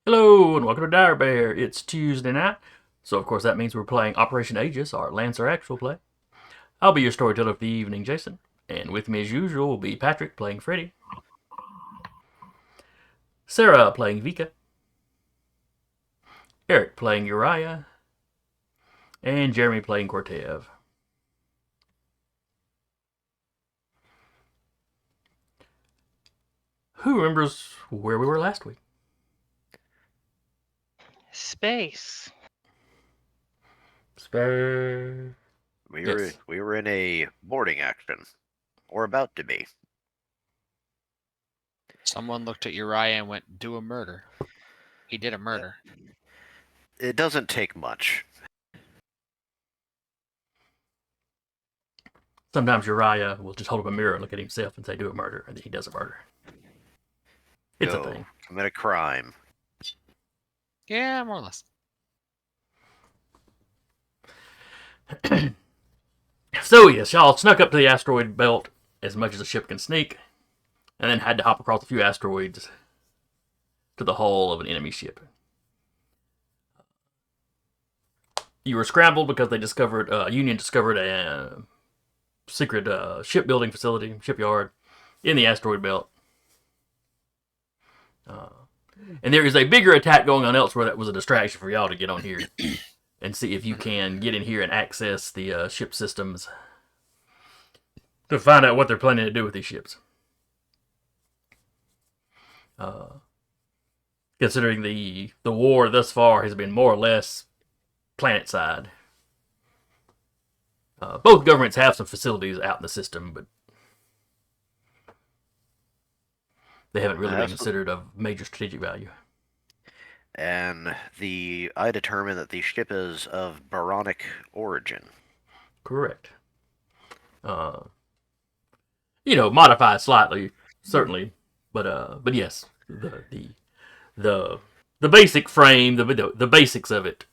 Hello, and welcome to Dire Bear. It's Tuesday night, so of course that means we're playing Operation Aegis, our Lancer actual play. I'll be your storyteller for the evening, Jason, and with me as usual will be Patrick playing Freddy, Sarah playing Vika, Eric playing Uriah, and Jeremy playing Cortev. Who remembers where we were last week? Space. Spare. We Yes. were in a boarding action, or about to be. Someone looked at Uriah and went, "Do a murder." He did a murder. It doesn't take much. Sometimes Uriah will just hold up a mirror and look at himself and say, "Do a murder," and then he does a murder. It's Go a thing. commit a crime. Yeah, more or less. So yes, y'all snuck up to the asteroid belt as much as a ship can sneak, and then had to hop across a few asteroids to the hull of an enemy ship. You were scrambled because they discovered, Union discovered a secret shipbuilding facility, shipyard, in the asteroid belt. And there is a bigger attack going on elsewhere that was a distraction for y'all to get on here and see if you can get in here and access the ship systems to find out what they're planning to do with these ships. Considering the war thus far has been more or less planet-side. Both governments have some facilities out in the system, but they haven't really been considered of major strategic value. And I determined that the ship is of Baronic origin. Correct. Modified slightly, certainly, but yes, the basic frame, the basics of it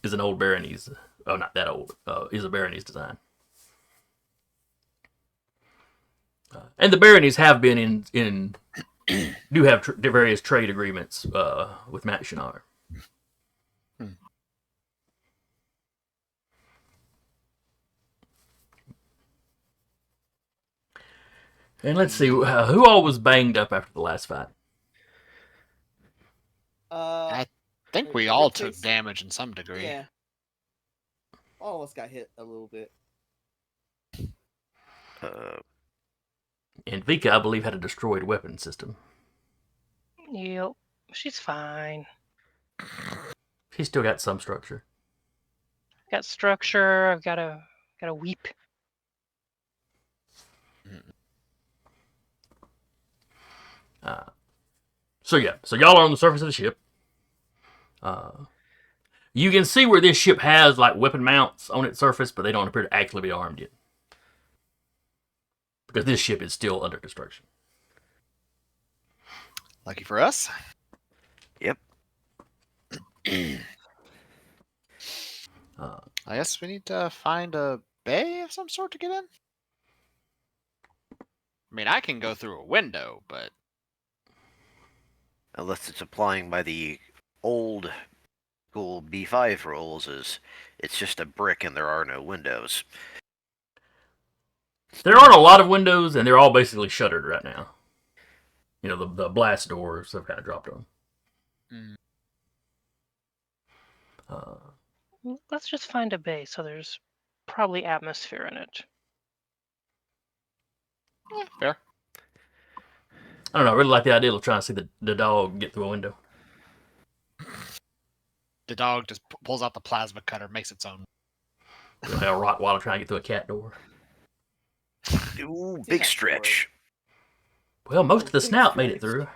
is an old Baronese. Oh, not that old. Is a Baronese design. And the Baronies have been do have various trade agreements with Matt Shinar. And let's see, who all was banged up after the last fight? I think we all took damage in some degree. Yeah. All of us got hit a little bit. And Vika, I believe, had a destroyed weapon system. Yep. She's fine. She's still got some structure. Got structure. I've got a weep. So y'all are on the surface of the ship. You can see where this ship has like weapon mounts on its surface, but they don't appear to actually be armed yet. Because this ship is still under construction. Lucky for us. Yep. I guess we need to find a bay of some sort to get in. I mean, I can go through a window, but Unless it's applying by the old school B5 rules, it's just a brick and there are no windows. There aren't a lot of windows, and they're all basically shuttered right now. You know, the blast doors have kind of dropped on. Let's just find a bay, so there's probably atmosphere in it. yeah, fair. I don't know, I really like the idea of trying to see the dog get through a window. The dog just pulls out the plasma cutter, makes its own. Like a Rottweiler trying to get through a cat door. Ooh, big stretch. Well, most of the snout made it through.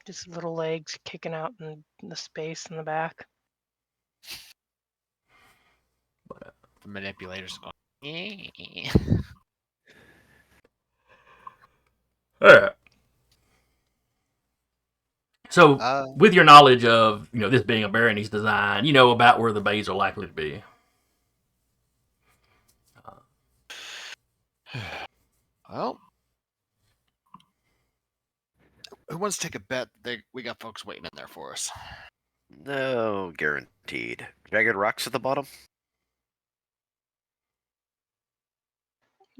Just little legs kicking out in the space in the back. The manipulator's going. "Yeah." All right. So, with your knowledge of this being a Berenice design, you know about where the bays are likely to be. Well, who wants to take a bet? We got folks waiting in there for us. No, guaranteed. Jagged rocks at the bottom?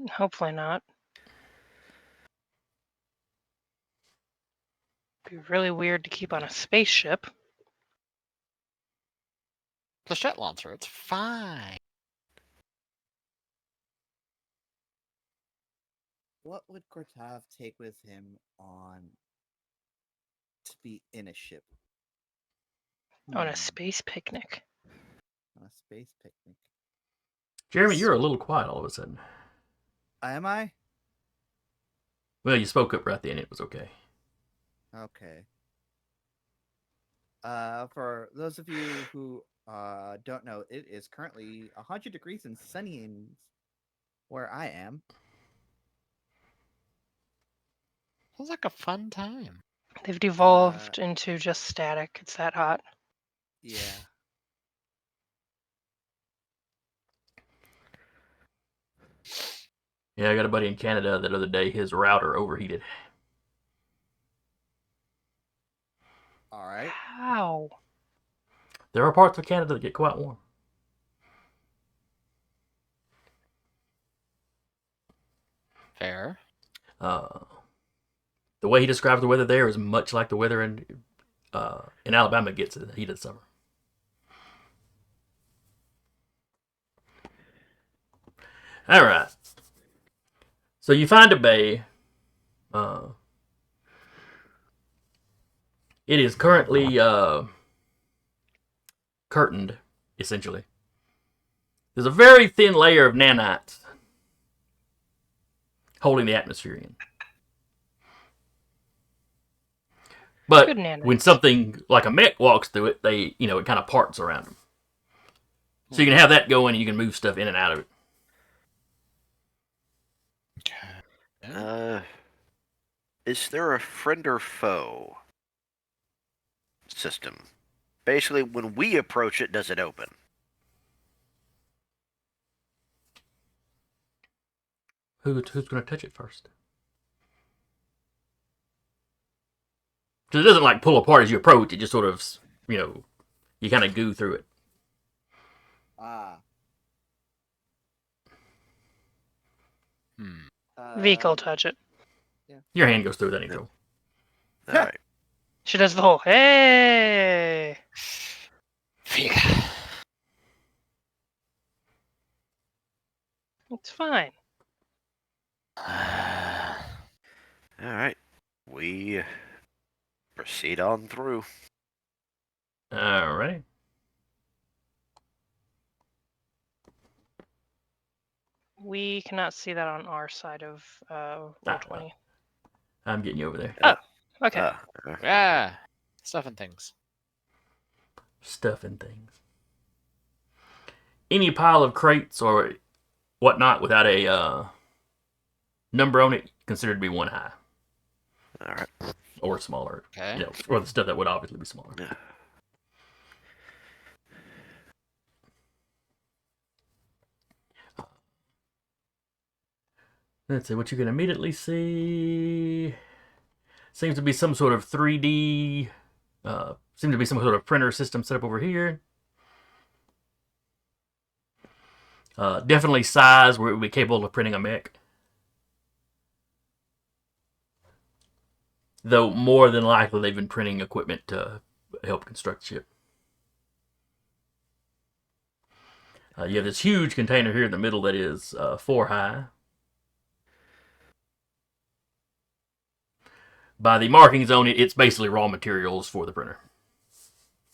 Hopefully not. Be really weird to keep on a spaceship. Flechette launcher, it's fine. What would Kortav take with him on to be in a ship? On a space picnic. On a space picnic. Jeremy, you're a little quiet all of a sudden. Am I? Well, you spoke up right then. It was okay. Okay. For those of you who don't know, it is currently 100 degrees and sunny in where I am. Sounds like a fun time. They've devolved into just static. It's that hot. Yeah. Yeah, I got a buddy in Canada that other day. His router overheated. All right. How? There are parts of Canada that get quite warm. Fair. The way he describes the weather there is much like the weather in Alabama gets in the heat of the summer. All right. So you find a bay. It is currently curtained, essentially. There's a very thin layer of nanites holding the atmosphere in. But Good nanites. when something like a mech walks through it, it kind of parts around them. So you can have that going and you can move stuff in and out of it. Is there a friend or foe system? Basically, when we approach it, does it open? Who's going to touch it first? Because it doesn't like pull apart as you approach. It just sort of, you kind of goo through it. Vico touch it. Yeah. Your hand goes through that intro. All right. She does the whole, hey! Vika. It's fine. All right. We proceed on through. All right. We cannot see that on our side of Roll20. I'm getting you over there. Oh, okay. Yeah. Stuff and things. Stuff and things. Any pile of crates or whatnot without a number on it considered to be one high. All right. Or smaller. Okay. Or the stuff that would obviously be smaller. Yeah. Let's see, what you can immediately see seems to be some sort of 3D, seems to be some sort of printer system set up over here. Definitely size where it would be capable of printing a mech. Though more than likely they've been printing equipment to help construct the ship. You have this huge container here in the middle that is 4 high. By the markings on it, it's basically raw materials for the printer.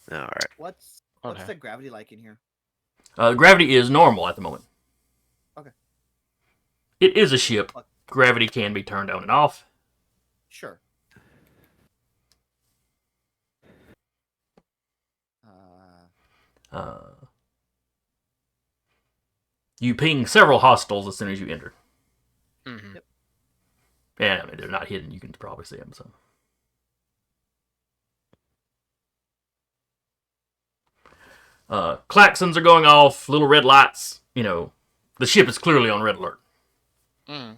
All right. What's the gravity like in here? Gravity is normal at the moment. Okay. It is a ship. Gravity can be turned on and off. Sure. You ping several hostiles as soon as you enter. Mm-hmm. And I mean, they're not hidden. You can probably see them. So. Klaxons are going off, little red lights. You know, the ship is clearly on red alert. Mm.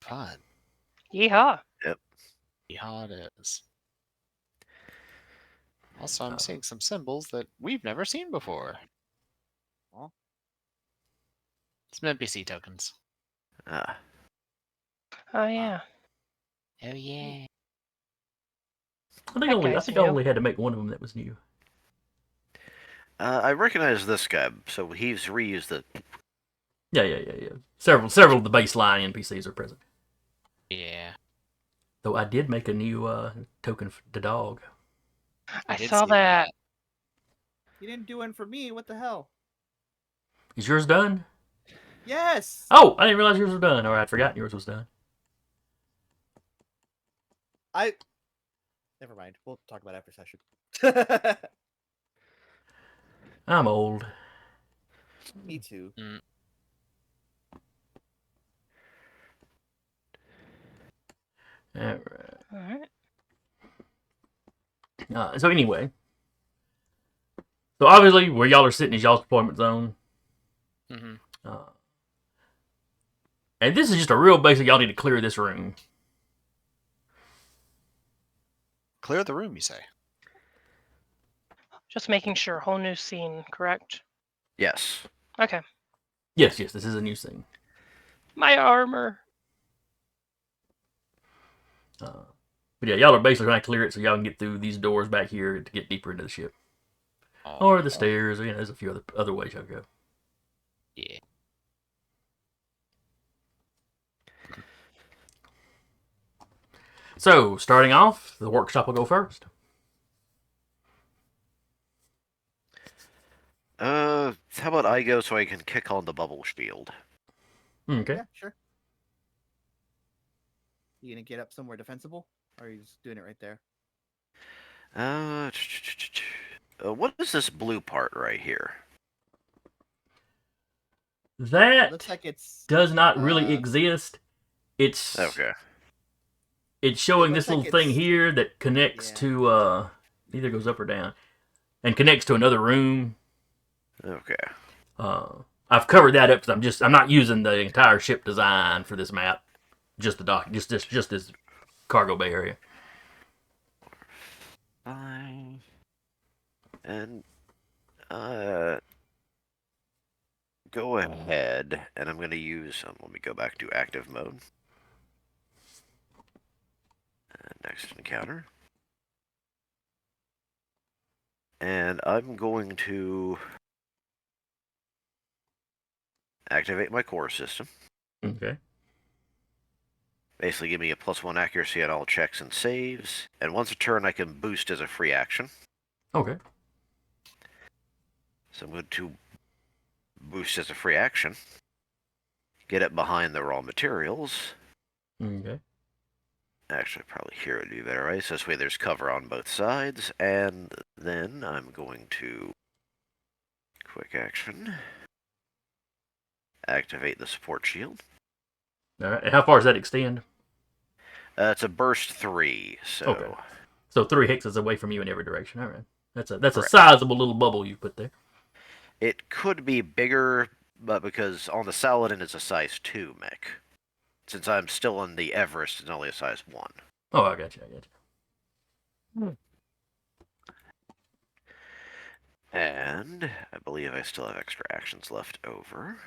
Fun. Yeehaw. Yeah, it is. Also, I'm seeing some symbols that we've never seen before. Oh. Some NPC tokens. Ah. Oh yeah. Oh yeah. I That guy's think I new. only had to make one of them that was new. I recognize this guy, so he's reused the. Yeah. Several of the baseline NPCs are present. Yeah. Though I did make a new token for the dog. I did saw see that. that. You didn't do one for me. What the hell? Is yours done? Yes. Oh, I didn't realize yours was done. Or I'd forgotten yours was done. Never mind. We'll talk about it after session. I'm old. Me too. Alright. All right. So anyway. So obviously, where y'all are sitting is y'all's deployment zone. Mm-hmm. And this is just a real basic, y'all need to clear this room. Clear the room, you say? Just making sure. Whole new scene, correct? Yes. Okay. Yes, this is a new scene. My armor. But yeah, y'all are basically trying to clear it so y'all can get through these doors back here to get deeper into the ship. Oh, Or the stairs, there's a few other ways y'all go. yeah. So, starting off, the workshop will go first. How about I go so I can kick on the bubble shield? Okay. Yeah, sure. You gonna get up somewhere defensible, or are you just doing it right there? What is this blue part right here? That Looks like it's does not really exist. It's Okay. It's showing looks this little like thing it's- here that connects Yeah. to either goes up or down, and connects to another room. Okay. I've covered that up because I'm not using the entire ship design for this map, just the dock, just this cargo bay area. Fine. And go ahead, and I'm going to use. Let me go back to active mode. Next encounter. And I'm going to activate my core system. Okay. Basically give me a +1 accuracy on all checks and saves. And once a turn, I can boost as a free action. Okay. So I'm going to boost as a free action. Get it behind the raw materials. Okay. Actually, probably here would be better, right? So this way there's cover on both sides. And then I'm going to quick action. Activate the support shield. All right. And how far does that extend? It's a burst 3, so... Okay. So 3 hexes away from you in every direction. All right. That's a Correct. sizable little bubble you put there. It could be bigger, but because on the Saladin it's a size 2 mech. Since I'm still on the Everest, it's only a size 1. Oh, I got you. And I believe I still have extra actions left over.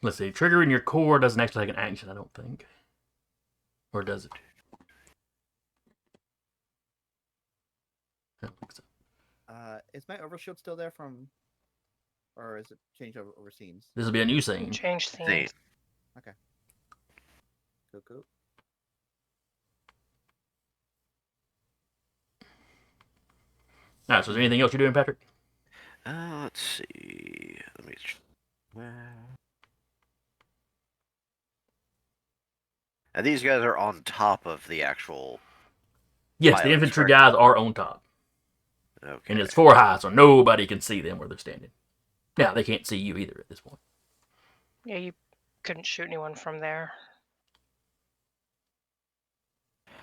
Let's see. Triggering your core doesn't actually take an action, I don't think. Or does it? I don't think so. Is my overshield still there from, or is it changed over scenes? This will be a new scene. Change See, scenes. Cool. All right. So is there anything else you're doing, Patrick? let's see. Let me. And these guys are on top of the actual. Yes, the Pilots, infantry correct? guys are on top. Okay. And it's 4 high, so nobody can see them where they're standing. Now, they can't see you either at this point. Yeah, you couldn't shoot anyone from there.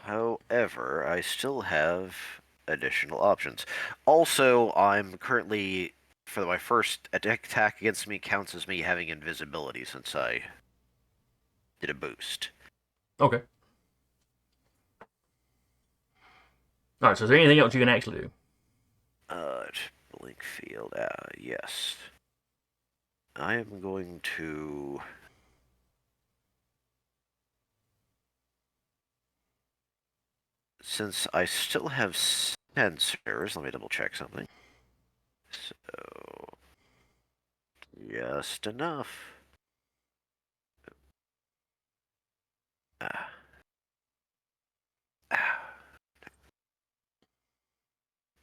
However, I still have additional options. Also, I'm currently, for my first attack against me, counts as me having invisibility since I did a boost. Okay. Alright, so is there anything else you can actually do? Blink field, yes. I am going to... Since I still have sensors, let me double check something. So... Just enough. Ah. Ah.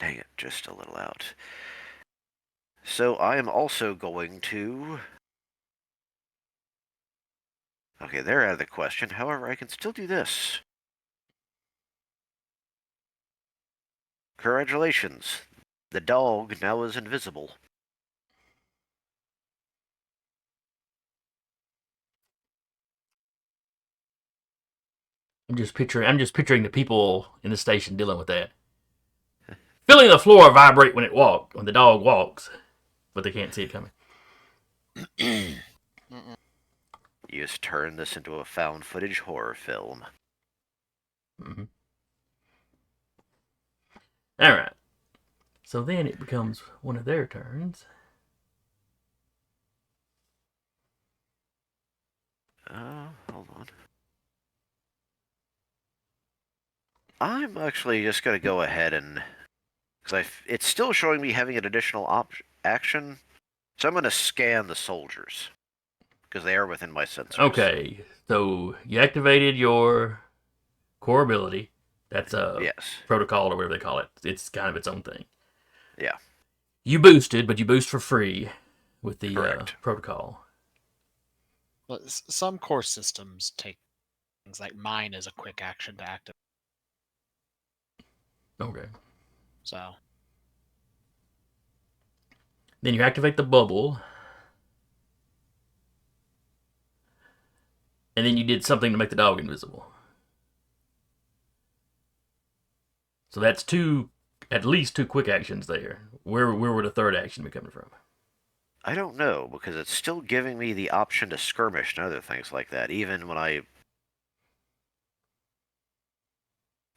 Dang it, just a little out. So I am also going to... Okay, they're out of the question. However, I can still do this. Congratulations. The dog now is invisible. I'm just picturing the people in the station dealing with that. Feeling the floor vibrate when the dog walks, but they can't see it coming. You just turn this into a found footage horror film. Mm-hmm. Alright. So then it becomes one of their turns. Hold on. I'm actually just going to go ahead and... Because it's still showing me having an additional action. So I'm going to scan the soldiers. Because they are within my sensors. Okay, so you activated your core ability. That's a Yes. protocol or whatever they call it. It's kind of its own thing. Yeah. You boosted, but you boost for free with the protocol. Well, some core systems take things like mine as a quick action to activate. Okay. So Then you activate the bubble. And then you did something to make the dog invisible. So that's at least two quick actions there. Where would a third action be coming from? I don't know, because it's still giving me the option to skirmish and other things like that, even when I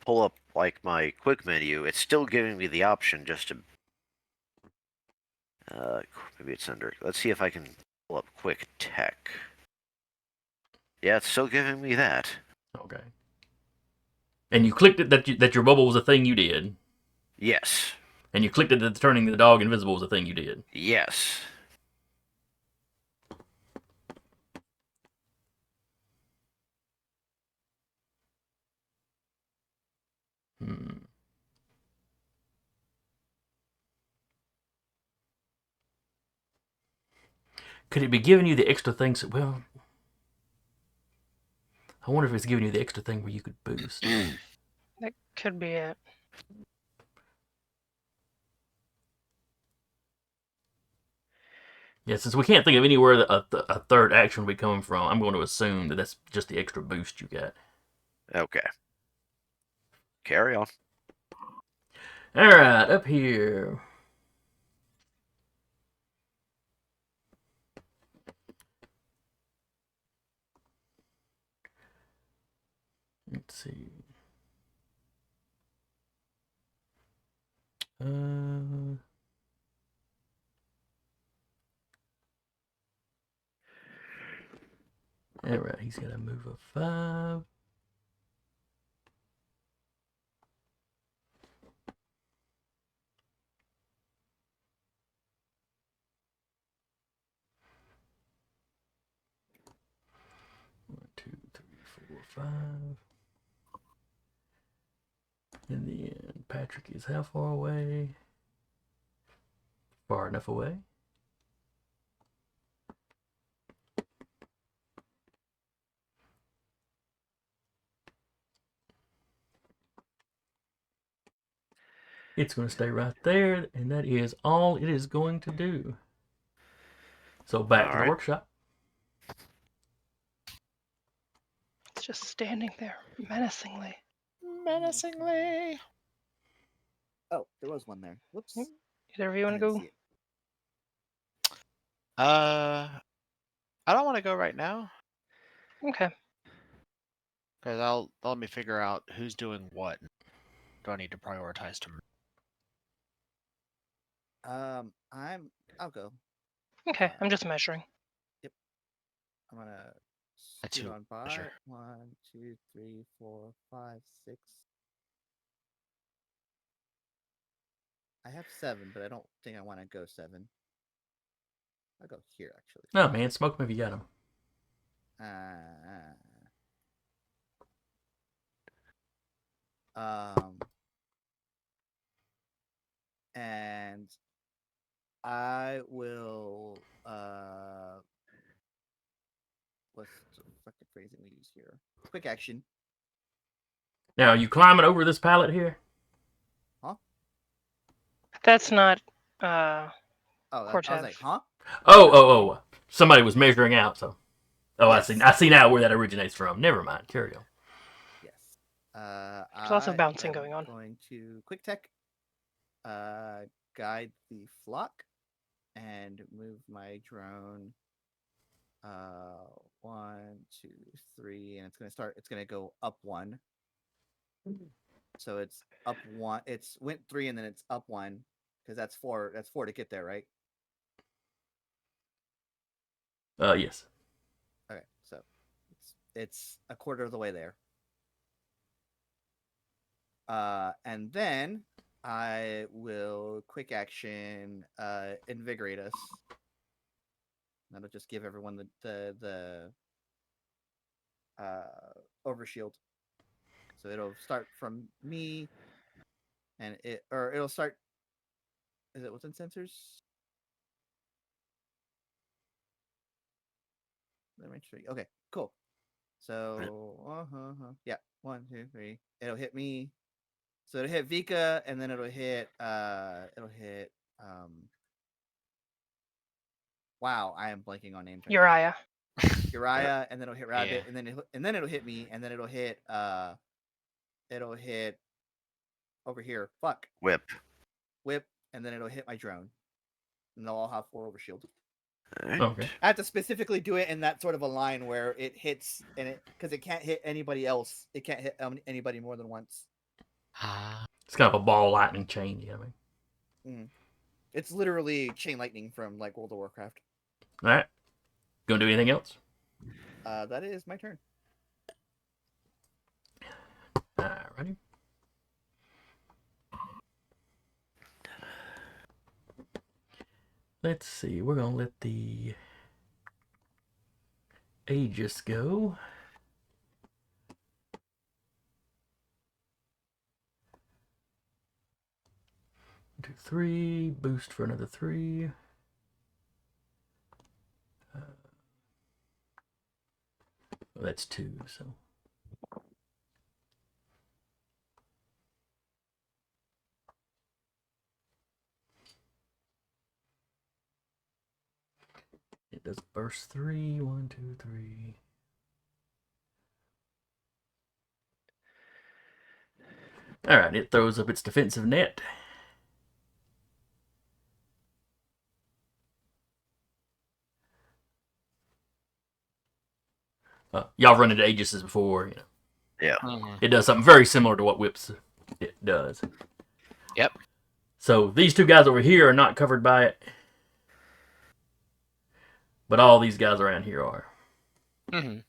pull up, like, my quick menu, it's still giving me the option just to... maybe it's under... Let's see if I can pull up quick tech. Yeah, it's still giving me that. Okay. And you clicked it that your bubble was a thing you did. Yes. And you clicked it that turning the dog invisible was a thing you did. Yes. Hmm. Could it be giving you the extra things? Well, I wonder if it's giving you the extra thing where you could boost. That could be it. Yeah, since we can't think of anywhere that a third action would be coming from, I'm going to assume that that's just the extra boost you got. Okay. Carry on. Alright, up here. Let's see. Alright, he's got to move a 5. One, two, three, 4, 5. In the end, Patrick is how far away? Far enough away. It's going to stay right there, and that is all it is going to do. So back to the Alright. workshop. It's just standing there menacingly. Menacingly. Oh, there was one there. Whoops. Either of you I want to didn't go? see it. I don't want to go right now Okay. because let me figure out who's doing what. Do I need to prioritize to? I'll go. Okay. I'm just measuring. I'm gonna That's scoot who on by. measure. 1, 2, 3, 4, 5, 6. I have 7, but I don't think I want to go 7. I'll go here actually. No, man, smoke them if you got them. And I will what's the fucking phrasing we use here? Quick action. Now, are you climbing over this pallet here? That's not. Oh, I was Cortev. like, huh? Oh. Somebody was measuring out, so. Oh, Yes. I see now where that originates from. Never mind. Carry on. Yes. There's lots of bouncing going on. Going to quick tech, guide the flock, and move my drone. 1, 2, 3, and it's gonna go up 1. So it's up 1. It's went 3 and then it's up 1 because that's 4. That's 4 to get there, right? Yes. Okay, so it's a quarter of the way there. And then I will quick action invigorate us. That'll just give everyone the overshield. So it'll start from me, and it'll start. Is it within sensors? Okay, cool. So yeah, 1, 2, 3. It'll hit me. So it'll hit Vika, and then it'll hit wow, I am blanking on names. Uriah. Uriah, and then it'll hit Rabbit, Yeah. and then it'll hit me, and then it'll hit over here. Fuck. Whip. And then it'll hit my drone, and they'll all have 4 overshield. Alright. Okay. I have to specifically do it in that sort of a line where it hits, and it because it can't hit anybody else. It can't hit anybody more than once. It's kind of a ball lightning chain, you know what I mean? It's literally chain lightning from like World of Warcraft. All right. Gonna do anything else? That is my turn. Alrighty. Let's see. We're gonna let the Aegis go. One, 2, 3. Boost for another 3. Well, that's 2. So. It does burst 3. 1, 2, 3. Alright, it throws up its defensive net. Y'all run into Aegises before, you know. Yeah. Mm-hmm. It does something very similar to what Whips it does. Yep. So these 2 guys over here are not covered by it. But all these guys around here are. Mm-hmm.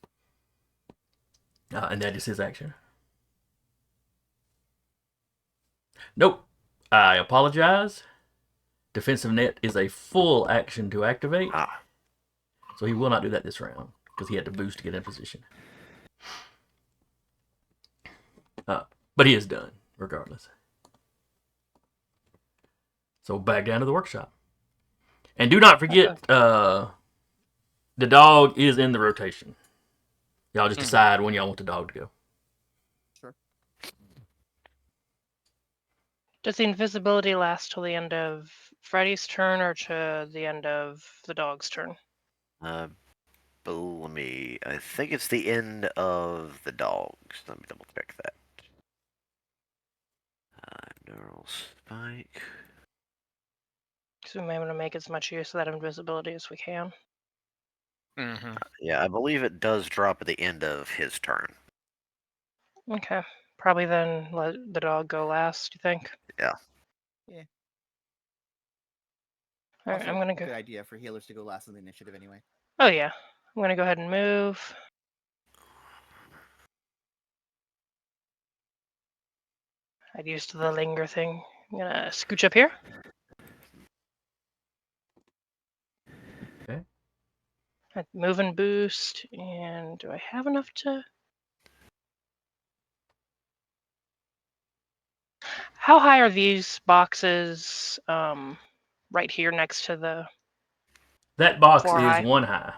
And that is his action. Nope. I apologize. Defensive net is a full action to activate. So he will not do that this round. Because he had to boost to get in position. But he is done, regardless. So back down to the workshop. And do not forget, the dog is in the rotation. Y'all just decide when y'all want the dog to go. Sure. Does the invisibility last till the end of Freddy's turn or to the end of the dog's turn? But let me. I think it's the end of the dogs. Let me double check that. Neural spike. So we may want to make as much use of that invisibility as we can. Mm-hmm. Yeah, I believe it does drop at the end of his turn. Okay. Probably then let the dog go last, you think? Yeah. Yeah. All right, Also, I'm gonna a go. good idea for healers to go last in the initiative anyway. Oh yeah, I'm gonna go ahead and move. I'd used the linger thing. I'm gonna scooch up here. Okay. I'd move and boost. And do I have enough to? How high are these boxes? Right here next to the That box 4 is high. 1 high.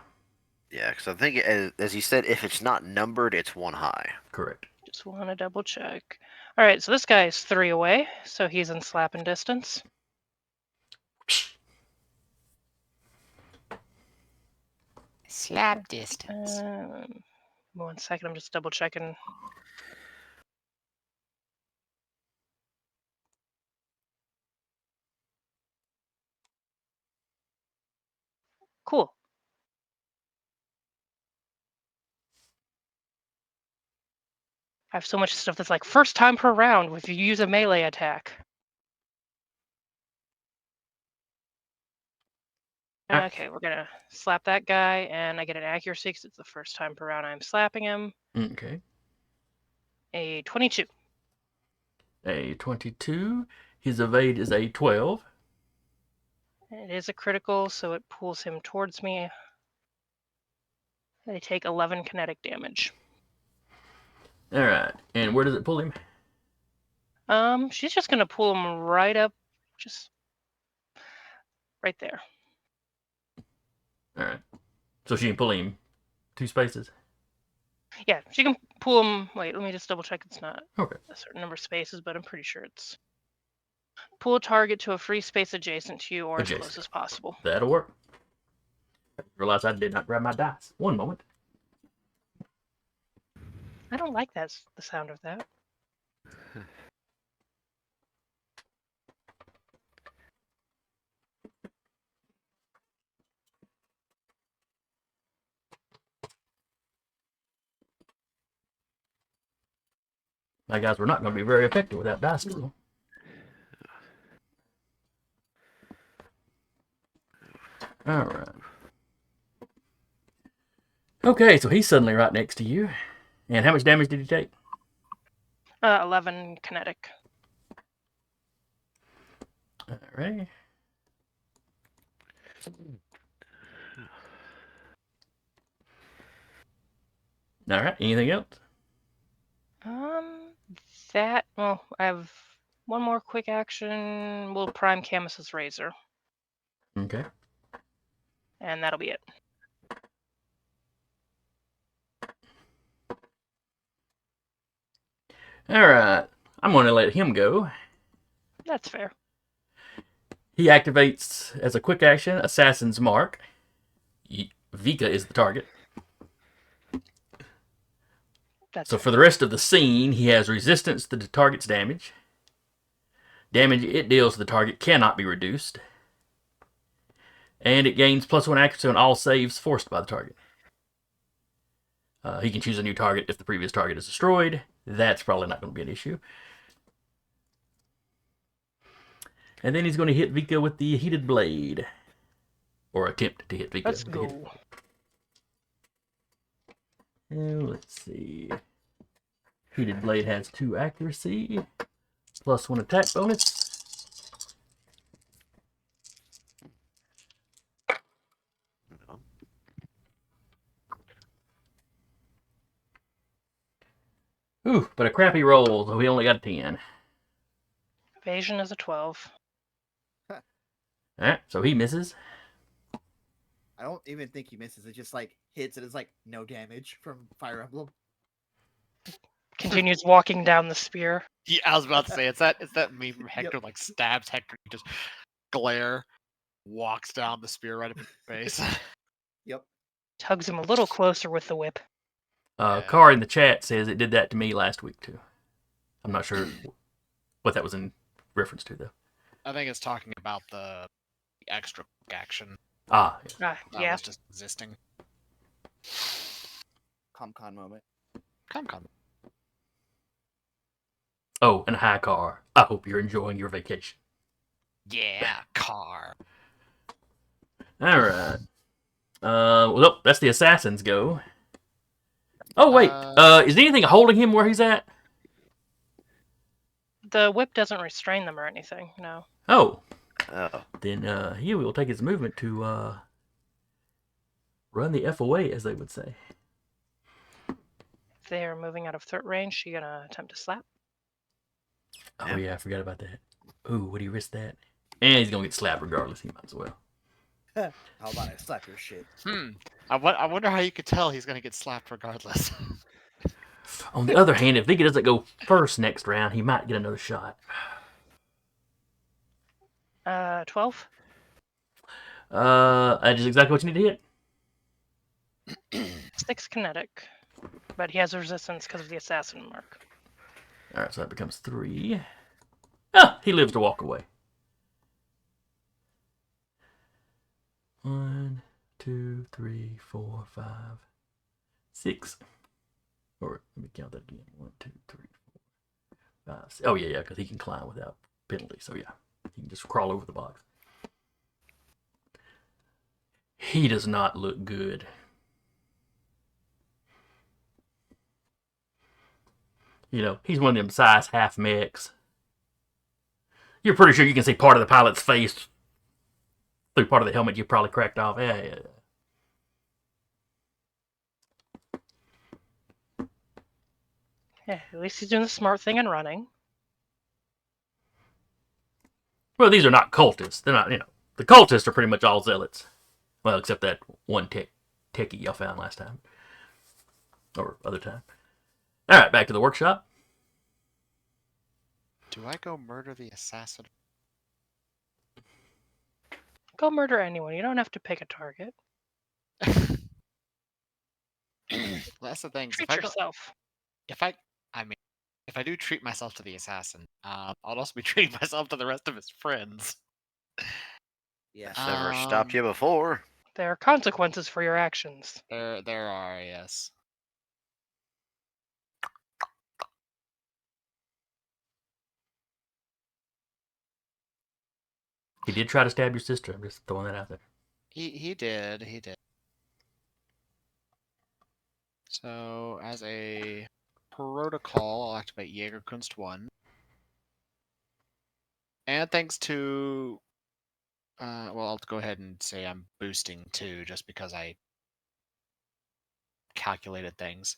Yeah, because I think, as you said, if it's not numbered, it's 1 high. Correct. Just want to double check. All right, so this guy is 3 away, so he's in slapping distance. Slap distance. 1 second, I'm just double checking. Cool. I have so much stuff that's like first time per round if you use a melee attack. Ah. Okay, we're gonna slap that guy, and I get an accuracy because it's the first time per round I'm slapping him. Okay. A 22. A 22. His evade is a 12. It is a critical, so it pulls him towards me. They take 11 kinetic damage. All right. And where does it pull him? She's just gonna pull him right up, just right there. All right. So she can pull him 2 spaces. Yeah, she can pull him. Wait, let me just double check. It's not Okay. a certain number of spaces, but I'm pretty sure it's pull a target to a free space adjacent to you or as close as possible. That'll work. I realized I did not grab my dice. 1 moment. I don't like that. The sound of that. My guys were not going to be very effective without dice roll. All right. Okay, so he's suddenly right next to you. And how much damage did he take? 11 kinetic. All right. All right. Anything else? Well, I have one more quick action. We'll prime Camus's razor, Okay. and that'll be it. All right. I'm going to let him go. That's fair. He activates as a quick action Assassin's Mark. Vika is the target. So for the rest of the scene, he has resistance to the target's damage. Damage it deals to the target cannot be reduced. And it gains +1 accuracy on all saves forced by the target. He can choose a new target if the previous target is destroyed. That's probably not going to be an issue. And then he's going to hit Vika with the Heated Blade. Or attempt to hit Vika. Let's go. And let's see. Heated Blade has 2 accuracy. +1 attack bonus. Ooh, but a crappy roll, so he only got a 10. Evasion is a 12. Alright, so he misses. I don't even think he misses. It just like hits and it's like no damage from Fire Emblem. Continues walking down the spear. Yeah, I was about to say it's that meme from Hector like stabs Hector, he just glare, walks down the spear right up in his face. Yep. Tugs him a little closer with the whip. Yeah. Car in the chat says it did that to me last week too. I'm not sure what that was in reference to though. I think it's talking about the extra action Ah, that Yeah. was just existing. ComCon moment. Come. oh, and hi, Car. I hope you're enjoying your vacation. Yeah, car. All right. Well, that's the assassin's go. Oh wait. Is anything holding him where he's at? The whip doesn't restrain them or anything. No. Oh, Oh. then he will take his movement to run the F away, as they would say. If they are moving out of threat range, she gonna attempt to slap. Oh Yep. yeah, I forgot about that. Ooh, would he risk that? And he's gonna get slapped regardless. He might as well. How about I slap your shit? I wonder how you could tell he's gonna get slapped regardless. On the other hand, if Vika doesn't go first next round, he might get another shot. 12. That is exactly what you need to hit. 6 kinetic. But he has resistance because of the assassin mark. All right, so that becomes 3. Ah, he lives to walk away. 1, 2, 3, 4, 5, 6. Or let me count that again. 1, 2, 3, 4, 5, 6. Oh yeah, because he can climb without penalty. So yeah, he can just crawl over the box. He does not look good. You know, he's one of them size half mechs. You're pretty sure you can see part of the pilot's face through part of the helmet you probably cracked off. Yeah. Yeah, at least he's doing the smart thing and running. Well, these are not cultists. They're not, the cultists are pretty much all zealots. Well, except that one techie y'all found last time. Or other time. All right, back to the workshop. Do I go murder the assassin? Go murder anyone. You don't have to pick a target. That's the thing. Treat yourself. If I do treat myself to the assassin, I'll also be treating myself to the rest of his friends. Yes. Never stopped you before. There are consequences for your actions. There are, yes. He did try to stab your sister. I'm just throwing that out there. He did. So, as a protocol, I'll activate Jägerkunst 1. And thanks to... well, I'll go ahead and say I'm boosting 2, just because I calculated things.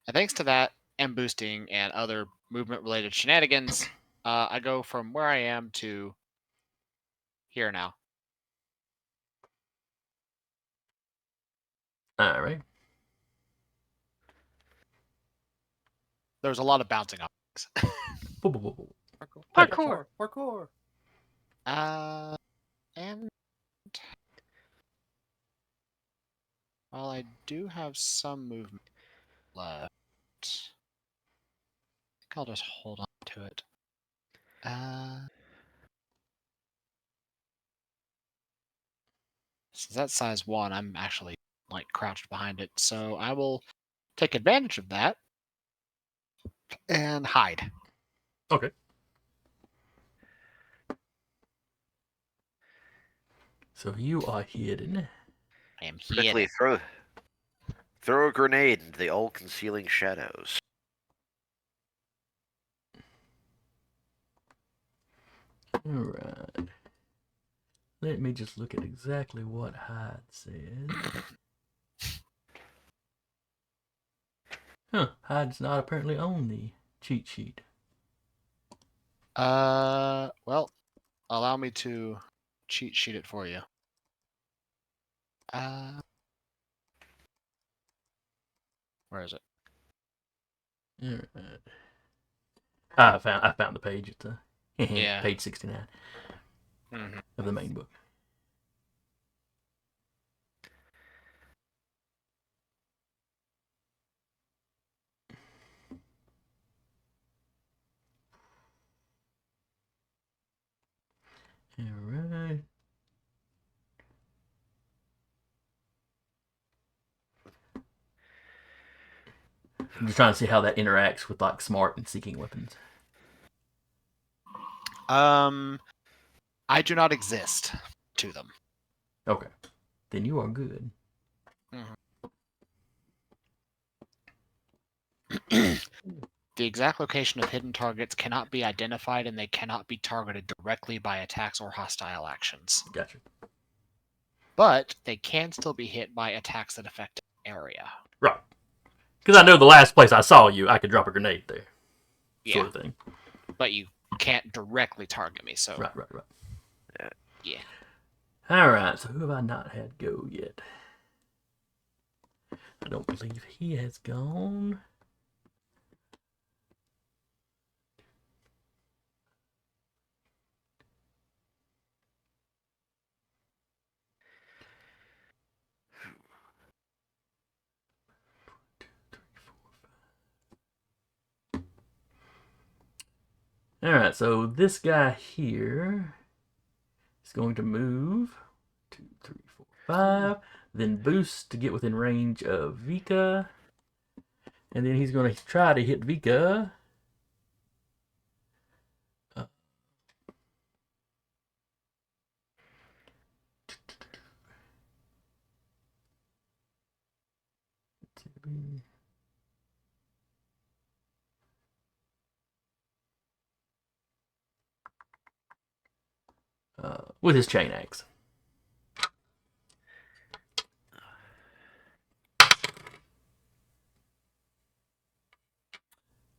And thanks to that, and boosting, and other movement-related shenanigans, I go from where I am to here now. All right. There's a lot of bouncing off things. Parkour. Parkour. And while I do have some movement left, I think I'll just hold on to it. Since that's size 1, I'm actually like crouched behind it, so I will take advantage of that and hide. Okay. So you are hidden. I am Quickly hidden. throw a grenade into the all concealing shadows. All right. Let me just look at exactly what Hyde said. Huh. Hyde's not apparently on the cheat sheet. Well, allow me to cheat sheet it for you. Where is it? All right. I found the page. It's Yeah. page 69 Mhm. of the main book. All right. I'm just trying to see how that interacts with like smart and seeking weapons. I do not exist to them. Okay, then you are good. The exact location of hidden targets cannot be identified, and they cannot be targeted directly by attacks or hostile actions. Gotcha. But they can still be hit by attacks that affect an area. Right. Because I know the last place I saw you, I could drop a grenade there. Yeah. Sort of thing. But you can't directly target me, so... Right. Yeah. Alright, so who have I not had go yet? I don't believe he has gone. Alright, so this guy here is going to move 2, 3, 4, 5, then boost to get within range of Vika. And then he's going to try to hit Vika. With his chain axe.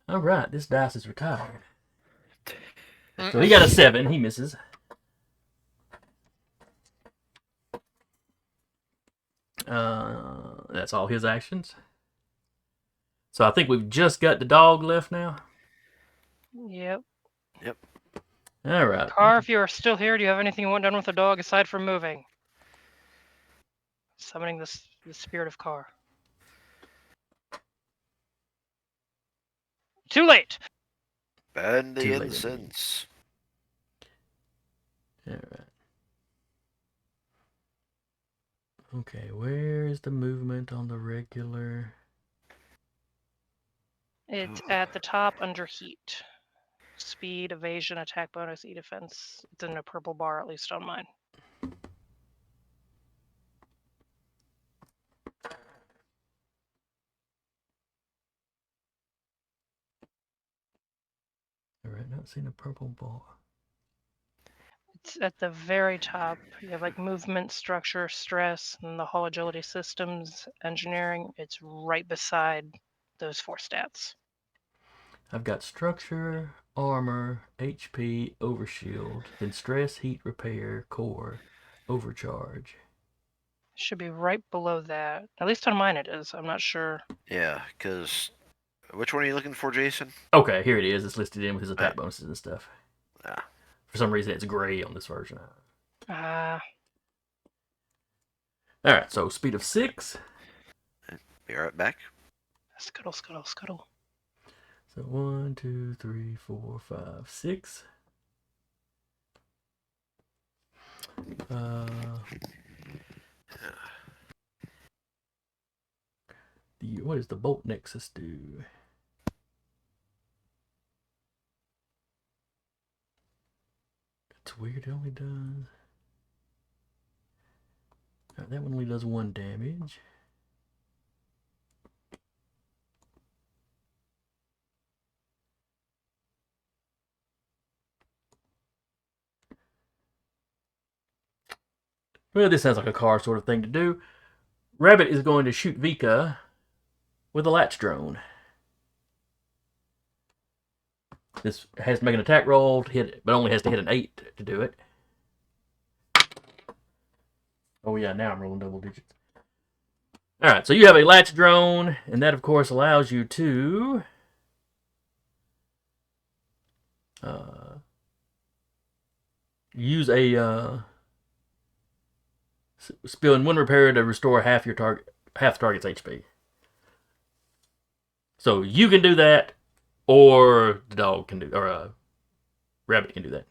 Alright, this dice is retired. So he got a 7, he misses. That's all his actions. So I think we've just got the dog left now. Yep. Alright. Car, if you are still here, do you have anything you want done with the dog aside from moving? Summoning the spirit of Car. Too late! Burn the Too late, incense. Alright. Okay, where is the movement on the regular? It's at the top under heat. Speed, evasion, attack bonus, e-defense. It's in a purple bar, at least on mine. Alright, not seeing a purple bar. It's at the very top. You have like movement, structure, stress, and the hull agility systems, engineering. It's right beside those 4 stats. I've got structure, armor, HP, overshield, then stress, heat, repair, core, overcharge. Should be right below that. At least on mine it is. I'm not sure. Yeah, because which one are you looking for, Jason? Okay, here it is. It's listed in with his attack Yeah. bonuses and stuff. Yeah. For some reason, it's gray on this version. Alright, so speed of 6. Be right back. Scuttle, scuttle, scuttle. So 1, 2, 3, 4, 5, 6. What does the bolt nexus do? It's weird. It only does. That one only does 1 damage. Well, this sounds like a car sort of thing to do. Rabbit is going to shoot Vika with a latch drone. This has to make an attack roll to hit it, but only has to hit an 8 to do it. Oh yeah, now I'm rolling double digits. Alright, so you have a latch drone, and that of course allows you to Use a spend 1 repair to restore half the target's HP. So you can do that, or the dog can do, or rabbit can do that.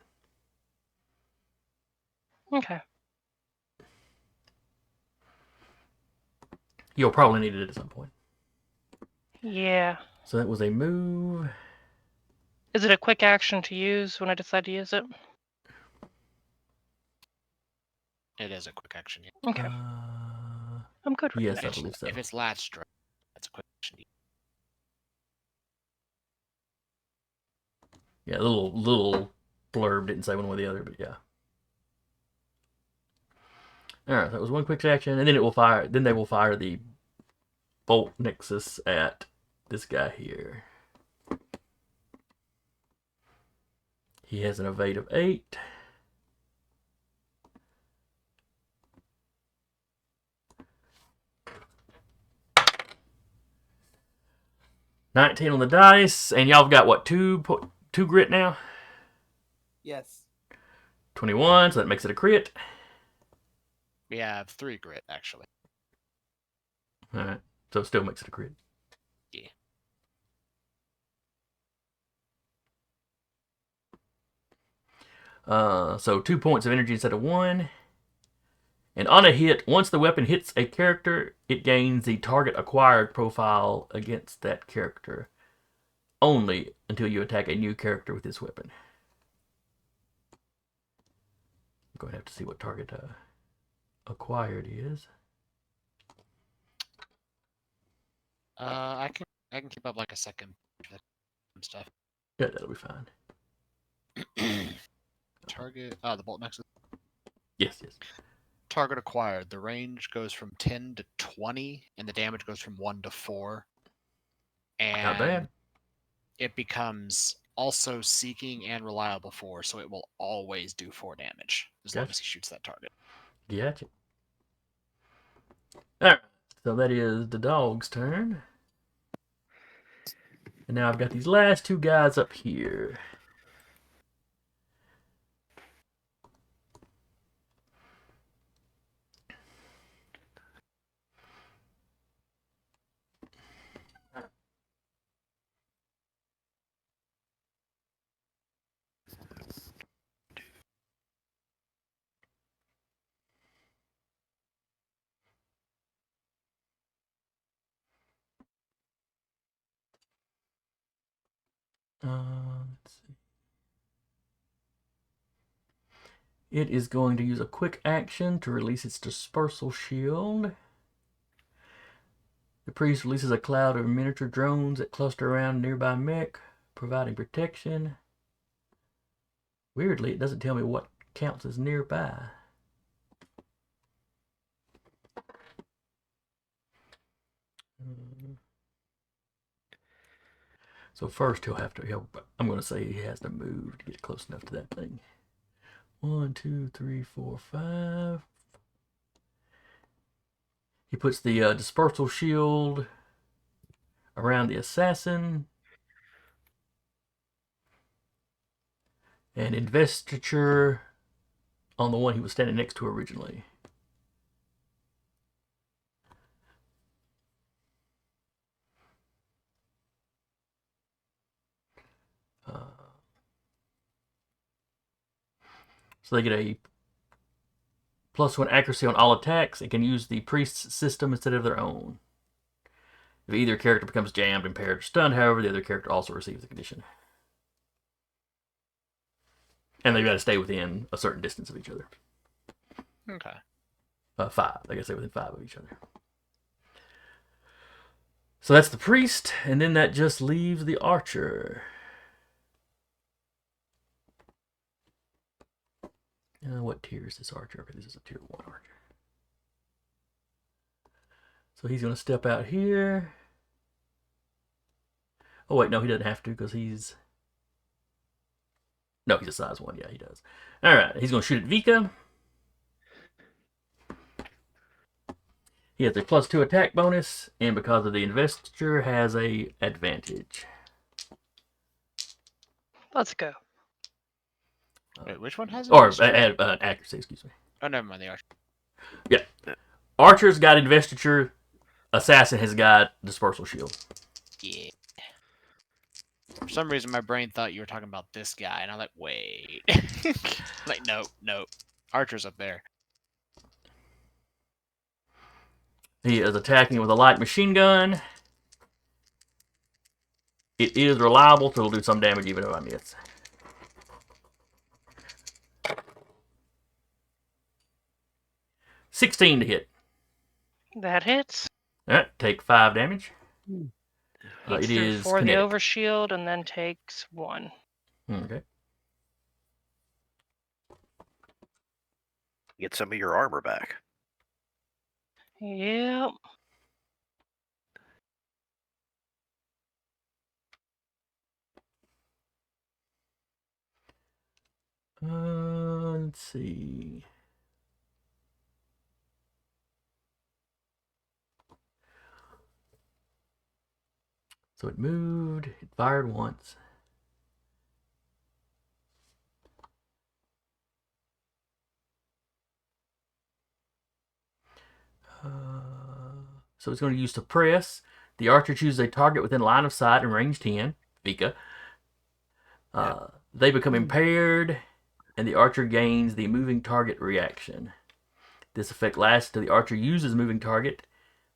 Okay. You'll probably need it at some point. Yeah. So that was a move. Is it a quick action to use when I decide to use it? It is a quick action. Yeah. Okay. I'm good with Yes, that. I believe so. If it's latch strike, that's a quick action. Yeah, a little blurb didn't say one way or the other, but yeah. All right, that was one quick action, and then it will fire. Then they will fire the bolt nexus at this guy here. He has an evade of 8. $19 on the dice, and y'all have got what, two grit now? Yes. 21, so that makes it a crit. We have 3 grit, actually. All right, so it still makes it a crit. Yeah. So 2 points of energy instead of 1. And on a hit, once the weapon hits a character, it gains the target acquired profile against that character only until you attack a new character with this weapon. I'm going to have to see what target acquired is. I can keep up like a second stuff. Yeah, that'll be fine. Target. The bolt nexus. Yes. Target acquired. The range goes from 10 to 20, and the damage goes from 1 to 4. And Not bad. it becomes also seeking and reliable 4, so it will always do 4 damage as long Gotcha. as he shoots that target. Gotcha. Alright, so that is the dog's turn. And now I've got these last 2 guys up here. Let's see. It is going to use a quick action to release its dispersal shield. The priest releases a cloud of miniature drones that cluster around a nearby mech, providing protection. Weirdly, it doesn't tell me what counts as nearby. So first I'm going to say he has to move to get close enough to that thing. 1, 2, 3, 4, 5. He puts the dispersal shield around the assassin. And investiture on the one he was standing next to originally. So they get a +1 accuracy on all attacks. It can use the priest's system instead of their own. If either character becomes jammed, impaired, or stunned, however, the other character also receives the condition. And they've got to stay within a certain distance of each other. Okay. 5. They got to stay within 5 of each other. So that's the priest, and then that just leaves the archer. What tier is this archer? Okay, this is a tier 1 archer. So he's going to step out here. Oh, wait, no, he doesn't have to because he's... No, he's a size 1. Yeah, he does. All right, he's going to shoot at Vika. He has a +2 attack bonus, and because of the investiture, has a advantage. Let's go. Wait, which one has it? Or accuracy, excuse me. Oh, never mind. The archer. Archer's got investiture. Assassin has got dispersal shield. Yeah. For some reason, my brain thought you were talking about this guy, and I'm like, wait. Like, no. Archer's up there. He is attacking with a light machine gun. It is reliable, so it'll do some damage even if I miss. $16 to hit. That hits. Alright, take 5 damage. Eats It through is 4 of the kinetic. overshield and then takes 1. Okay. Get some of your armor back. Yep. Let's see. So it moved. It fired once. So it's going to use suppress. The archer chooses a target within line of sight and range 10. Vika. They become impaired, and the archer gains the moving target reaction. This effect lasts until the archer uses moving target.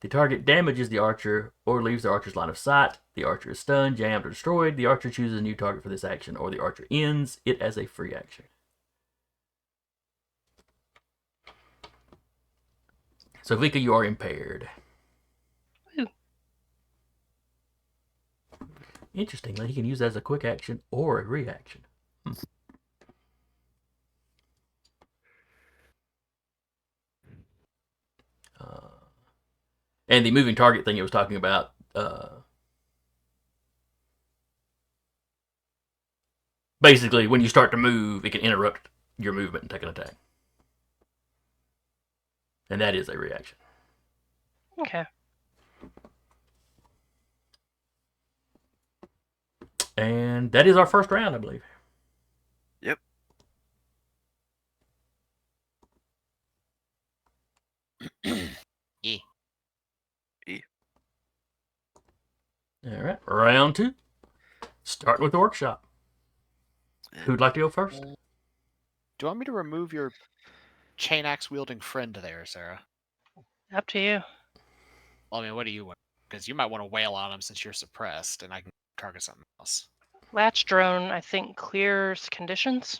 The target damages the archer or leaves the archer's line of sight. The archer is stunned, jammed, or destroyed. The archer chooses a new target for this action, or the archer ends it as a free action. So Vika, you are impaired. Woo. Interestingly, he can use that as a quick action or a reaction. And the moving target thing it was talking about, basically, when you start to move, it can interrupt your movement and take an attack. And that is a reaction. Okay. And that is our first round, I believe. Yep. Yeah. All right, round 2. Starting with the workshop. Who'd like to go first? Do you want me to remove your chain axe wielding friend there, Sarah? Up to you. Well, I mean, what do you want? Because you might want to wail on him since you're suppressed, and I can target something else. Latch drone, I think, clears conditions.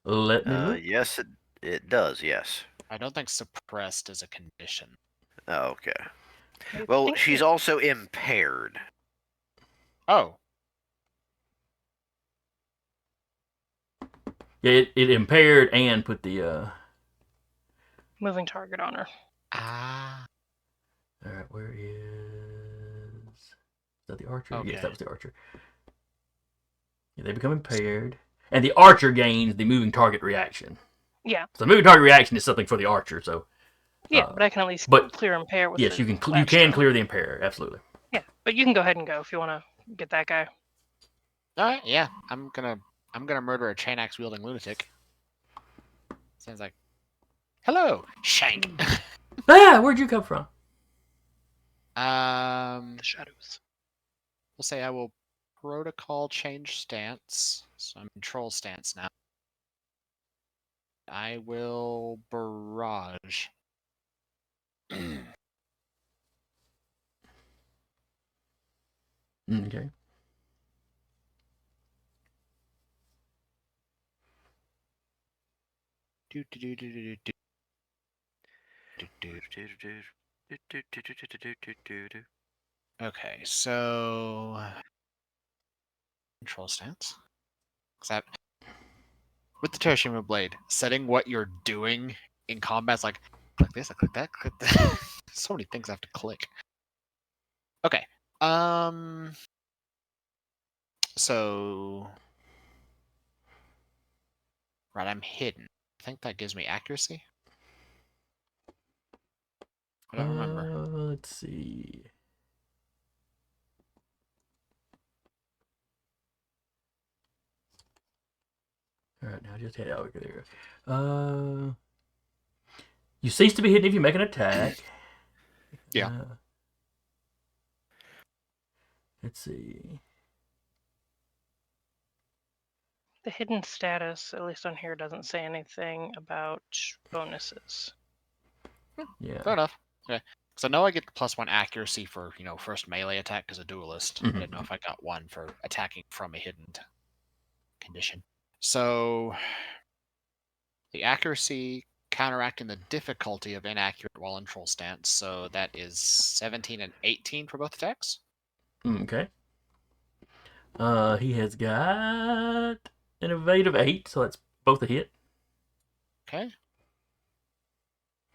Let me look. Yes, it does. Yes. I don't think suppressed is a condition. Oh, okay. I Well, think she's also impaired. Oh, Yeah, it impaired and put the. moving target on her. ah, All right, where is that the archer? Okay. Yes, that was the archer. Yeah, they become impaired, and the archer gains the moving target reaction. Yeah. So the moving target reaction is something for the archer. So Yeah, but I can at least but- clear impair with yes, the you can latch clear drone. the impair. Absolutely. Yeah, but you can go ahead and go if you want to get that guy. all right, yeah. I'm gonna murder a chain axe wielding lunatic. Sounds like, hello, shank. Where'd you come from? The shadows. We'll say I will protocol change stance. So I'm in troll stance now. I will barrage. Okay. Do, do, do, do, do, do. Do, do. Okay, so control stance. That with the Terashima blade, setting what you're doing in combat is like click this, I click that, click that. So many things I have to click. Okay. So right, I'm hidden. I think that gives me accuracy. I don't remember. Let's see. All right, right now. Just hit. Oh, there you go. You cease to be hidden if you make an attack. Yeah. Let's see. The hidden status, at least on here, doesn't say anything about bonuses. Yeah. Fair enough. Okay. So I know I get the +1 accuracy for, first melee attack as a duelist. I didn't know if I got one for attacking from a hidden condition. So the accuracy counteracting the difficulty of inaccurate while in troll stance. So that is 17 and 18 for both attacks. Okay. He has got an evade of 8, so that's both a hit. Okay.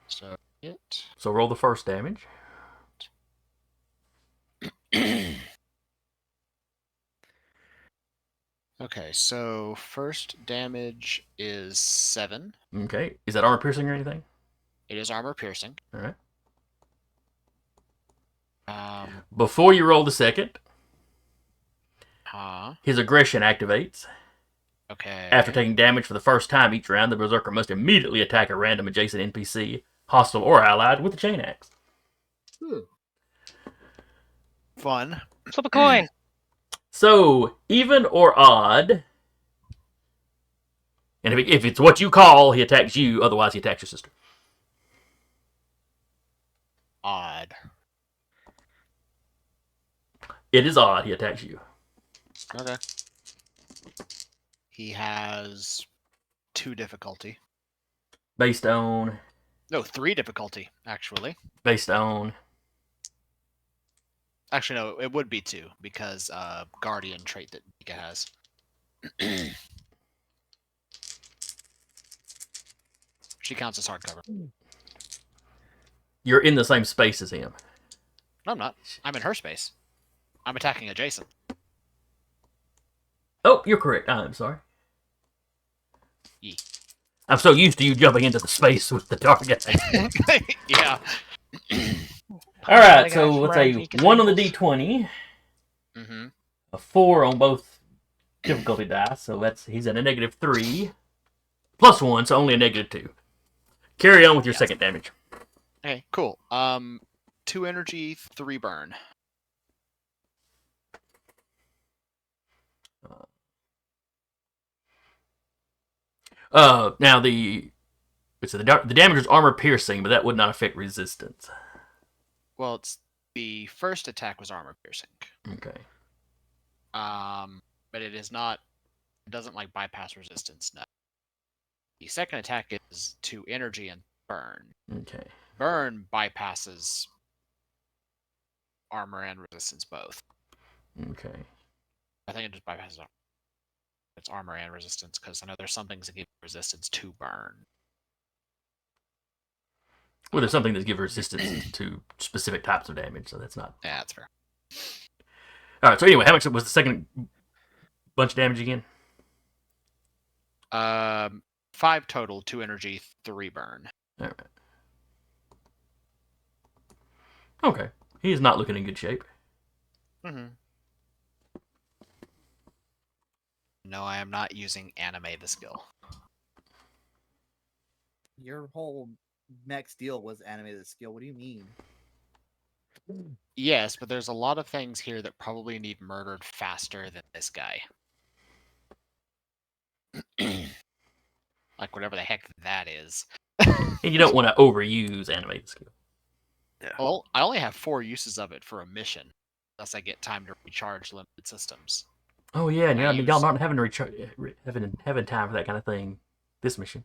So hit. So roll the first damage. Okay, so first damage is 7. Okay. Is that armor piercing or anything? It is armor piercing. All right. Um, Before you roll the second, huh. his aggression activates. Okay. After taking damage for the first time each round, the Berserker must immediately attack a random adjacent NPC, hostile or allied, with a chain axe. Fun. Flip a coin. So, even or odd. And if it's what you call, he attacks you. Otherwise, he attacks your sister. Odd. It is odd. He attacks you. Okay. He has 2 difficulty. Based on. No, 3 difficulty, actually. Based on. Actually, no, it would be 2, because Guardian trait that Nika has. She counts as hardcover. You're in the same space as him. No, I'm not. I'm in her space. I'm attacking adjacent. Oh, you're correct. I'm sorry. Yee. I'm so used to you jumping into the space with the target. Yeah. All right, so let's say 1 on the D20, Mm-hmm. a 4 on both difficulty dice, so he's at a -3, +1, so only a -2. Carry on with your second damage. Okay, cool. 2 energy, 3 burn. Now the damage is armor piercing, but that would not affect resistance. Well, it's the first attack was armor piercing. Okay. But it is not. It doesn't bypass resistance. No. The second attack is 2 energy and burn. Okay. Burn bypasses armor and resistance both. Okay. I think it just bypasses armor. It's armor and resistance, because I know there's some things that give resistance to burn. Well, there's something that gives resistance to specific types of damage, so that's not. Yeah, that's fair. All right. So anyway, how much was the second bunch of damage again? 5 total, 2 energy, 3 burn. All right. Okay. He is not looking in good shape. Mm-hmm. No, I am not using anime the skill. Your whole next deal was animated skill. What do you mean? Yes, but there's a lot of things here that probably need murdered faster than this guy. Whatever the heck that is. And you don't want to overuse animated skill. Yeah. Well, I only have 4 uses of it for a mission, unless I get time to recharge limited systems. Oh yeah, and I y'all not having having time for that kind of thing. This mission,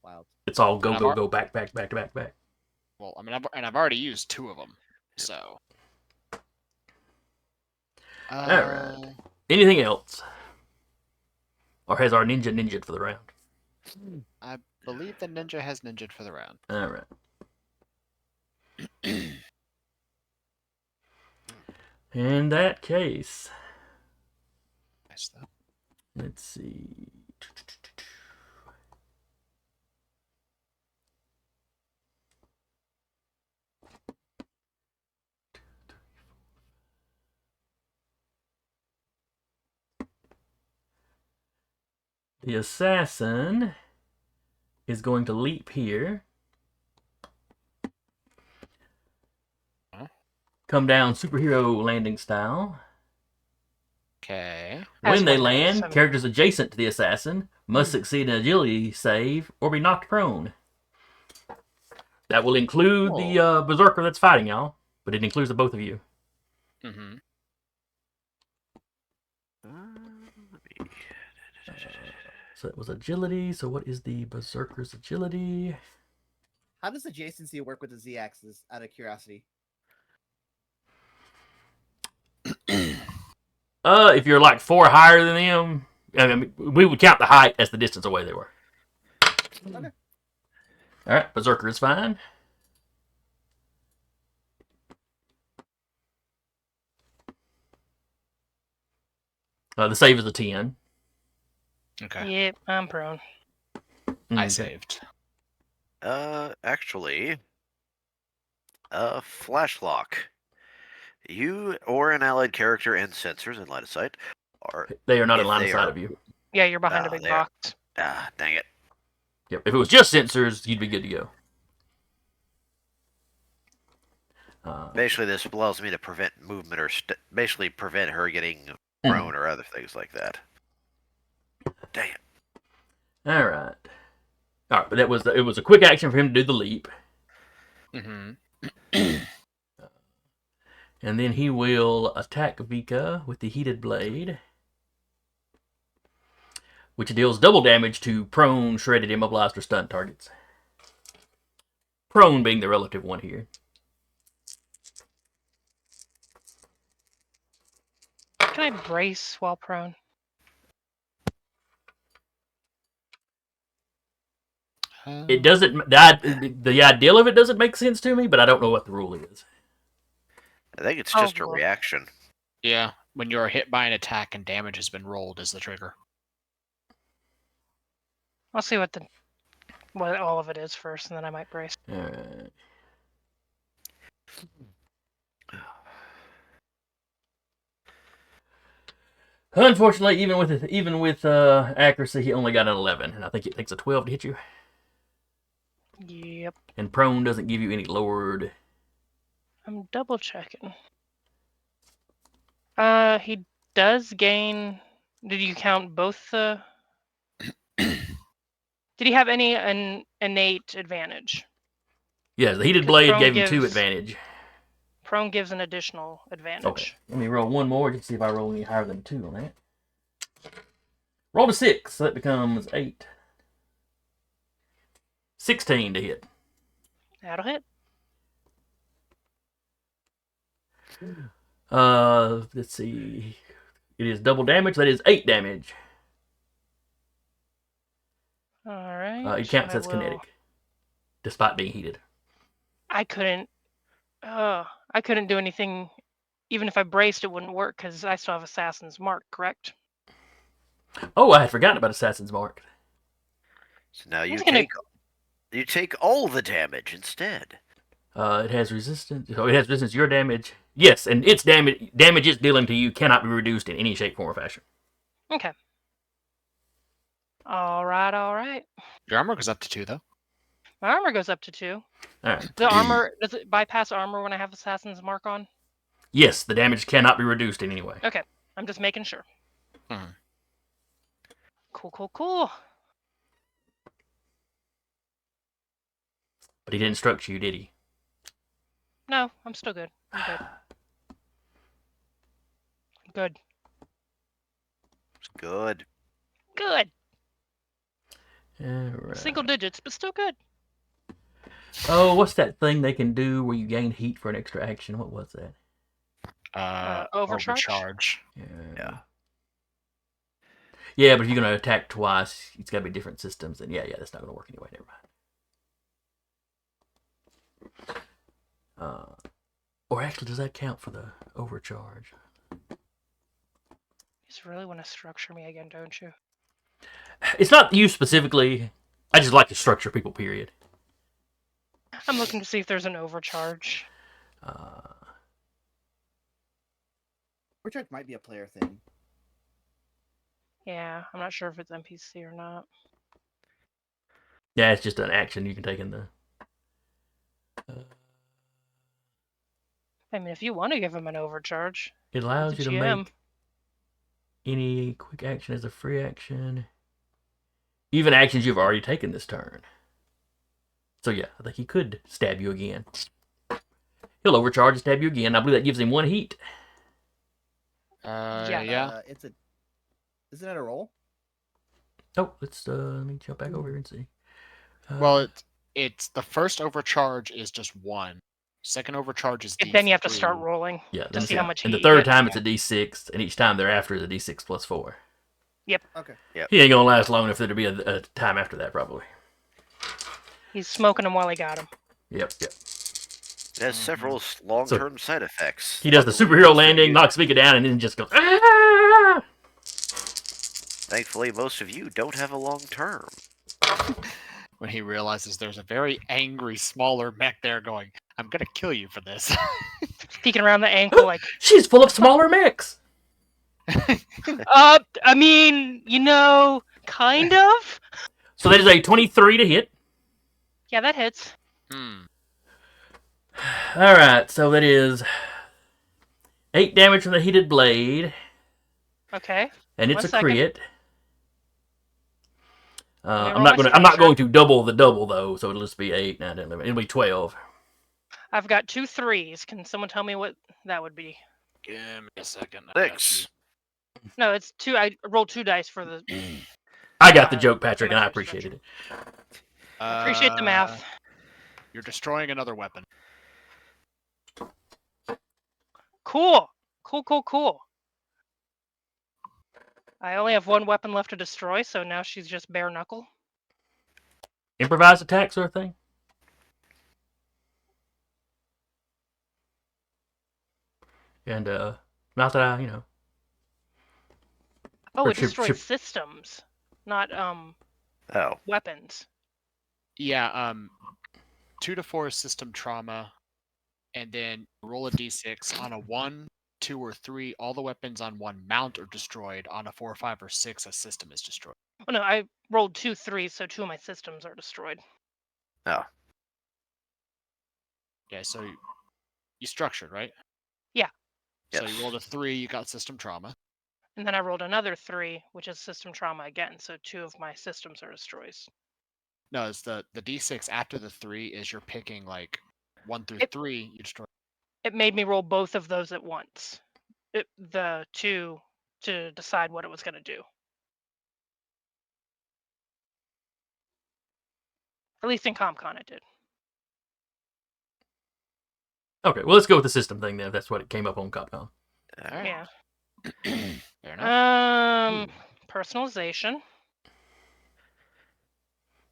Wild. it's all And go back to back. Well, I mean, I've already used 2 of them, so. Alright. Anything else? Or has our ninja for the round? I believe the ninja has ninja'd for the round. All right. In that case, Nice though. let's see. The assassin is going to leap here. Come down superhero landing style. Okay. As When they one does, land, I mean. characters adjacent to the assassin must succeed an agility save or be knocked prone. That will include the berserker that's fighting y'all, but it includes the both of you. Mm-hmm. So it was agility. So what is the berserker's agility? How does adjacency work with the z-axis? Out of curiosity. If you're like 4 higher than them, I mean, we would count the height as the distance away they were. Okay. All right, berserker is fine. The save is a 10. Okay. Yep, I'm prone. I Okay. saved. Actually, flash lock. You or an allied character and sensors in line of sight are. They are not in If line of they sight are- of you. Yeah, you're behind a Ah, big there. box. Ah, dang it. Yep. If it was just sensors, you'd be good to go. Basically, this allows me to prevent movement or basically prevent her getting prone or other things like that. Dang it. All right. All right, but it was a quick action for him to do the leap, Mm-hmm. and then he will attack Vika with the heated blade, which deals double damage to prone, shredded, immobilized, or stunned targets. Prone being the relative one here. Can I brace while prone? It doesn't. The ideal of it doesn't make sense to me, but I don't know what the rule is. I think it's Oh, just a look. reaction. Yeah, when you're hit by an attack and damage has been rolled is the trigger. I'll see what all of it is first, and then I might brace. All right. Unfortunately, even with accuracy, he only got an 11, and I think it takes a 12 to hit you. Yep. And prone doesn't give you any lowered. I'm double checking. He does gain. Did you count both the? Did he have any innate advantage? Yeah, the heated 'Cause blade prone gave him 2 gives- advantage. Prone gives an additional advantage. Okay, let me roll one more just to see if I roll any higher than 2 on that. Roll a 6, so that becomes 8. 16 to hit. That'll hit. Let's see. It is double damage. That is 8 damage. All right. It counts I as will- kinetic, despite being heated. I couldn't do anything. Even if I braced, it wouldn't work because I still have Assassin's Mark, correct? Oh, I had forgotten about Assassin's Mark. So now you It's gonna- take all the damage instead. It has resistance. Oh, it has resistance to your damage. Yes, and its damage it's dealing to you cannot be reduced in any shape, form, or fashion. Okay. All right. Your armor goes up to 2, though. My armor goes up to 2. All right. The armor does it bypass armor when I have Assassin's Mark on? Yes, the damage cannot be reduced in any way. Okay. I'm just making sure. Mhm. Cool. But he didn't instruct you, did he? No, I'm still good. I'm good. Good. Good. Good. All right. Single digits, but still good. Oh, what's that thing they can do where you gain heat for an extra action? What was that? Overcharge? Yeah. Yeah, but if you're going to attack twice, it's got to be different systems. And yeah, that's not going to work anyway. Never mind. Or actually, does that count for the overcharge? You just really want to structure me again, don't you? It's not you specifically. I just like to structure people, period. I'm looking to see if there's an overcharge. Overcharge might be a player thing. Yeah, I'm not sure if it's NPC or not. Yeah, it's just an action you can take in the. I mean, if you want to give him an overcharge, It allows it's you a to GM. make any quick action as a free action. Even actions you've already taken this turn. So yeah, I think he could stab you again. He'll overcharge and stab you again. I believe that gives him 1 heat. Yeah. Isn't it a roll? Oh, let me jump back over here and see. Well, it's the first overcharge is just 1. Second overcharge is D3. Then you have to start rolling yeah, to see how much and the heat third you get. time it's a D6, and each time thereafter is a D6 plus 4. Okay. He ain't gonna last long enough for there to be a time after that, probably. He's smoking them while he got them. Yep. It has several long-term side effects. He does the Luckily, superhero most of landing, you- knocks Vika down, and then just goes. Ah! Thankfully, most of you don't have a long term. When he realizes there's a very angry, smaller mech there going, I'm gonna kill you for this. Peeking around the ankle like, She's full of smaller mechs. I mean, kind of. So that is a 23 to hit. Yeah, that hits. All right, so that is 8 damage from the heated blade, Okay. and it's 1 a second. crit. me I'm roll not my going. I'm not structure. going to double the double though, so it'll just be 8, 9, 10, 11. It'll be 12. I've got 2 3s. Can someone tell me what that would be? Give me a second. I got 6. No, it's 2. I rolled 2 dice for the. I got the joke, Patrick, and I symmetry appreciated it. I appreciate the math. You're destroying another weapon. Cool. I only have 1 weapon left to destroy, so now she's just bare knuckle. Improvised attack sort of thing. And not that I, Oh, Or it destroyed ship- systems, not Oh. weapons. Yeah, 2 to 4 is system trauma, and then roll a d6 on a 1, 2, or 3. All the weapons on 1 mount are destroyed. On a 4, 5, or 6, a system is destroyed. Oh no, I rolled 2 3s, so 2 of my systems are destroyed. Oh. Yeah, so you structured, right? Yeah. So Yes. you rolled a 3, you got system trauma. And then I rolled another 3, which is system trauma again, so 2 of my systems are destroyed. No, it's the d6 after the 3 is you're picking like 1 through 3, you destroy. It made me roll both of those at once. The 2 to decide what it was going to do. At least in ComCon it did. Okay, well, let's go with the system thing then. If that's what it came up on Capcom. Alright. Yeah. Fair enough. Personalization.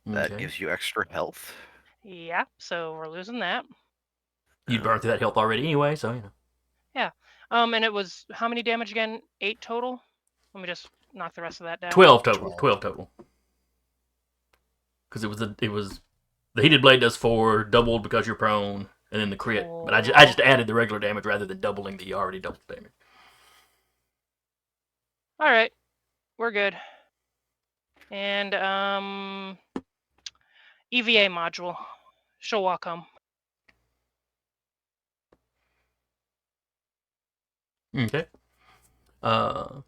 That Okay. gives you extra health. Yeah, so we're losing that. You'd burned through that health already anyway, so Yeah. And it was how many damage again? 8 total? Let me just knock the rest of that down. 12 total. 12 total. Because it was the heated blade does 4, doubled because you're prone, and then the crit. But I just added the regular damage rather than doubling the already doubled damage. All right. We're good. And EVA module. She'll walk home. Okay. And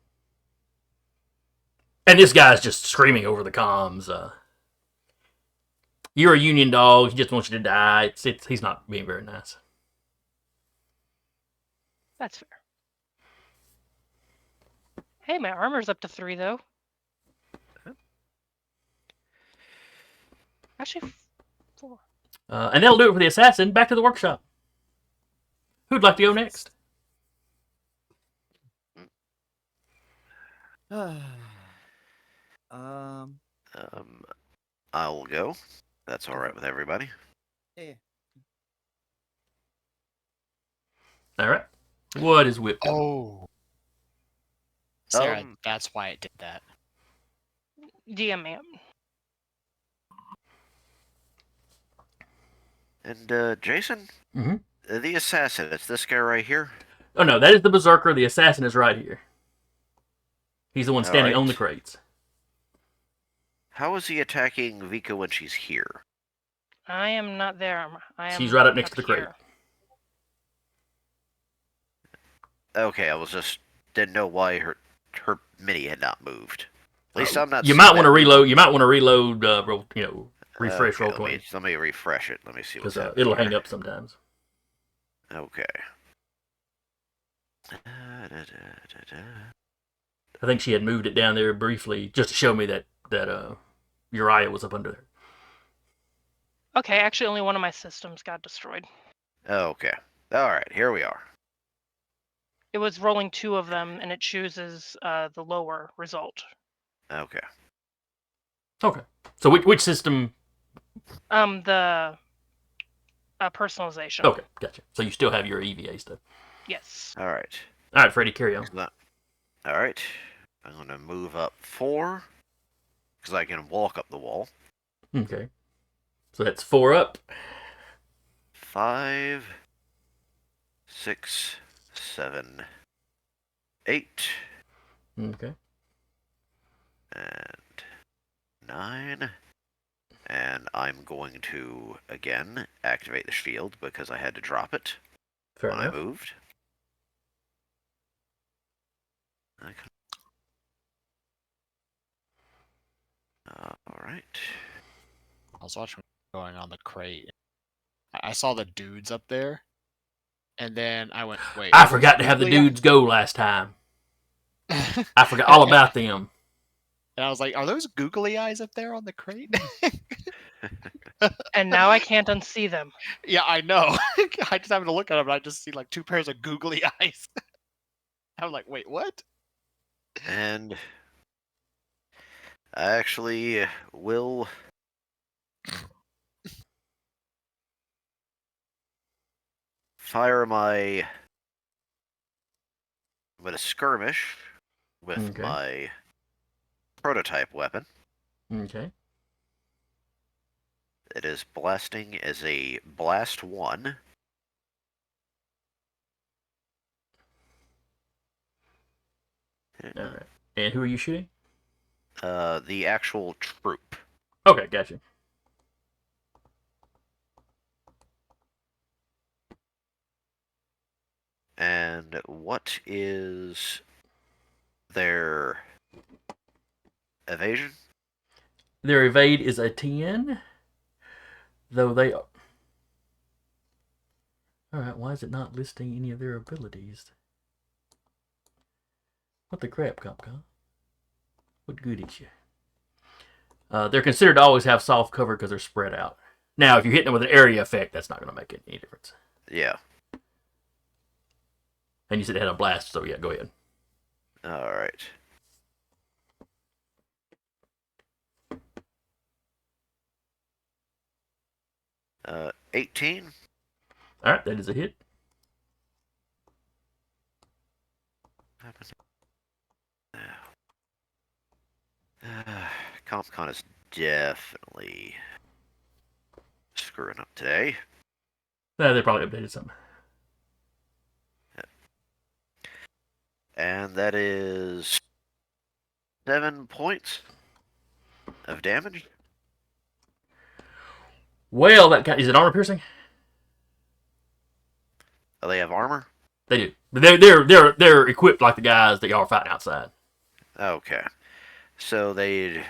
this guy's just screaming over the comms. You're a union dog. He just wants you to die. He's not being very nice. That's fair. Hey, my armor's up to 3 though. Actually, 4. And that'll do it for the assassin. Back to the workshop. Who'd like to go next? I'll go. That's all right with everybody. Yeah. All right. What is whip? Oh. Sarah, Um, that's why it did that. DM man. And Jason, the assassin. It's this guy right here. Oh no, that is the berserker. The assassin is right here. He's the one All standing on the right. crates. How is he attacking Vika when she's here? I am not there. I am She's right up next to the crate. here. Okay, I was just didn't know why her mini had not moved. At least I'm not. You seeing might want to that reload. move. You might want to reload. Refresh Okay, roll 20 let me refresh it. Let me see what's because happening. it'll here. hang up sometimes. Okay. I think she had moved it down there briefly just to show me that Uriah was up under there. Okay, actually, only one of my systems got destroyed. Okay. All right. Here we are. It was rolling 2 of them, and it chooses the lower result. Okay. Okay. So which system? The personalization. Okay, gotcha. So you still have your EVA stuff. Yes. All right. All right, Freddie, carry on. All right. I'm going to move up 4 because I can walk up the wall. Okay. So that's 4 up. 5, 6, 7, 8, Okay. and 9. And I'm going to, again, activate the shield because I had to drop it Fair when enough. I moved. All right. I was watching going on the crate. I saw the dudes up there, and then I went, wait. I forgot to have the dudes go last time. I forgot all about them. And I was like, are those googly eyes up there on the crate? And now I can't unsee them. Yeah, I know. I just happened to look at them, and I just see like 2 pairs of googly eyes. I was like, wait, what? And I actually will fire my. I'm going to skirmish with Okay. my prototype weapon. Okay. It is blasting as a blast 1. All right. And who are you shooting? The actual troop. Okay, gotcha. And what is their evasion? Their evade is a 10, though they. All right. Why is it not listing any of their abilities? What the crap, Capcom? What good is you? They're considered to always have soft cover because they're spread out. Now, if you're hitting them with an area effect, that's not going to make any difference. Yeah. And you said it had a blast, so yeah, go ahead. All right. Uh, 18. All right, that is a hit. CompCon is definitely screwing up today. They probably updated something. And that is 7 points of damage. Well, is it armor piercing? Oh, they have armor? They do. But they're equipped like the guys that y'all are fighting outside. Okay. So they.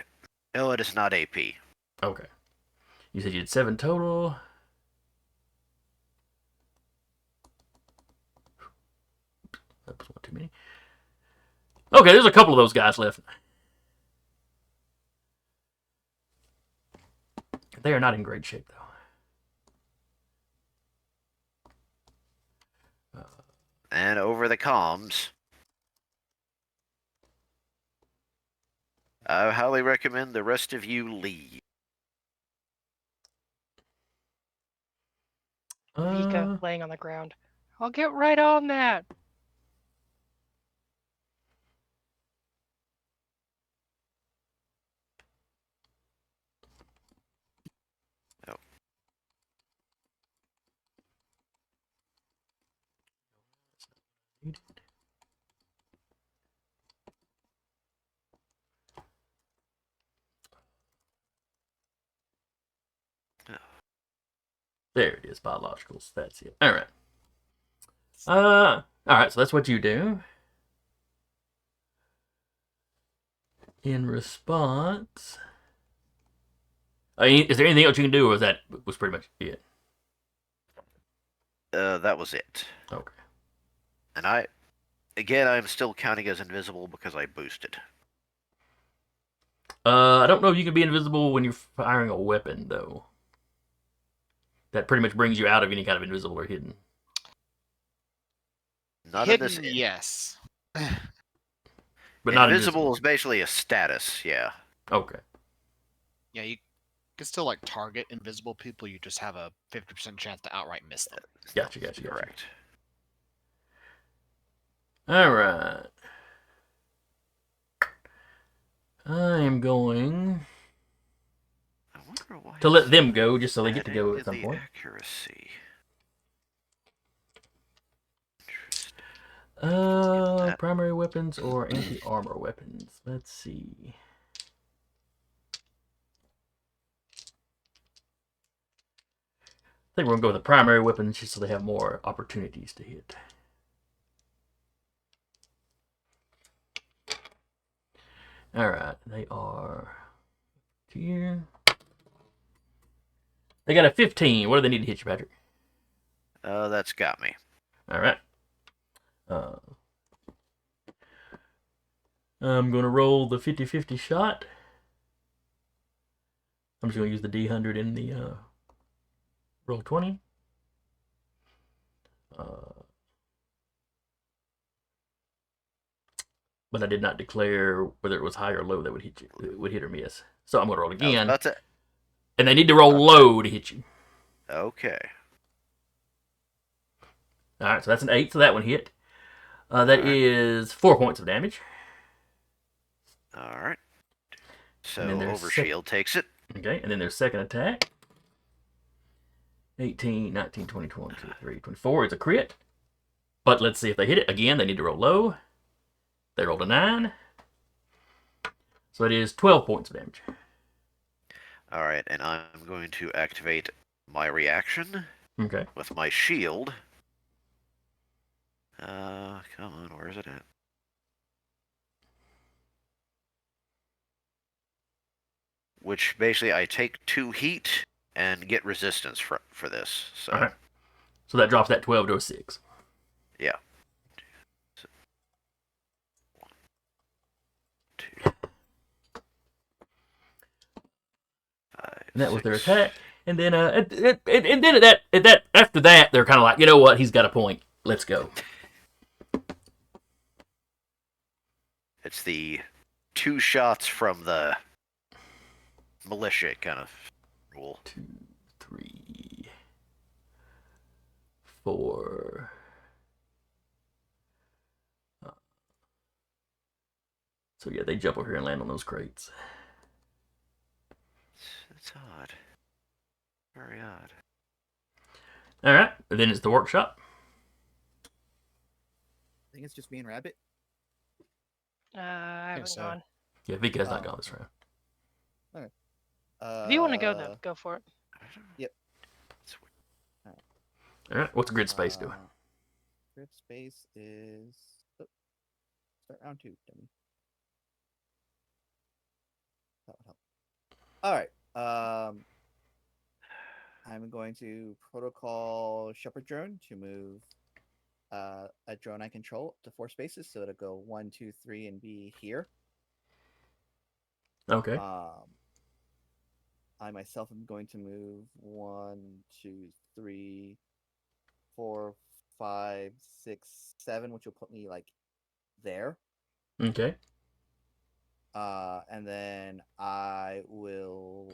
Oh, it is not AP. Okay. You said you had 7 total. That was one too many. Okay, there's a couple of those guys left. They are not in great shape, though. And over the comms, I highly recommend the rest of you leave. Vika laying on the ground. I'll get right on that. Oh. There it is, biologicals. That's it. All right. All right. So that's what you do. In response, is there anything else you can do, or was pretty much it? That was it. Okay. And I'm still counting as invisible because I boosted. I don't know if you can be invisible when you're firing a weapon, though. That pretty much brings you out of any kind of invisible or hidden. Not Hidden, in this. yes. But not Invisible is basically a status, yeah. Okay. Yeah, you can still like target invisible people. You just have a 50% chance to outright miss them. Gotcha. Correct. All right. I am going I wonder why to let them go, just so they get to adding go at some the point. accuracy. Interesting. That. Primary weapons or anti-armor weapons? Let's see. I think we're gonna go with the primary weapons just so they have more opportunities to hit. All right, they are here. They got a 15. What do they need to hit you, Patrick? That's got me. All right. I'm going to roll the 50-50 shot. I'm just going to use the D100 in the roll 20. But I did not declare whether it was high or low that would hit you. It would hit or miss. So I'm going to roll again. And they need to roll low to hit you. Okay. All right, so that's an 8, so that one hit. That is 4 points of damage. All right. So there's Overshield takes it. Okay, and then their second attack. 18, 19, 20, 22, 23, 24 is a crit. But let's see if they hit it. Again, they need to roll low. They rolled a 9. So it is 12 points of damage. All right, and I'm going to activate my reaction. Okay. With my shield. Come on, where is it at? Which basically I take 2 heat and get resistance for this. So. All right. So that drops that 12 to a 6. Yeah. 1, 2, 5, And that was their 6. attack. And then after that, they're kind of like, you know what? He's got a point. Let's go. It's the 2 shots from the militia kind of rule. 2, 3, 4. So yeah, they jump over here and land on those crates. It's odd. Very odd. All right. And then it's the workshop. I think it's just me and Rabbit. I haven't gone. Yeah, Vika has not gone this round. Okay. If you want to go, though, go for it. Yep. All right. What's grid space doing? Grid space is start round 2, dummy. That would help. All right. I'm going to protocol Shepherd drone to move a drone I control up to 4 spaces, so it'll go 1, 2, 3, and be here. Okay. I myself am going to move 1, 2, 3, 4, 5, 6, 7, which will put me like there. Okay. And then I will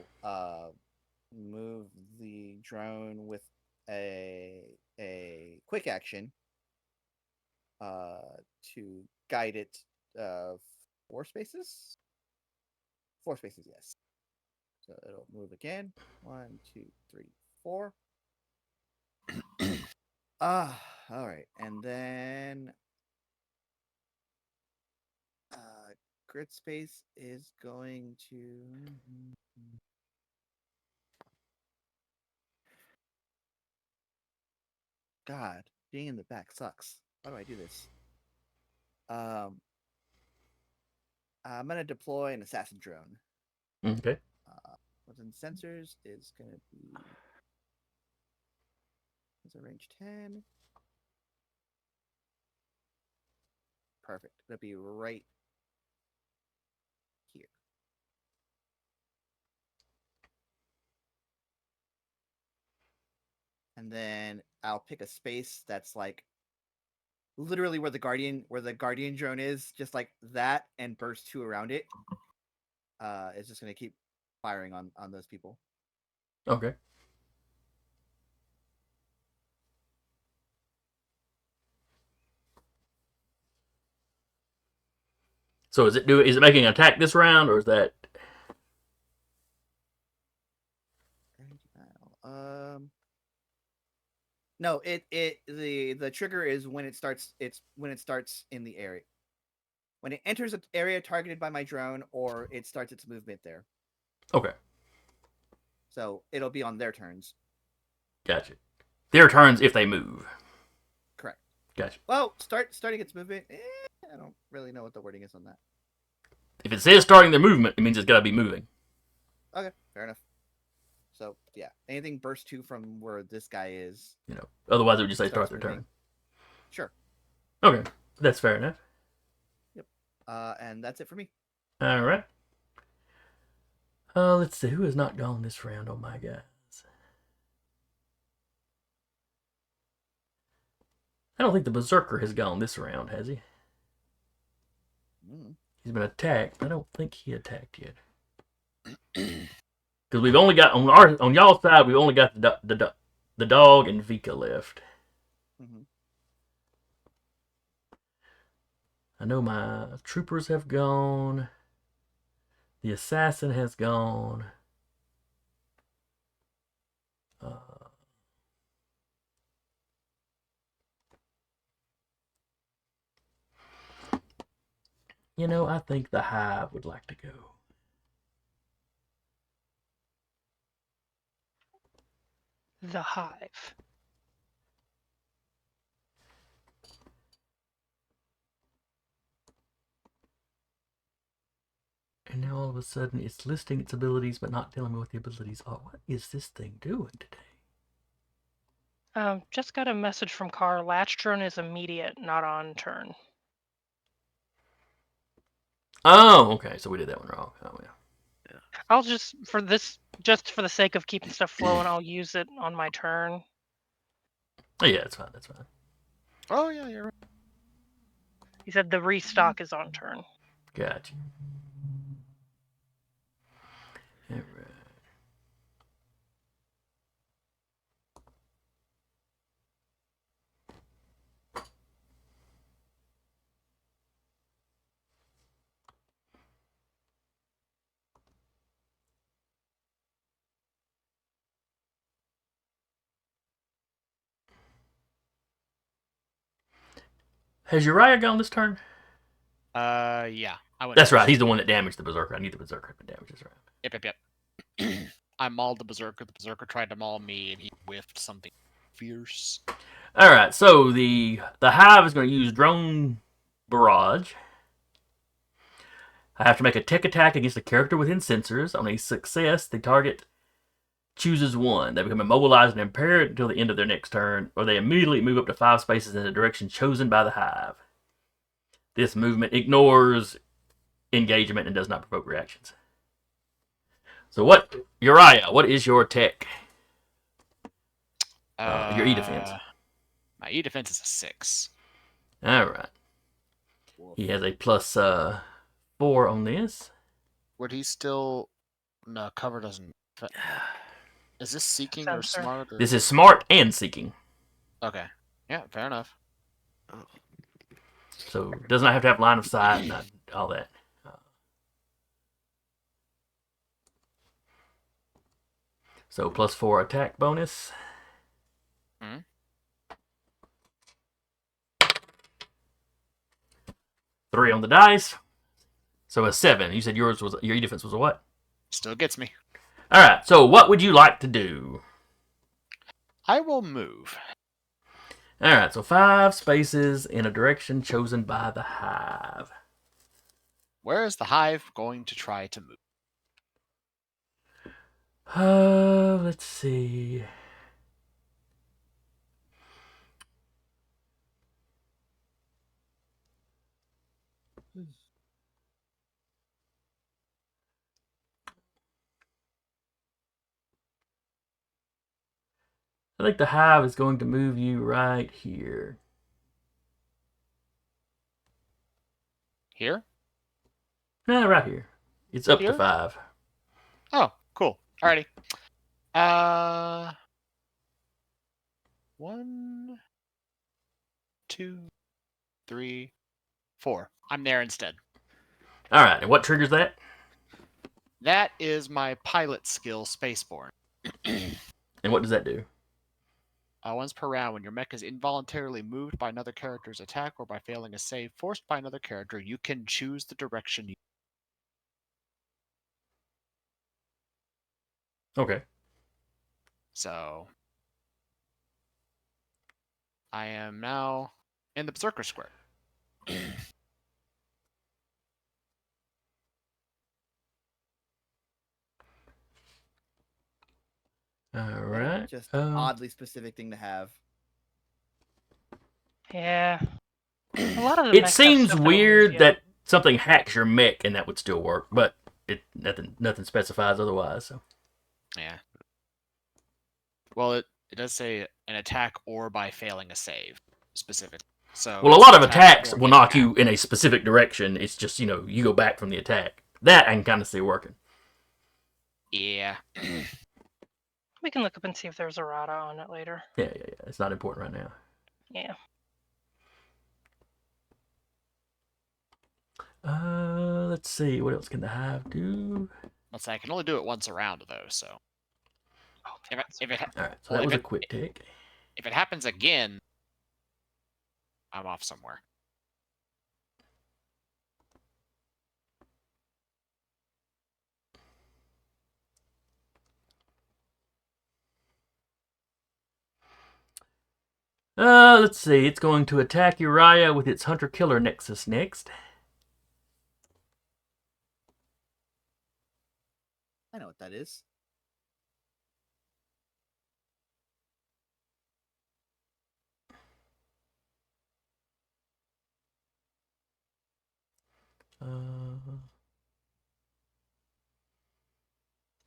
move the drone with a quick action to guide it 4 spaces. 4 spaces, yes. So it'll move again. 1, 2, 3, 4. All right, and then grid space is going to God, being in the back sucks. Why do I do this? I'm gonna deploy an assassin drone. Okay. Within sensors is gonna be. It's a range 10. Perfect. It'll be right here. And then I'll pick a space that's like literally where the guardian drone is, just like that, and burst 2 around it. It's just gonna keep firing on those people. Okay. So is it making an attack this round, or is that? No, the trigger is when it starts. It's when it starts in the area. When it enters an area targeted by my drone, or it starts its movement there. Okay. So it'll be on their turns. Gotcha. Their turns if they move. Correct. Gotcha. Well, starting its movement. I don't really know what the wording is on that. If it says starting their movement, it means it's got to be moving. Okay, fair enough. So yeah, anything burst 2 from where this guy is. Otherwise, it would just say start starts their moving. turn. Sure. Okay. That's fair enough. Yep. And that's it for me. All right. Let's see. Who has not gone this round? Oh my guys. I don't think the Berserker has gone this round, has he? He's been attacked. I don't think he attacked yet. Because we've only got on y'all's side, we've only got the dog and Vika left. Mm-hmm. I know my troopers have gone. The assassin has gone. I think the Hive would like to go. The Hive. And now all of a sudden it's listing its abilities but not telling me what the abilities are. What is this thing doing today? Just got a message from Car. Latch drone is immediate, not on turn. Oh, okay. So we did that one wrong. Oh, yeah. I'll just for the sake of keeping stuff flowing, I'll use it on my turn. Oh, yeah, that's fine. That's fine. Oh yeah, you're right. He said the restock is on turn. Gotcha. All right. Has Uriah gone this turn? Yeah. That's right. He's the one that damaged the Berserker. I knew the Berserker had been damaged this round. Yep. I mauled the Berserker. The Berserker tried to maul me, and he whiffed something fierce. All right. So the Hive is going to use drone barrage. I have to make a tech attack against a character within sensors. On a success, the target chooses one. They become immobilized and impaired until the end of their next turn, or they immediately move up to 5 spaces in the direction chosen by the Hive. This movement ignores engagement and does not provoke reactions. So Uriah, what is your tech? Your E-defense. My E-defense is a 6. All right. He has a plus 4 on this. Would he still... No, cover doesn't... Is this seeking or Sensor. smart? Or... This is smart and seeking. Okay. Yeah, fair enough. So does not have to have line of sight, not all that. So plus 4 attack bonus. Hmm? 3 on the dice. So a 7. You said your E-defense was a what? Still gets me. All right. So what would you like to do? I will move. Alright, so 5 spaces in a direction chosen by the hive. Where is the hive going to try to move? Let's see. I think the hive is going to move you right here. Here? No, right here. It's up to Here? 5. Oh, cool. Alrighty. 1, 2, 3, 4. I'm there instead. Alright, and what triggers that? That is my pilot skill, Spaceborne. And what does that do? Once per round, when your mech is involuntarily moved by another character's attack or by failing a save forced by another character, you can choose the direction you. Okay. So, I am now in the Berserker Square. Alright. Just an oddly specific thing to have. Yeah. A lot of the It mechs have seems stuff that'll move weird you. that something hacks your mech and that would still work, but nothing specifies otherwise. So. Yeah. Well, it does say an attack or by failing a save, specifically. So Well, a it's lot of attack attacks or will getting knock back. you in a specific direction. It's just, you go back from the attack. That I can kind of see working. Yeah. We can look up and see if there's errata on it later. Yeah. It's not important right now. Yeah. Let's see. What else can the hive do? Let's say I can only do it once around, though, so. Oh, If it Alright, so Well, that was if a quick tick. if it happens again, I'm off somewhere. Let's see. It's going to attack Uriah with its Hunter-Killer Nexus next. I know what that is.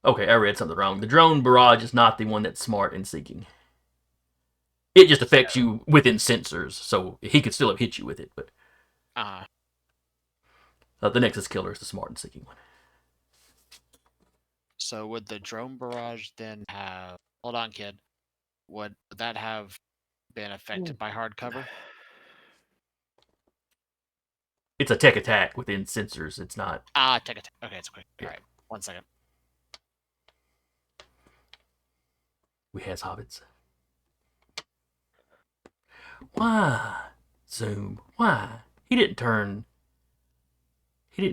Okay, I read something wrong. The drone barrage is not the one that's smart in seeking. It just affects you within sensors, so he could still have hit you with it, but the Nexus Killer is the smart in seeking one. So would the drone barrage then have? Hold on, kid. Would that have been affected by hard cover? It's a tech attack within sensors. It's not. Take it. Okay, it's quick. Yeah. All right, 1 second. We has hobbits. Why? Zoom. Why? He didn't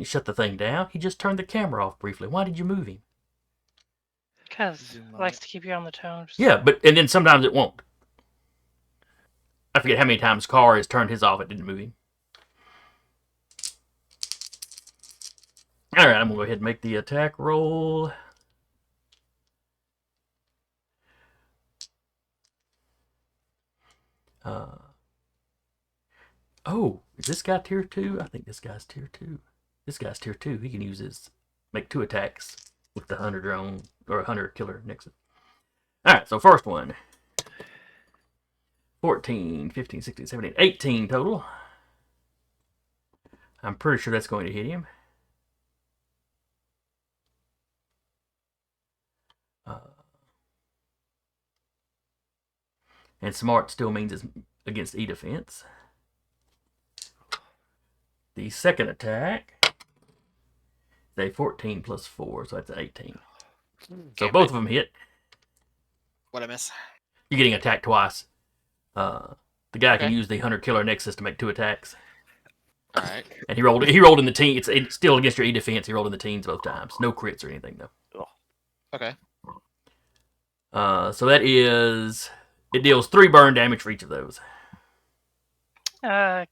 shut the thing down. He just turned the camera off briefly. Why did you move him? Because Zoom it on likes it. to keep you on the toes. Yeah, and then sometimes it won't. I forget how many times Carr has turned his off. It didn't move him. All right, I'm gonna go ahead and make the attack roll. Oh, is this guy tier 2? I think this guy's tier 2. This guy's tier 2. He can make 2 attacks with the Hunter drone or Hunter Killer Nexus. All right, so first one. 14, 15, 16, 17, 18 total. I'm pretty sure that's going to hit him. And smart still means it's against E defense. The second attack is a 14 plus 4, so that's an 18. So both of them hit. What'd I miss? You're getting attacked twice. The guy can Okay. use the Hunter Killer Nexus to make 2 attacks. All right. And he rolled in the team. It's still against your E defense. He rolled in the teens both times. No crits or anything though. Okay. So that is, it deals 3 burn damage for each of those.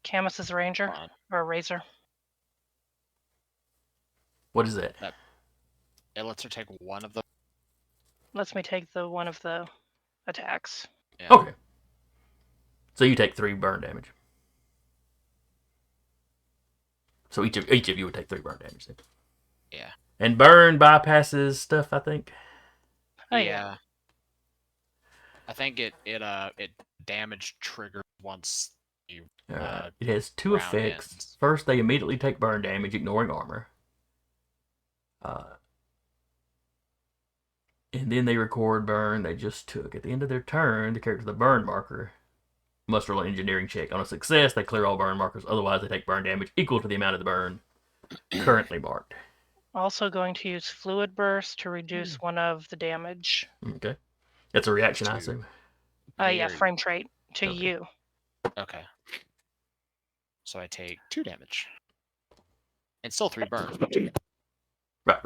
Camus's Ranger Hold on. or Razor. What is that? It lets her take one of the. Lets me take the one of the attacks. Yeah. Okay. So you take 3 burn damage. So each of you would take 3 burn damage then. Yeah. And burn bypasses stuff, I think. Oh yeah. I think it damage triggers once you. Alright. It has 2 round effects. ends. First, they immediately take burn damage, ignoring armor. And then they record burn they just took. At the end of their turn, the character with the burn marker must roll an engineering check. On a success, they clear all burn markers. Otherwise, they take burn damage equal to the amount of the burn currently marked. Also going to use Fluid Burst to reduce one of the damage. Okay. That's a reaction, I To assume. Yeah, me or- frame trait to Okay. you. Okay. So I take 2 damage. And still 3 burns. But 2. Right.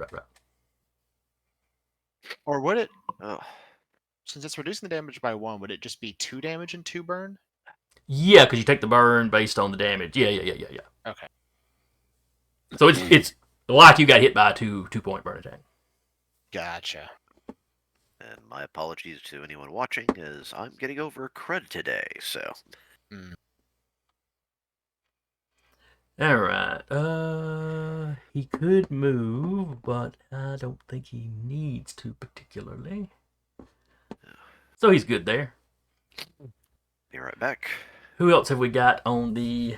Or would it, Oh, since it's reducing the damage by 1, would it just be 2 damage and 2 burn? Yeah, because you take the burn based on the damage. Yeah. Okay. So it's like you got hit by a 2-point burn attack. Gotcha. and my apologies to anyone watching, as I'm getting over crud today, so. Alright. He could move, but I don't think he needs to particularly. So he's good there. Be right back. Who else have we got on the...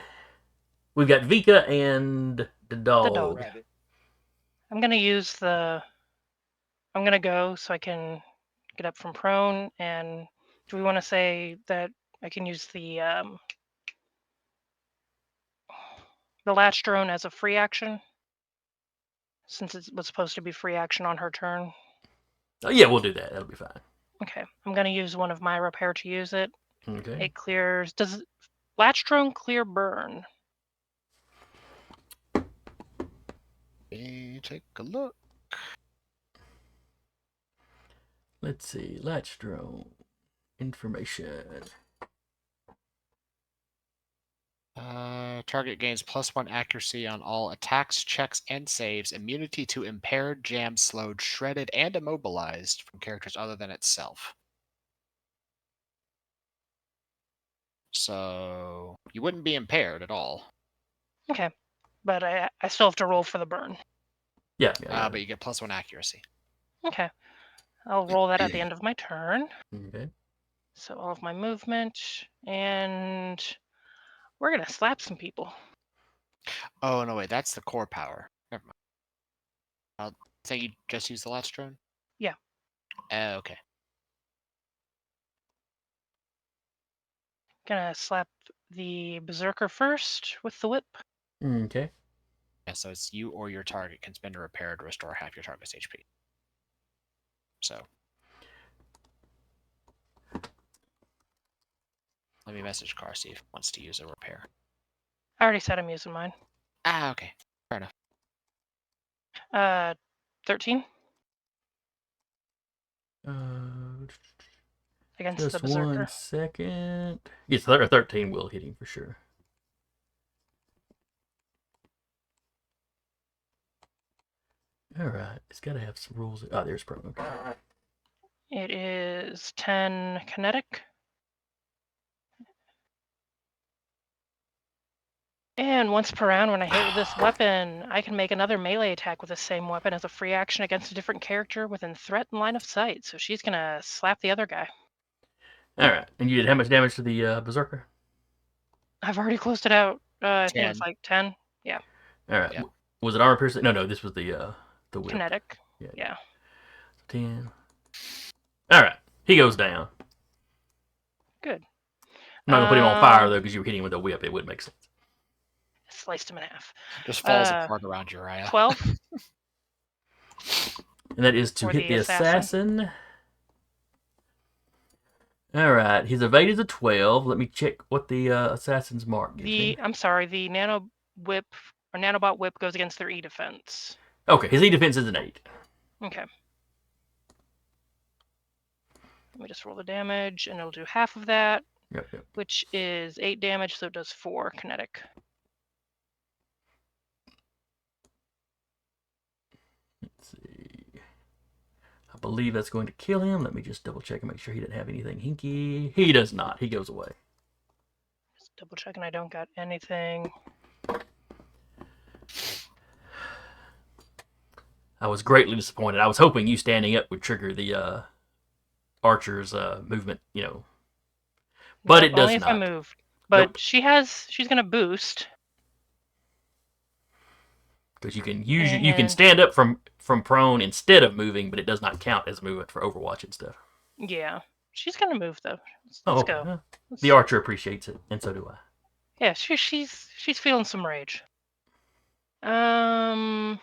We've got Vika and the dog. dog. Rabbit. I'm gonna use the. I'm gonna go so I can get up from prone. And do we want to say that I can use the latch drone as a free action, since it was supposed to be free action on her turn? Oh, yeah, we'll do that. That'll be fine. Okay, I'm gonna use one of my repair to use it. Okay. It clears. Does latch drone clear burn? Take a look. Let's see. Latch drone. Information. Target gains +1 accuracy on all attacks, checks, and saves. Immunity to impaired, jammed, slowed, shredded, and immobilized from characters other than itself. So you wouldn't be impaired at all. Okay, but I still have to roll for the burn. Yeah. But you get +1 accuracy. Okay, I'll roll that at the end of my turn. Okay. So all of my movement, and we're gonna slap some people. Oh no, wait, that's the core power. Never mind. I'll say you just use the latch drone. Yeah. Okay. Gonna slap the berserker first with the whip. Okay. Yeah, so it's you or your target can spend a repair to restore half your target's HP. So. Let me message Car, see if he wants to use a repair. I already said I'm using mine. Okay. Fair enough. 13 Uh, against just the berserker. 1 second. Yes, 13 will hit him for sure. Alright, it's got to have some rules. Oh, there's pro. Okay. It is 10 kinetic. And once per round, when I hit with this weapon, I can make another melee attack with the same weapon as a free action against a different character within threat and line of sight. So she's gonna slap the other guy. Alright, and you did how much damage to the berserker? I've already closed it out. I think 10. it's like 10. Alright. Yeah. Was it armor piercing? No, this was the whip. Kinetic. Yeah. Yeah. 10. Alright, he goes down. Good. I'm not gonna put him on fire though, because you were hitting him with a whip. It wouldn't make sense. Sliced him in half. Just falls apart around Uriah. 12 And that is to For hit the the assassin. Alright, his evade is a 12. Let me check what the assassin's mark gives me. I'm sorry, the nano whip or nanobot whip goes against their E defense. Okay, his E defense is an 8. Okay. Let me just roll the damage, and it'll do half of that. Yep. which is 8 damage, so it does 4 kinetic. Let's see. I believe that's going to kill him. Let me just double check and make sure he didn't have anything hinky. He does not. He goes away. Just double checking I don't got anything. I was greatly disappointed. I was hoping you standing up would trigger the archer's movement, but Nope, it does only if I not. move. But Nope. she's gonna boost. Because you can stand up from prone instead of moving, but it does not count as movement for Overwatch and stuff. Yeah, she's gonna move though. Oh, Let's okay. go. The archer appreciates it, and so do I. Yeah, she's feeling some rage. Um,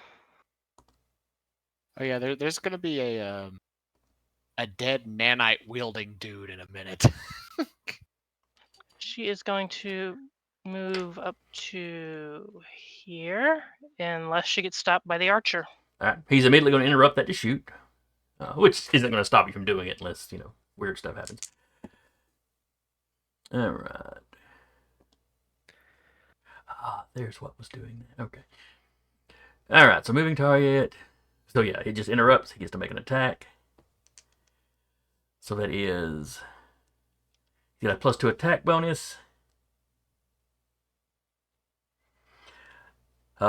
Oh yeah, there's gonna be a dead nanite wielding dude in a minute. she is going to move up to here unless she gets stopped by the archer. All right. He's immediately going to interrupt that to shoot, which isn't going to stop you from doing it unless weird stuff happens. All right. There's what was doing that. Okay. All right. So moving target. So yeah, it just interrupts. He gets to make an attack. So that is, you got a +2 attack bonus.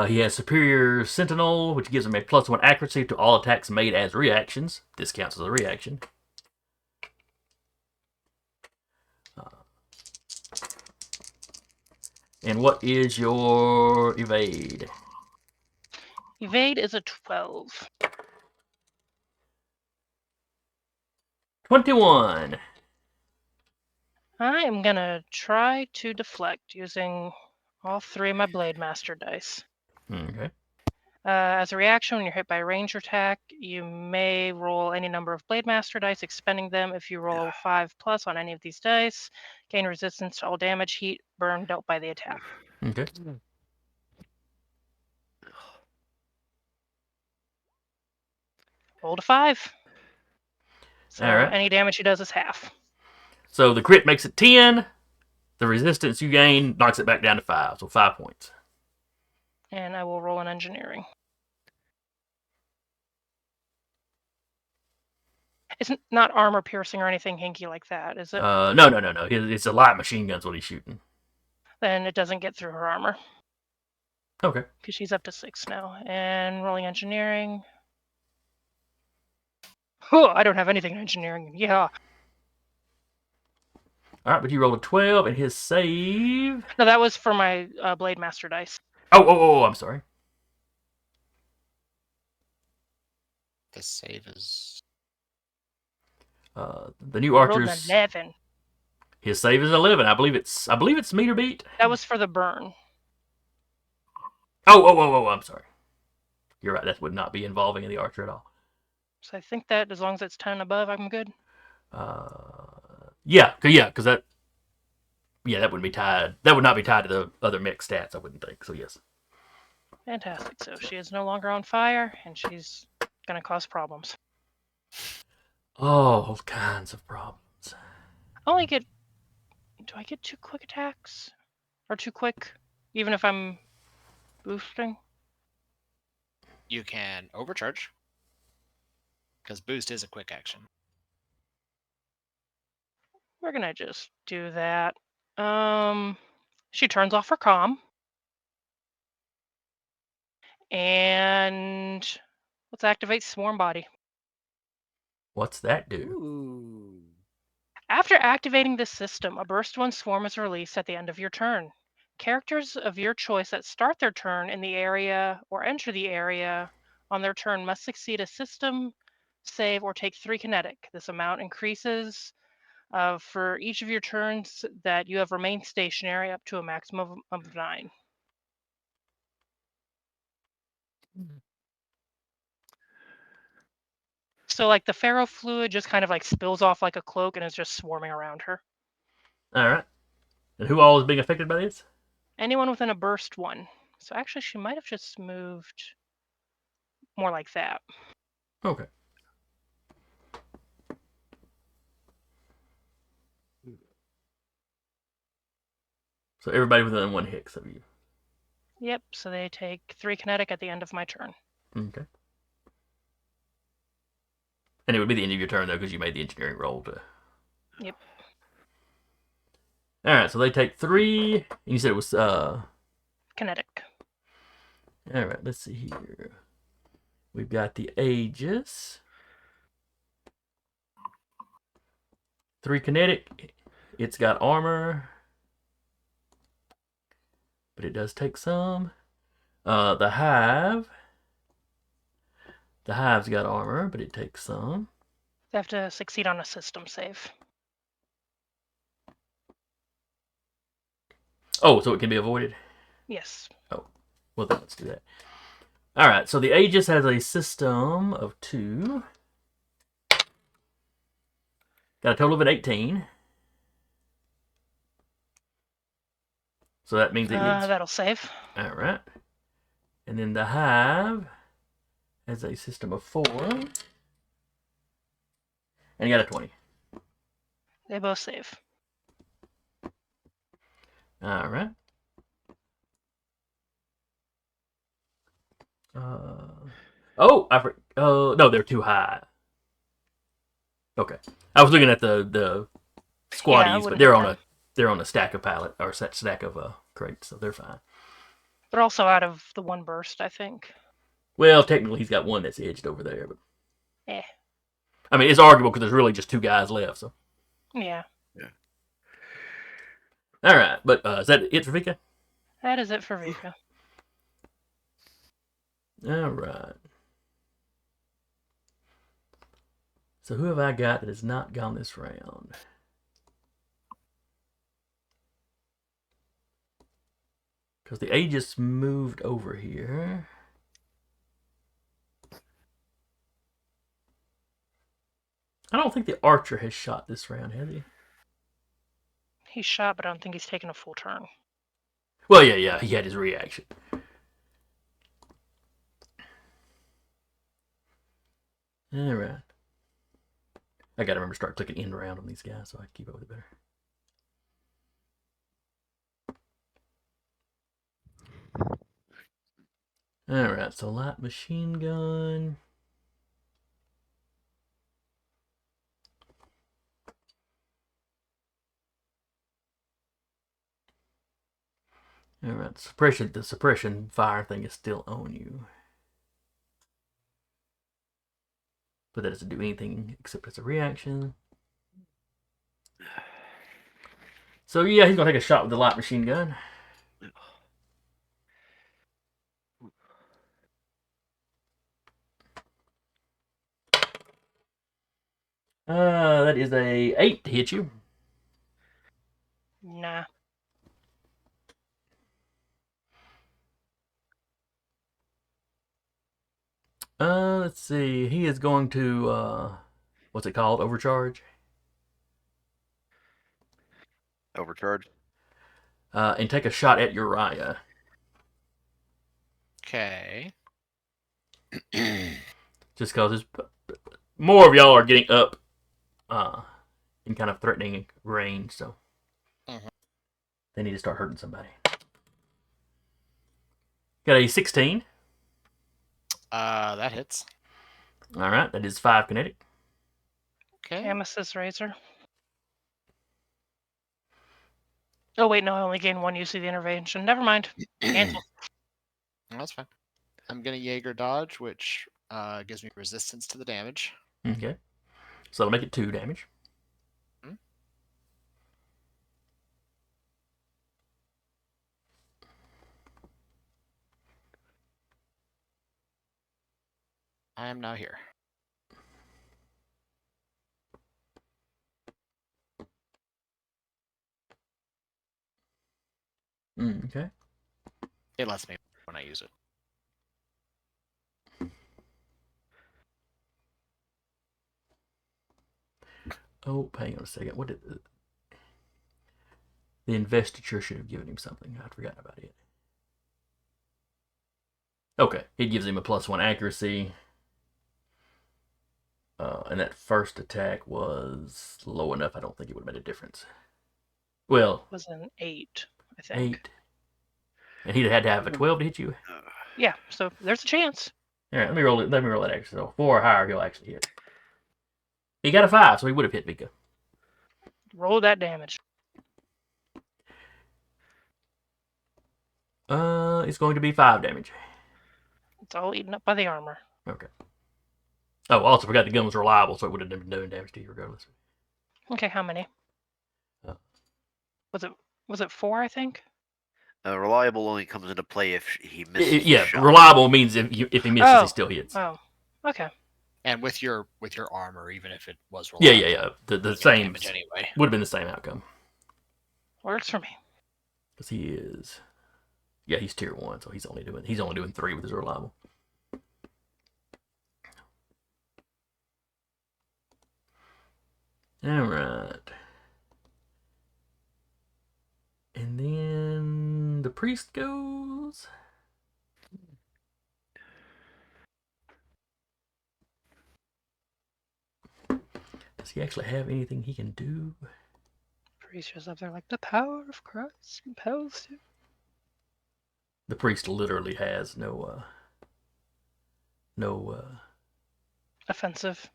He has Superior Sentinel, which gives him a +1 accuracy to all attacks made as reactions. This counts as a reaction. And what is your evade? Evade is a 12. 21. I am gonna try to deflect using all 3 of my Blade Master dice. Okay. As a reaction, when you're hit by a ranger attack, you may roll any number of Blade Master dice, expending them. If you roll 5+ on any of these dice, gain resistance to all damage, heat, burn dealt by the attack. Okay. Rolled a 5. So All right. any damage he does is half. So the crit makes it 10. The resistance you gain knocks it back down to 5. So 5 points. And I will roll an engineering. It's not armor piercing or anything hinky like that, is it? No. It's a light machine gun's what he's shooting. Then it doesn't get through her armor. Okay. Because she's up to 6 now. And rolling engineering. Oh, I don't have anything in engineering. Yeah. All right, but you rolled a 12, and his save. No, that was for my Blade Master dice. Oh, I'm sorry. The save is The new I rolled an archer's 11. his save is 11. I believe it's meter beat. That was for the burn. Oh, I'm sorry. You're right. That would not be involving in the archer at all. So I think that as long as it's 10 and above, I'm good. Yeah, because that wouldn't be tied. That would not be tied to the other mixed stats. I wouldn't think. So yes. Fantastic. So she is no longer on fire, and she's gonna cause problems. All kinds of problems. I only get. Do I get 2 quick attacks? Or 2 quick, even if I'm boosting? you can overcharge because boost is a quick action. We're gonna just do that. She turns off her comm. And let's activate Swarm Body. What's that do? Ooh. After activating this system, a burst 1 swarm is released at the end of your turn. Characters of your choice that start their turn in the area or enter the area on their turn must succeed a system save or take 3 kinetic. This amount increases for each of your turns that you have remained stationary up to a maximum of 9. So like the ferro fluid just kind of like spills off like a cloak and is just swarming around her. All right. And who all is being affected by this? Anyone within a burst 1. So actually she might have just moved more like that. Okay. So everybody within 1 hex of you. Yep, so they take 3 kinetic at the end of my turn. Okay. And it would be the end of your turn, though, because you made the engineering roll to... Yep. Alright, so they take 3. And you said it was... Kinetic. Alright, let's see here. We've got the Aegis. 3 kinetic. It's got armor. But it does take some. The Hive. The Hive's got armor, but it takes some. They have to succeed on a system save. Oh, so it can be avoided? Yes. Well, then let's do that. Alright, so the Aegis has a system of 2. Got a total of an 18. So that means it gets... That'll save. Alright. And then the Hive has a system of 4. And you got a 20. They both save. Alright. No, they're too high. Okay. I was looking at the squaddies, but they're on a stack of pallet or stack of crates, so they're fine. They're also out of the 1 burst, I think. Well, technically he's got one that's edged over there, but Eh. I mean it's arguable because there's really just 2 guys left. So Yeah. all right, but is that it for Vika? That is it for Vika. All right. So who have I got that has not gone this round? Because the Aegis moved over here. I don't think the Archer has shot this round, has he? He's shot, but I don't think he's taken a full turn. Well, yeah, he had his reaction. All right. I gotta remember to start clicking end round on these guys so I can keep up with it better. Alright, so light machine gun. Alright, the suppression fire thing is still on you. But that doesn't do anything except it's a reaction. So yeah, he's gonna take a shot with the light machine gun. That is a 8 to hit you. Nah. Let's see. He is going to what's it called? Overcharge. Overcharge. And take a shot at Uriah. Okay. Just because more of y'all are getting up in kind of threatening range, so they need to start hurting somebody. Got a 16. That hits. All right, that is 5 kinetic. Okay. Amethyst Razor. Oh, wait, no, I only gain 1 use of the intervention. Never mind. Cancel. That's fine. I'm going to Jaeger dodge, which gives me resistance to the damage. Okay. So that'll make it 2 damage. I am now here. Okay. It lets me when I use it. Oh, hang on a second. What did the investiture should have given him something? I'd forgotten about it. Okay, it gives him a +1 accuracy. And that first attack was low enough. I don't think it would have made a difference. Well, Was an 8. I think. 8. And he'd had to have a 12 to hit you. Yeah, so there's a chance. All right, let me roll it. Let me roll that extra. So 4 or higher, he'll actually hit. He got a 5, so he would have hit Vika. Roll that damage. It's going to be 5 damage. It's all eaten up by the armor. Okay. Oh, also forgot the gun was reliable, so it would have been doing damage to you regardless. Okay, how many? Uh. Was it 4? I think. Reliable only comes into play if he misses. Yeah, the shot. reliable means if he misses, he still hits. Oh, okay. And with your armor, even if it was Yeah, reliable, yeah. The doesn't same damage anyway. would have been the same outcome. Works for me. Because he is, yeah, he's tier 1, so he's only doing 3 with his reliable. All right. And then the priest goes. Does he actually have anything he can do? Priest shows up there like the power of Christ compels you. The priest literally has no Offensive.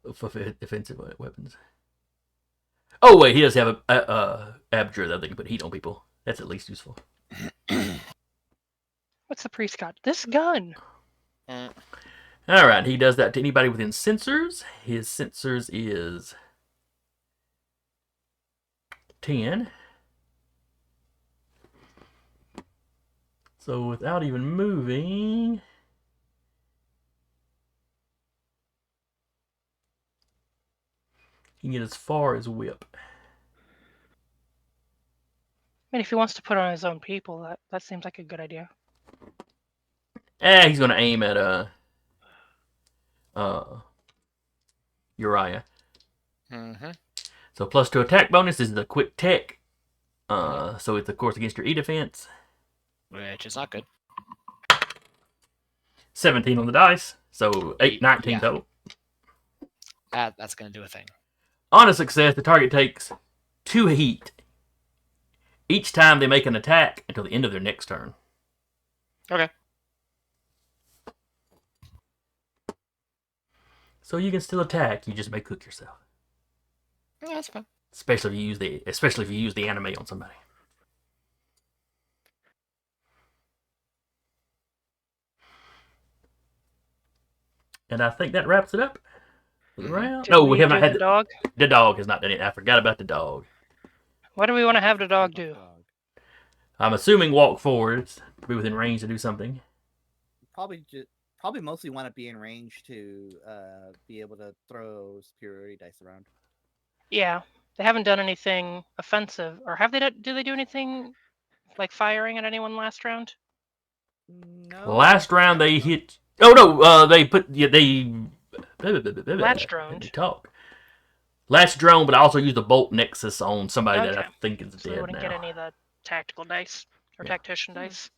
offensive weapons. Oh wait, he does have a abjure that they can put heat on people. That's at least useful. What's the priest got? This gun. All right, he does that to anybody within sensors. His sensors is 10. So without even moving, he can get as far as whip. I mean, if he wants to put on his own people, that seems like a good idea. He's gonna aim at Uriah. Mm-hmm. So +2 attack bonus is the quick tech. So it's of course against your E defense. Which is not good. 17 on the dice, so 19 Yeah. total. That's gonna do a thing. On a success, the target takes 2 heat each time they make an attack until the end of their next turn. Okay. So you can still attack, you just may cook yourself. Yeah, that's fine. Especially if you use the anime on somebody. And I think that wraps it up for the round. Did No, we have do not had the dog. The dog has not done it. I forgot about the dog. What do we want to have the dog do? I'm assuming walk forward to be within range to do something. Probably mostly want to be in range to be able to throw superiority dice around. Yeah, they haven't done anything offensive, or have they? Do they do anything like firing at anyone last round? No. Last round they hit. Oh no, they put they. Latch Let droned. me talk. Latch drone, but I also used the bolt nexus on somebody that I Okay. think is So they dead wouldn't now. get any of the tactical dice or Yeah. tactician dice.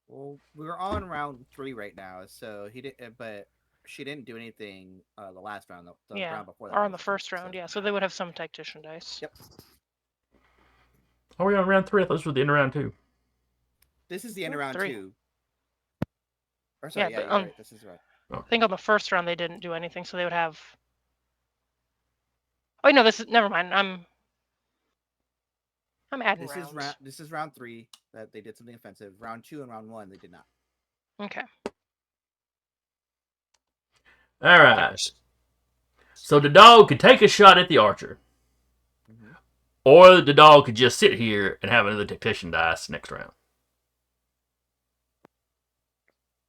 Well, we're on round 3 right now, so he did, but she didn't do anything the last round. The Yeah, round before that. or on the was first so- round, yeah. So they would have some tactician dice. Yep. Are we on round 3? I thought this was the end of round 2. This is the end of Oh, round 3. 2. Or sorry, Yeah, yeah, but, you're right. This is right. I think on the first round they didn't do anything, so they would have. Oh no, this is never mind. I'm adding rounds. This is round 3 that they did something offensive. Round 2 and round 1 they did not. Okay. All right. So the dog could take a shot at the archer, or the dog could just sit here and have another tactician dice next round.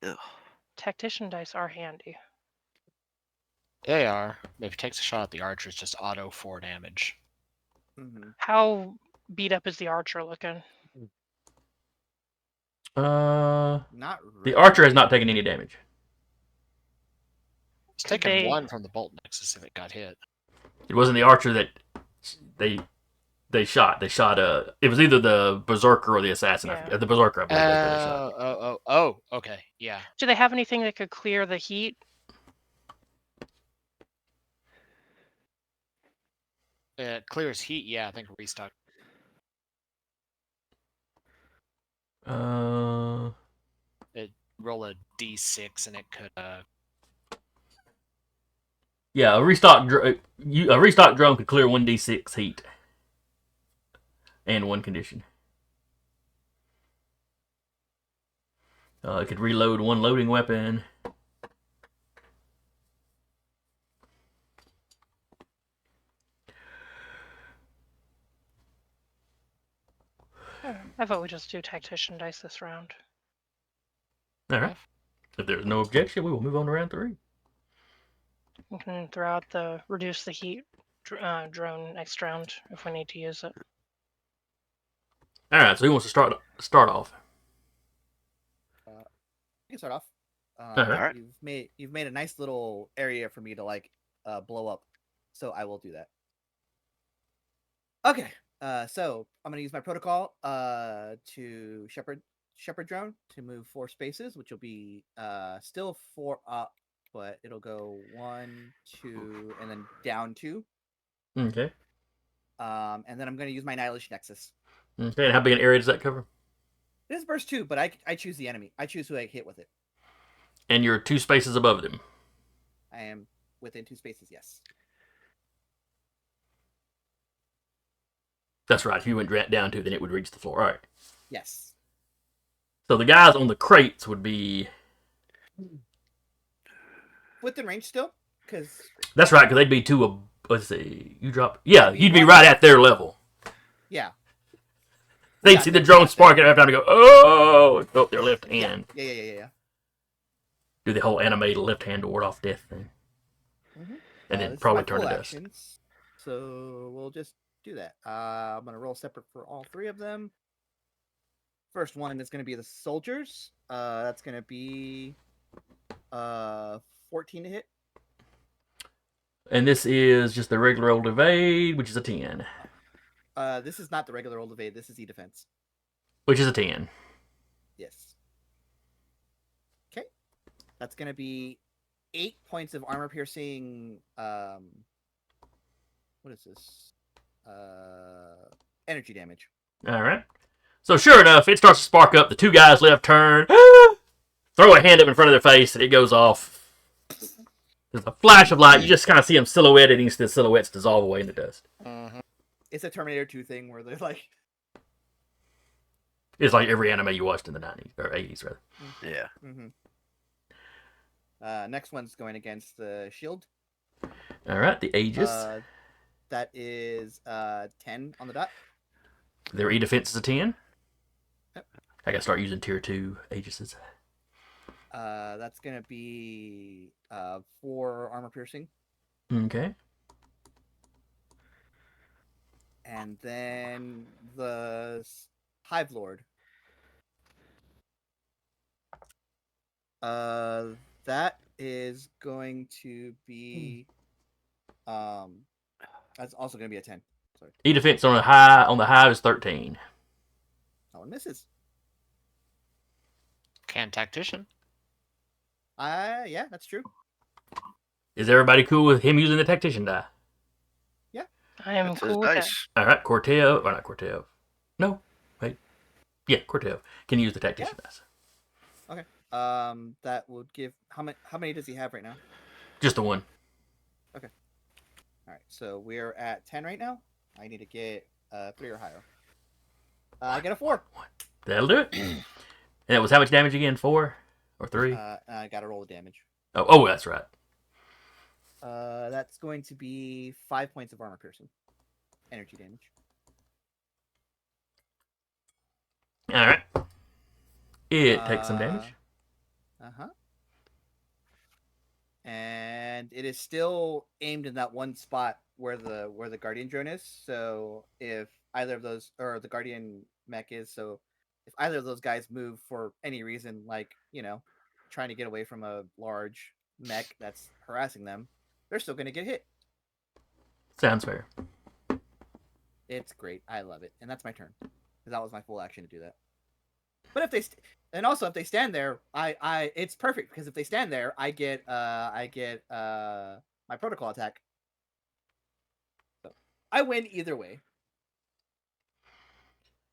Ugh. Tactician dice are handy. They are. If he takes a shot at the archer, it's just auto 4 damage. How beat up is the archer looking? Not really. The archer has not taken any damage. It's taking 1 from the bolt nexus if it got hit. It wasn't the archer that they shot. They shot it was either the berserker or the assassin. Yeah. The berserker, I believe. They shot. Oh, okay, yeah. Do they have anything that could clear the heat? It clears heat, yeah, I think restock. Roll a d6 and it could. Yeah, a restock drone could clear 1d6 heat and 1 condition. It could reload 1 loading weapon. I vote we just do tactician dice this round. All right. If there's no objection, we will move on to round 3. We can throw out the reduce the heat drone next round if we need to use it. All right. So who wants to start off? You can start off. Alright. You've made a nice little area for me to like blow up, so I will do that. Okay. So I'm gonna use my protocol to shepherd drone to move 4 spaces, which will be still 4 up, but it'll go 1, 2, and then down 2. Okay. And then I'm gonna use my annihilation nexus. Okay. And how big an area does that cover? It is burst 2, but I choose the enemy. I choose who I hit with it. And you're 2 spaces above them. I am within 2 spaces. Yes. That's right. If you went down 2, then it would reach the floor. All right. Yes. So the guys on the crates would be. Within range still, because That's right, because they'd be 2. Let's see. You drop. Yeah, you'd be right at their level. yeah. They'd Yeah, see the they're drone right spark and have time to go, oh, their left Yeah. hand. Yeah. Do the whole animated left hand to ward off death thing. Mhm. And then This is probably my turn to full dust. actions, so we'll just do that. I'm gonna roll separate for all 3 of them. First one is gonna be the soldiers. That's gonna be 14 to hit. And this is just the regular old evade, which is a 10. This is not the regular old evade. This is e-defense. Which is a 10. Yes. Okay. That's gonna be 8 points of armor piercing. What is this? Energy damage. All right. So sure enough, it starts to spark up. The 2 guys left turn, throw a hand up in front of their face, and it goes off. There's a flash of light. You just kind of see them silhouetted, and the silhouettes dissolve away in the dust. It's a Terminator 2 thing where they're like, It's like every anime you watched in the 90s, or 80s, rather. Yeah. Next one's going against the shield. All right, the Aegis. That is 10 on the dot. Their E defense is a 10. Yep. I gotta start using tier 2 Aegises. That's gonna be 4 armor piercing, Okay. and then the Hive Lord. That is going to be that's also gonna be a 10. Sorry, E defense on the high is 13. that one misses. Can tactician. Yeah, that's true. Is everybody cool with him using the tactician die? I am That's his cool with that. dice. All right, Corteo, or not Corteo. No, wait. Yeah, Corteo can use the tactician dice. That would give how many does he have right now? Just the 1. All right, so we're at 10 right now. I need to get 3 or higher. I get a 4. That'll do it. And it was how much damage again? 4 or 3? I got to roll the damage. Oh, that's right. That's going to be 5 points of armor piercing, energy damage. All right. It takes some damage. And it is still aimed in that one spot where the guardian drone is. So if either of those, or the guardian mech is, so if either of those guys move for any reason, like trying to get away from a large mech that's harassing them, they're still going to get hit. Sounds fair. It's great. I love it, and that's my turn because that was my full action to do that. But if they if they stand there, I it's perfect because if they stand there, I get my protocol attack. So I win either way.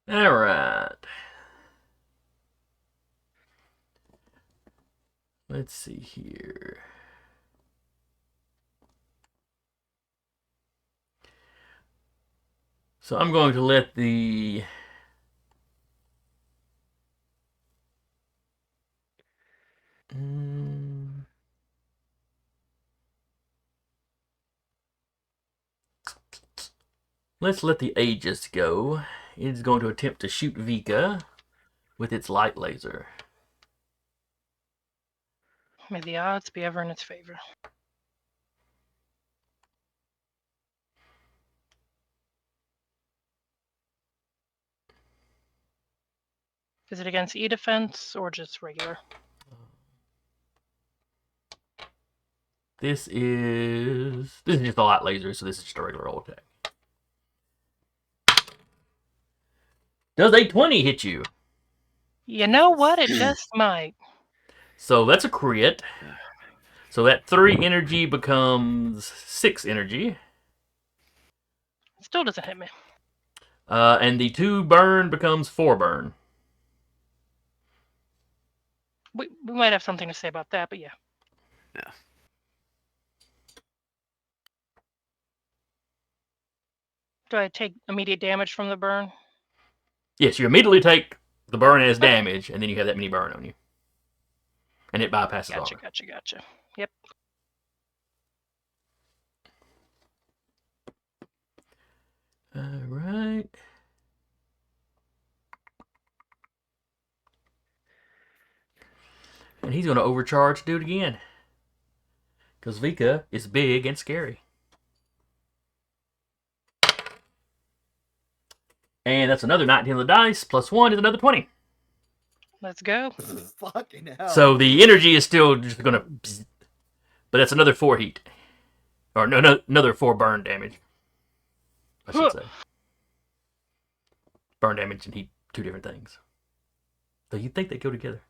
All right. Let's see here. So I'm going to let the let's let the Aegis go. It is going to attempt to shoot Vika with its light laser. May the odds be ever in its favor. Is it against E defense or just regular? This is just a light laser, so this is just a regular old attack. Does a 20 hit you? You know what? It just might. So that's a crit. So that 3 energy becomes 6 energy. Still doesn't hit me. And the 2 burn becomes 4 burn. We might have something to say about that, but yeah. Yeah. Do I take immediate damage from the burn? Yes, you immediately take the burn as Okay. damage, and then you have that many burn on you. And it bypasses Gotcha, armor. gotcha. Yep. Alright. And he's going to overcharge to do it again. Because Vika is big and scary. And that's another 19 on the dice, plus 1 is another 20. Let's go. Fucking hell. So the energy is still just going to... But that's another 4 heat. Or no, another 4 burn damage. I should say. Burn damage and heat, 2 different things. So you'd think they go together.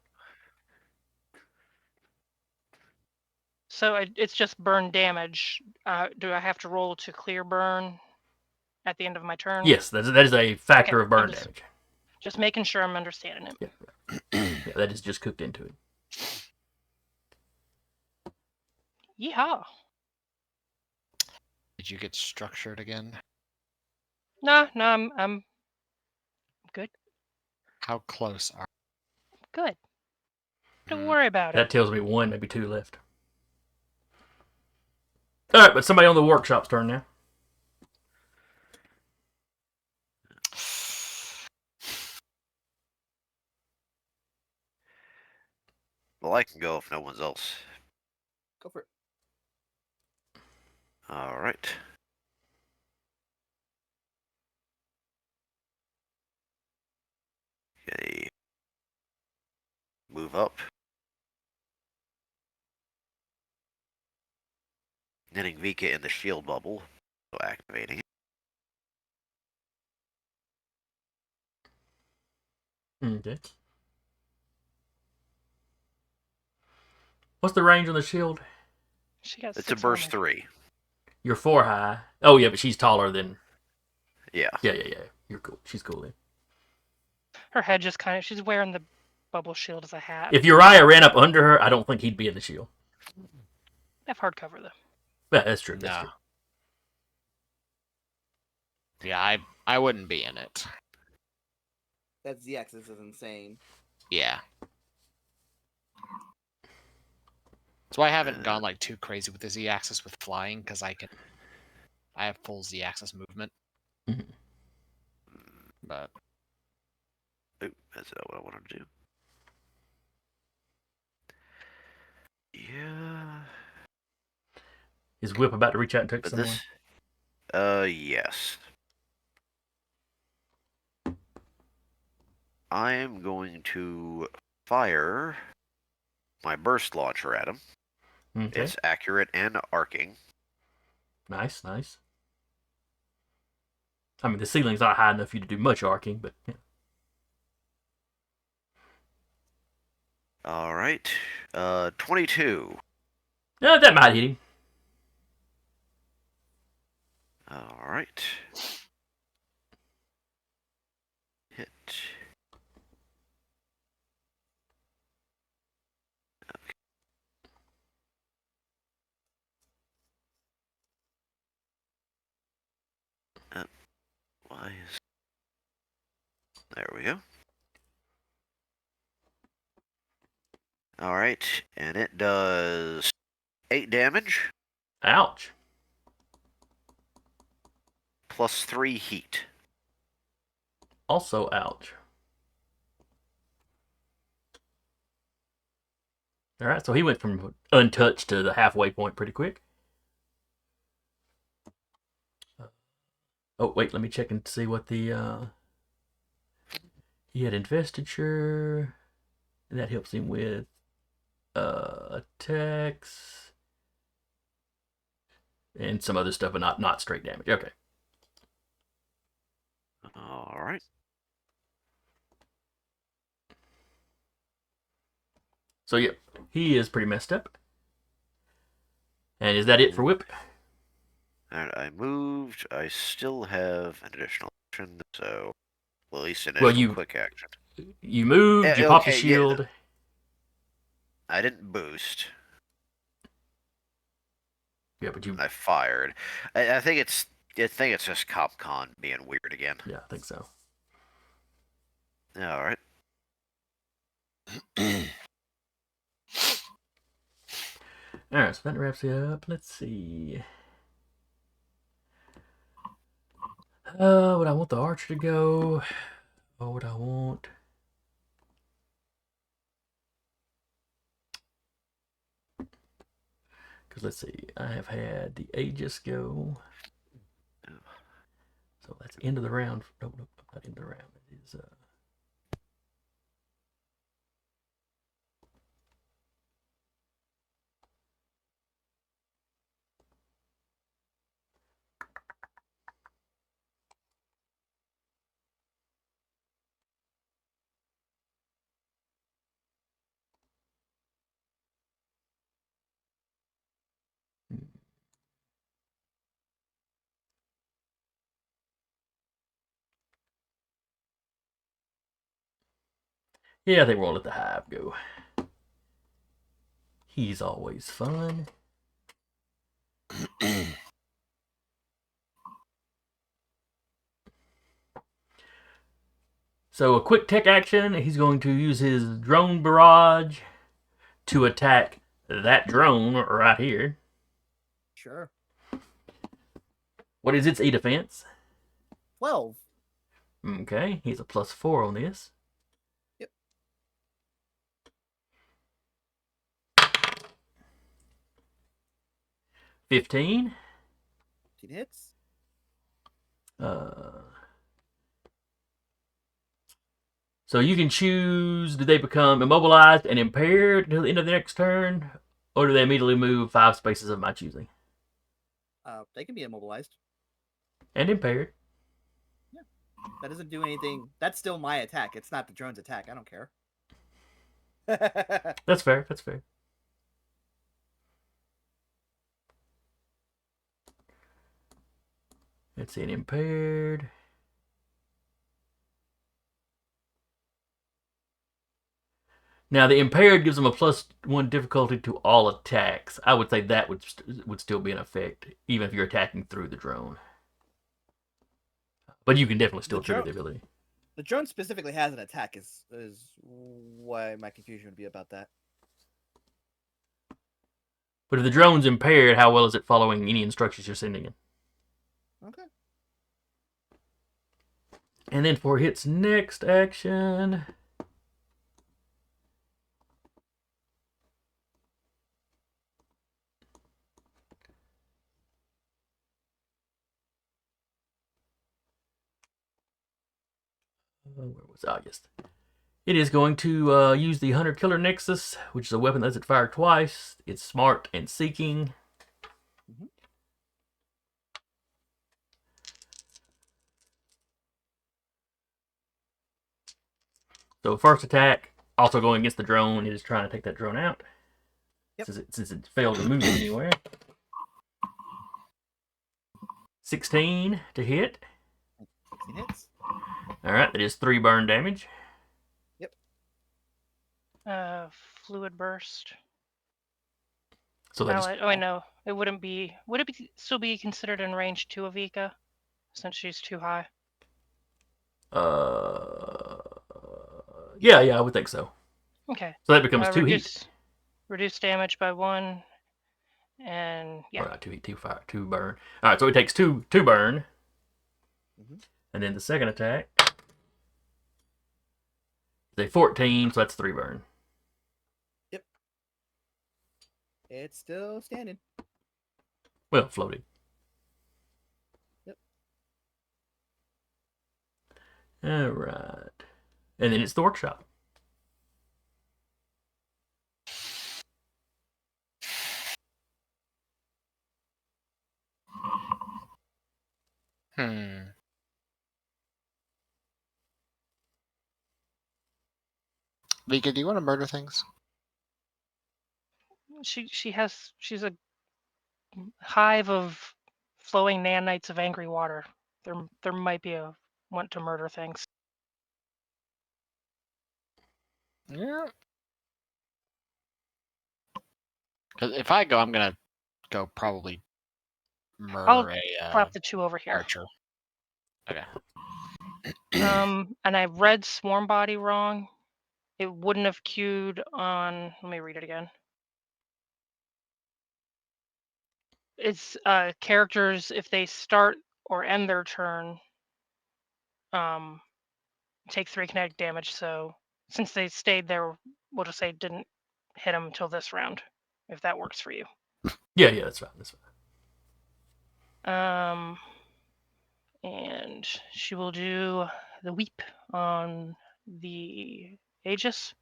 So it's just burn damage. Do I have to roll to clear burn at the end of my turn? Yes, that is a factor Okay, of burn I'm just- damage. Just making sure I'm understanding it. Yeah, that is just cooked into it. Yeehaw. Did you get structured again? No, I'm good. How close are? Good. Don't worry about That it. tells me 1, maybe 2 left. Alright, but somebody on the workshop's turn now. Well, I can go if no one's else. Go for it. All right. Okay. Move up. Hitting Vika in the shield bubble. So activating it. Okay. What's the range on the shield? She got It's a 6 burst armor. 3. You're 4 high. Oh, yeah, but she's taller than... Yeah. Yeah. You're cool. She's cool then. Her head just kind of... She's wearing the bubble shield as a hat. If Uriah ran up under her, I don't think he'd be in the shield. I have hard cover, though. Yeah, that's true. That's No. true. Yeah, I wouldn't be in it. That Z-axis is insane. Yeah. That's why I haven't gone like too crazy with the Z-axis with flying, because I have full Z-axis movement. Mhm. But Ooh, that's not what I wanted to do. Yeah. Is Whip about to reach out and touch But someone? this. Yes. I am going to fire my burst launcher at him. Okay. It's accurate and arcing. Nice. I mean, the ceiling's not high enough for you to do much arcing, but... Yeah. All right. 22. That might hit him. All right. Hit. Okay. Why is... There we go. Alright, and it does 8 damage, Ouch. plus 3 heat. Also, ouch. All right, so he went from untouched to the halfway point pretty quick. Oh, wait, let me check and see what the... he had investiture, and that helps him with attacks and some other stuff, but not straight damage. Okay. Alright. So, yep, he is pretty messed up. And is that it for Whip? And I moved. I still have an additional action, so... Well, at least an Well, additional quick action. You moved, you popped the shield. Yeah, I didn't boost. Yeah, but you... I fired. I think it's just CopCon being weird again. Yeah, I think so. Alright. Alright, so that wraps it up. Let's see. Would I want the archer to go? Or would I want... Because let's see, I have had the Aegis go. So that's end of the round. Nope, not end of the round. It is... Yeah, I think we'll let the Hive go. He's always fun. So a quick tech action, he's going to use his drone barrage to attack that drone right here. Sure. What is its E defense? 12. Okay, he's a +4 on this. Yep. 15. 15 hits. So you can choose, do they become immobilized and impaired until the end of the next turn? Or do they immediately move 5 spaces of my choosing? They can be immobilized. And impaired. Yeah. That doesn't do anything. That's still my attack. It's not the drone's attack. I don't care. That's fair. That's fair. Let's see, an impaired. Now the impaired gives them a +1 difficulty to all attacks. I would say that would still be in effect, even if you're attacking through the drone. But you can definitely still trigger the ability. The drone specifically has an attack. Is why my confusion would be about that. But if the drone's impaired, how well is it following any instructions you're sending it? Okay. And then for its next action... where was August? It is going to use the Hunter Killer Nexus, which is a weapon that lets it fire twice. It's smart and seeking. Mm-hmm. So first attack, also going against the drone, it is trying to take that drone out. Yep. Since it failed to move anywhere. 16 to hit. 16 hits. Alright, that is 3 burn damage. Fluid burst. So that is... Oh, I know. It wouldn't be. Would it still be considered in range 2 of Ika, since she's too high? Yeah, I would think so. Okay. So that becomes 2 heat. Reduce damage by 1, and yeah. Or not 2 heat, 2 fire, 2 burn. All right, so it takes 2 burn, and then the second attack is a 14, so that's 3 burn. Yep. It's still standing. Well, floating. Yep. All right, and then it's the workshop. Vika, do you want to murder things? She's a hive of flowing nanites of angry water. There might be a want to murder things. Yeah. Because if I go, I'm gonna go probably murder I'll a flap the 2 over here. archer. Okay. And I read Swarm Body wrong. It wouldn't have queued on. Let me read it again. It's characters if they start or end their turn, take 3 kinetic damage. So since they stayed there, we'll just say it didn't hit them until this round, if that works for you. Yeah, that's fine. That's fine. And she will do the weep on the Aegis.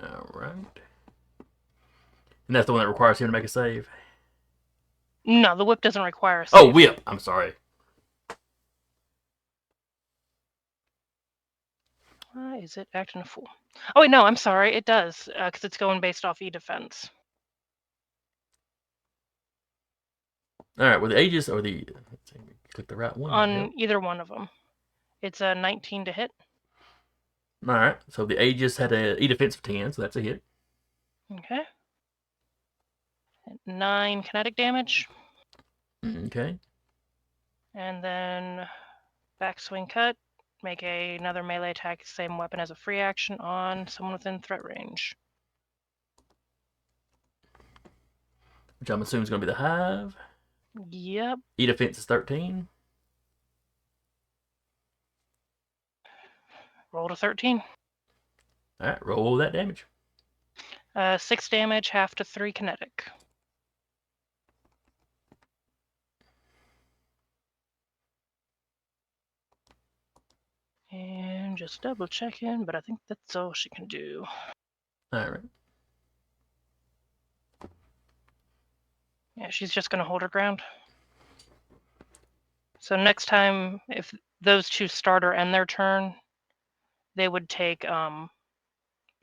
All right. And that's the one that requires him to make a save? No, the whip doesn't require a save. Oh, whip. I'm sorry. Is it acting a fool? Oh, wait, no, I'm sorry. It does, because it's going based off E-defense. All right, with the Aegis or the... Let's see, click the right one. On either one of them. It's a 19 to hit. All right, so the Aegis had a E-defense of 10, so that's a hit. Okay. 9 kinetic damage. Okay. And then backswing cut. Make another melee attack, same weapon as a free action on someone within threat range. Which I'm assuming is going to be the Hive. Yep. E-defense is 13. Roll to 13. All right, roll that damage. 6 damage, half to 3 kinetic. And just double checking, but I think that's all she can do. All right. Yeah, she's just going to hold her ground. So next time, if those 2 start or end their turn, they would take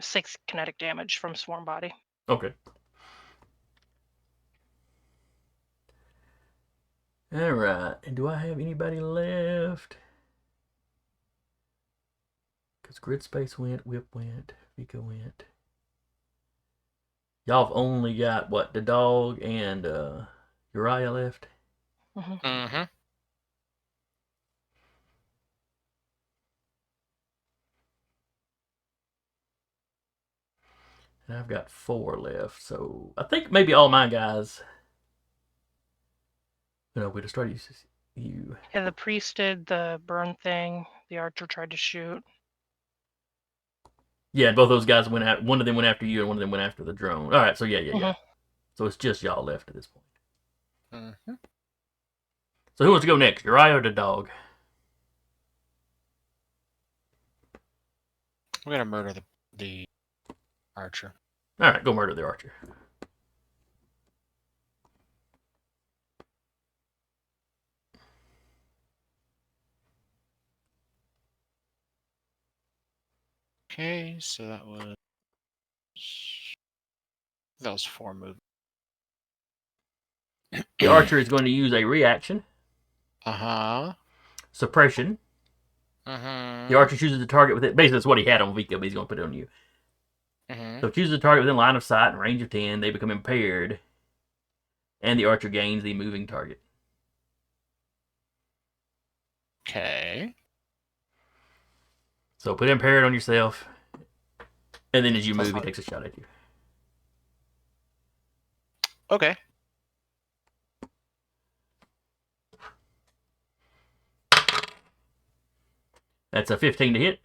6 kinetic damage from Swarm Body. Okay. All right. And do I have anybody left? Because Grid Space went, Whip went, Vika went. Y'all have only got, what, the dog and Uriah left? Mm-hmm. And I've got 4 left, so I think maybe all my guys... No, we'd have started you. Yeah, the priest did the burn thing. The archer tried to shoot. Yeah, both those guys went out. One of them went after you, and one of them went after the drone. All right, so yeah. So it's just y'all left at this point. Mm-hmm. So who wants to go next, Uriah or the dog? We're gonna murder the archer. All right, go murder the archer. Okay, so that was 4 moves. The archer is going to use a reaction. Suppression. The archer chooses the target with it. Basically, that's what he had on Vika, but he's going to put it on you. So chooses the target within line of sight and range of 10. They become impaired. and the archer gains the moving target. Okay. So put impaired on yourself, and then as you Plus move, he one. takes a shot at you. Okay. That's a 15 to hit.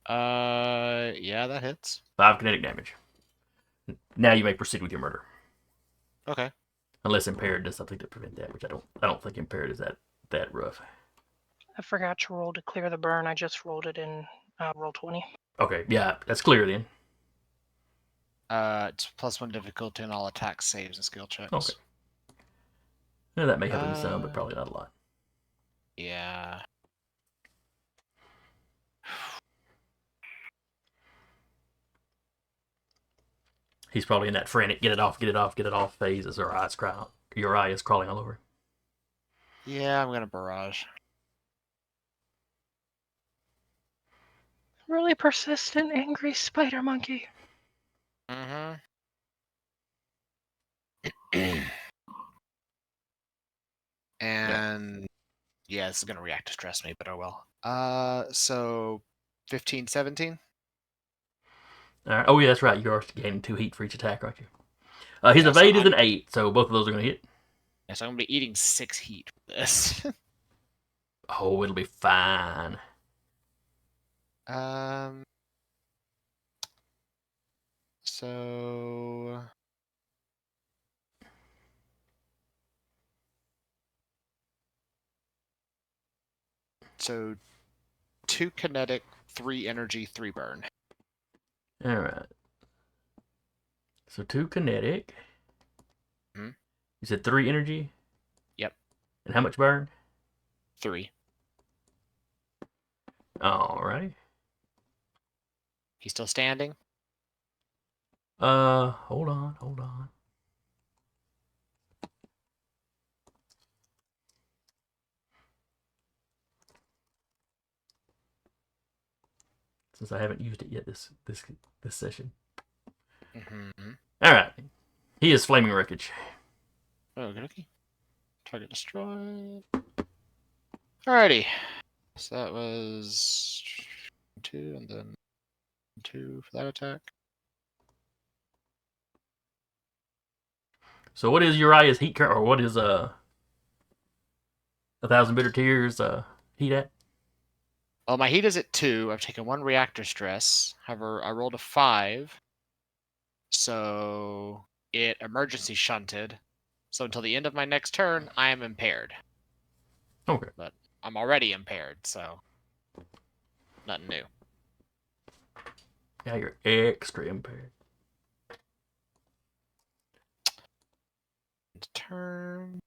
Yeah, that hits. 5 kinetic damage. Now you may proceed with your murder, Okay. unless impaired does something to prevent that, which I don't think impaired is that rough. I forgot to roll to clear the burn. I just rolled it in roll 20. Okay, yeah, that's clear then. It's plus 1 difficulty on all attack saves and skill checks. Okay. Yeah, that may help him some, but probably not a lot. Yeah. He's probably in that frantic get it off phase as your eye is crawling all over. Yeah, I'm gonna barrage. Really persistent, angry spider monkey. Mm-hmm. And yeah, this is gonna react to stress me, but oh well. So 15, 17? All right. Oh yeah, that's right. You're gaining 2 heat for each attack, aren't you? His Yeah, so evade is an 8, so both of those are going to hit. Yeah, so I'm gonna be eating 6 heat for this. Oh, it'll be fine. So So 2 kinetic, 3 energy, 3 burn. All right. So 2 kinetic. Mhm. You said 3 energy. Yep. And how much burn? 3. Alrighty. He's still standing? Hold on. Since I haven't used it yet this session. Mm-hmm. All right. He is flaming wreckage. Oh, okay. Target destroyed. Alrighty. So that was 2 and then 2 for that attack. So what is Uriah's heat current, or what is 1,000 bitter tears heat at? Well, my heat is at 2. I've taken 1 reactor stress. However, I rolled a 5. So it emergency shunted. So until the end of my next turn, I am impaired. Okay. But I'm already impaired, so nothing new. Yeah, you're extra impaired. Turn.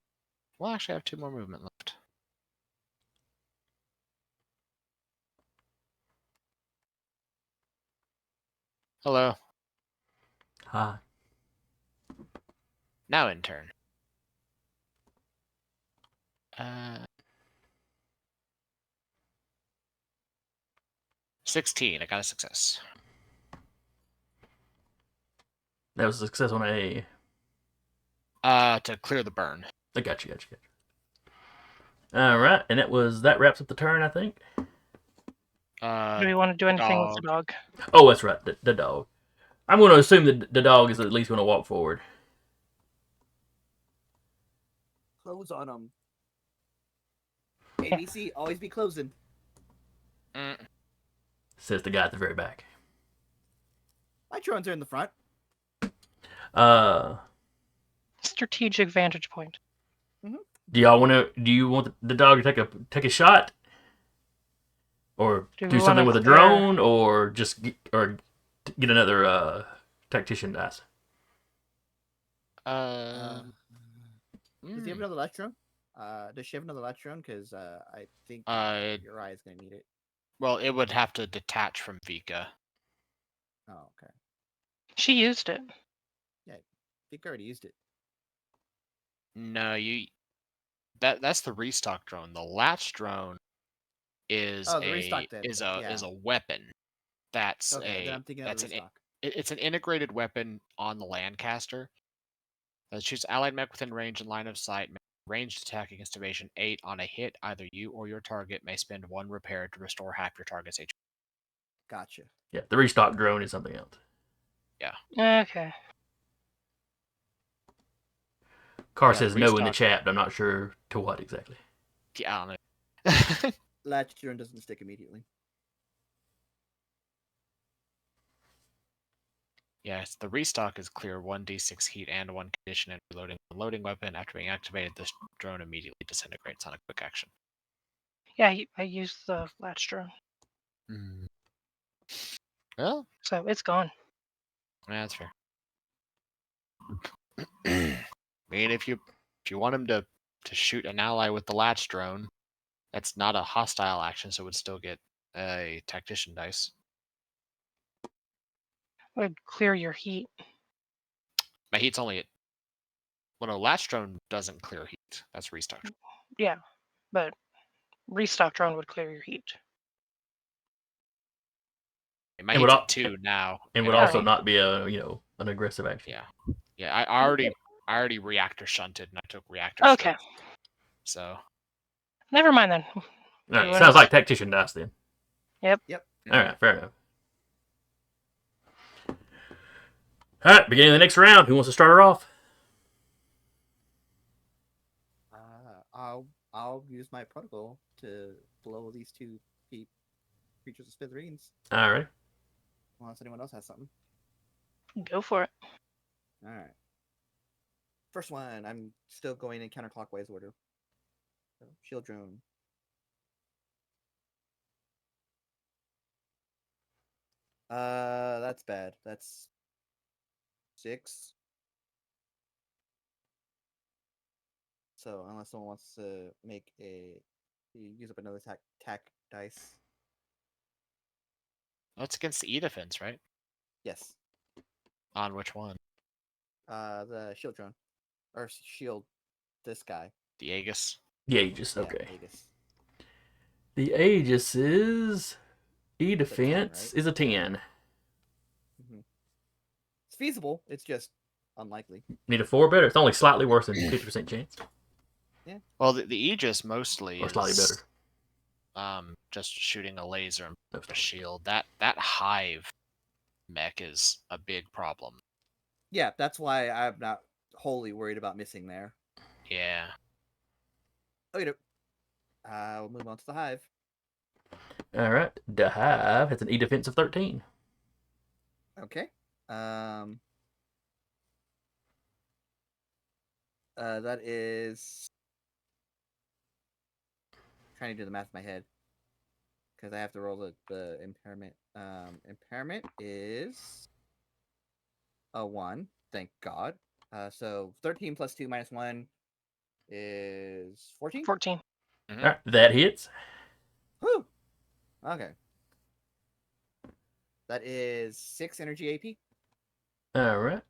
Well, actually, I have 2 more movement left. Hello. Hi. Now in turn. 16. I got a success. That was a success on a. To clear the burn. I got you. All right, and that wraps up the turn, I think. Do we want to do anything with the dog? Oh, that's right, the dog. I'm going to assume that the dog is at least going to walk forward. Close on them. ABC, always be closing. Says the guy at the very back. My drones are in the front. Strategic vantage point. Do you want the dog to take a shot, or do something with a drone, or just get another tactician dice? Does he have another latch drone? Does she have another latch drone? Because I think Uriah is going to need it. Well, it would have to detach from Vika. Oh, okay. She used it. Yeah, Vika already used it. No, that's the restock drone. The latch drone is a weapon. That's okay, then I'm thinking of the restock. It's an integrated weapon on the Lancaster Shoots allied mech within range and line of sight. Ranged attack against evasion 8 on a hit. Either you or your target may spend 1 repair to restore half your target's HP. Gotcha. Yeah, the restock drone is something else. Okay. Car Yeah, the says no in the restock- chat, but I'm not sure to what exactly. Yeah, I don't know. Latch drone doesn't stick immediately. Yes, the restock is clear 1d6 heat and 1 condition and reloading a loading weapon. After being activated, this drone immediately disintegrates on a quick action. Yeah, I used the latch drone, Well, so it's gone. yeah, that's fair. I mean, if you want him to shoot an ally with the latch drone, that's not a hostile action, so it would still get a tactician dice. Would clear your heat. My heat's only at. Well, no, latch drone doesn't clear heat. That's restock. Yeah, but restock drone would clear your heat. My It would heat's al- at 2 now. And would All also right. not be a an aggressive action. Yeah. Yeah, I already reactor shunted and I took reactor Okay. shunt. So Never mind then. All right, Anyone sounds else? like tactician dice then. Yep. All right, fair enough. All right, beginning of the next round. Who wants to start her off? I'll use my protocol to blow these two creatures of smithereens. All right. Unless anyone else has something. Go for it. All right. First one, I'm still going in counterclockwise order. So, shield drone. That's bad. That's 6. So unless someone wants to make use up another tack dice. that's against the E defense, right? Yes. On which one? The shield drone, or shield. This guy. The Aegis. The Aegis. Yeah, Okay. Aegis. The Aegis is E 10, defense right? is a 10. It's feasible. It's just unlikely. Need a 4 better. It's only slightly worse than 50% chance, Well, the Aegis mostly or slightly is better. just shooting a laser and No, a shield. That hive mech is a big problem. Yeah, that's why I'm not wholly worried about missing there. Yeah. Okay, we'll move on to the hive. All right. The Hive has an E defense of 13. Okay. That is. Trying to do the math in my head because I have to roll the impairment. Impairment is a 1. Thank God. So 13 plus 2 minus 1 is 14. 14. All right. That hits. Whew. Okay. That is 6 energy AP. All right.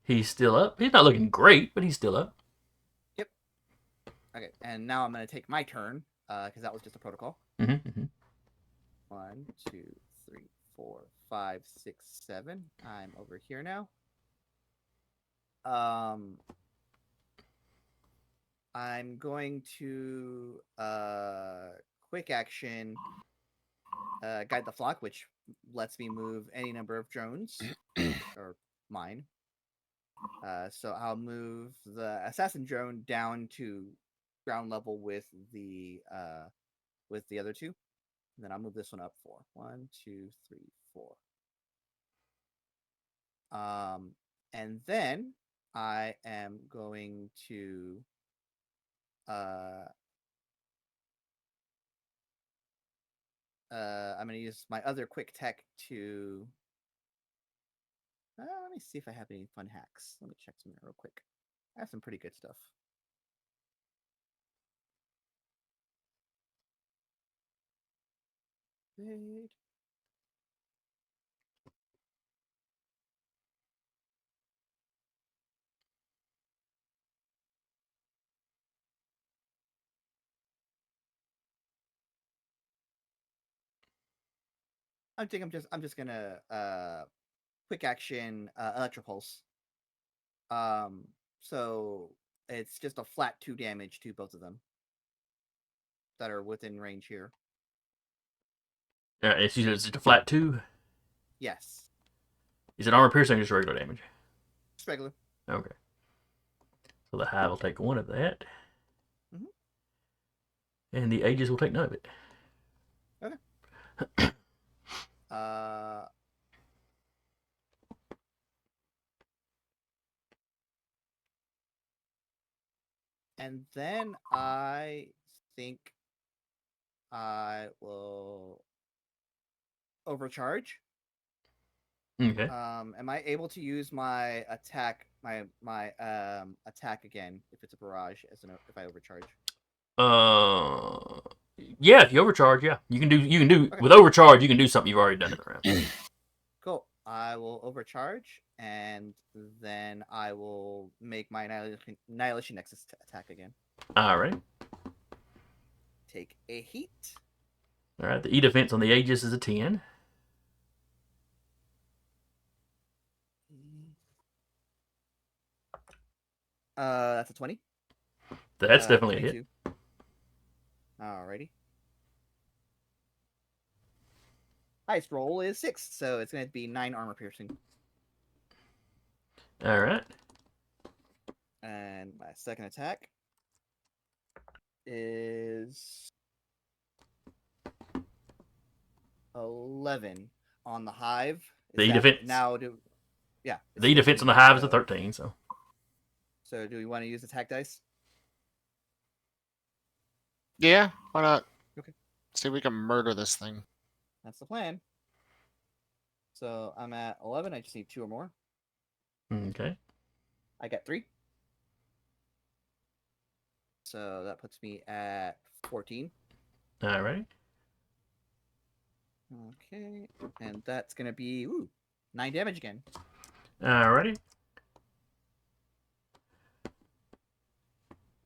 He's still up. He's not looking great, but he's still up. Okay, and now I'm going to take my turn because that was just a protocol. Mm-hmm. 1, 2, 3, 4, 5, 6, 7. I'm over here now. I'm going to quick action guide the flock, which lets me move any number of drones or mine. So I'll move the assassin drone down to ground level with the other two. And then I'll move this one up 4. 1, 2, 3, 4. And then I am going to I'm going to use my other quick tech to let me see if I have any fun hacks. Let me check some real quick. I have some pretty good stuff. Wait. I'm just gonna quick action electropulse So it's just a flat 2 damage to both of them that are within range here. It's just a flat 2. Yes. Is it armor piercing or just regular damage? Just regular. Okay. So the hive will take 1 of that. Mhm. And the Aegis will take none of it. Okay. uh. And then I think I will overcharge. Okay. Am I able to use my attack, my attack again if it's a barrage if I overcharge? Yeah, if you overcharge, yeah. You can do Okay. with overcharge, you can do something you've already done in the round. Cool. I will overcharge, and then I will make my annihilation nexus attack again. Alright. Take a heat. Alright, the E defense on the Aegis is a 10. That's a 20. That's definitely a 22. hit. Alrighty. Highest roll is 6, so it's going to be 9 armor piercing. Alright. And my second attack is 11 on the hive. The E defense. Yeah. The E defense on the hive is a 13, so. So do we want to use attack dice? Yeah, why not? Okay. See if we can murder this thing. That's the plan. So I'm at 11. I just need 2 or more. Okay. I got 3. So that puts me at 14. Alright. Okay. And that's going to be 9 damage again. Alrighty.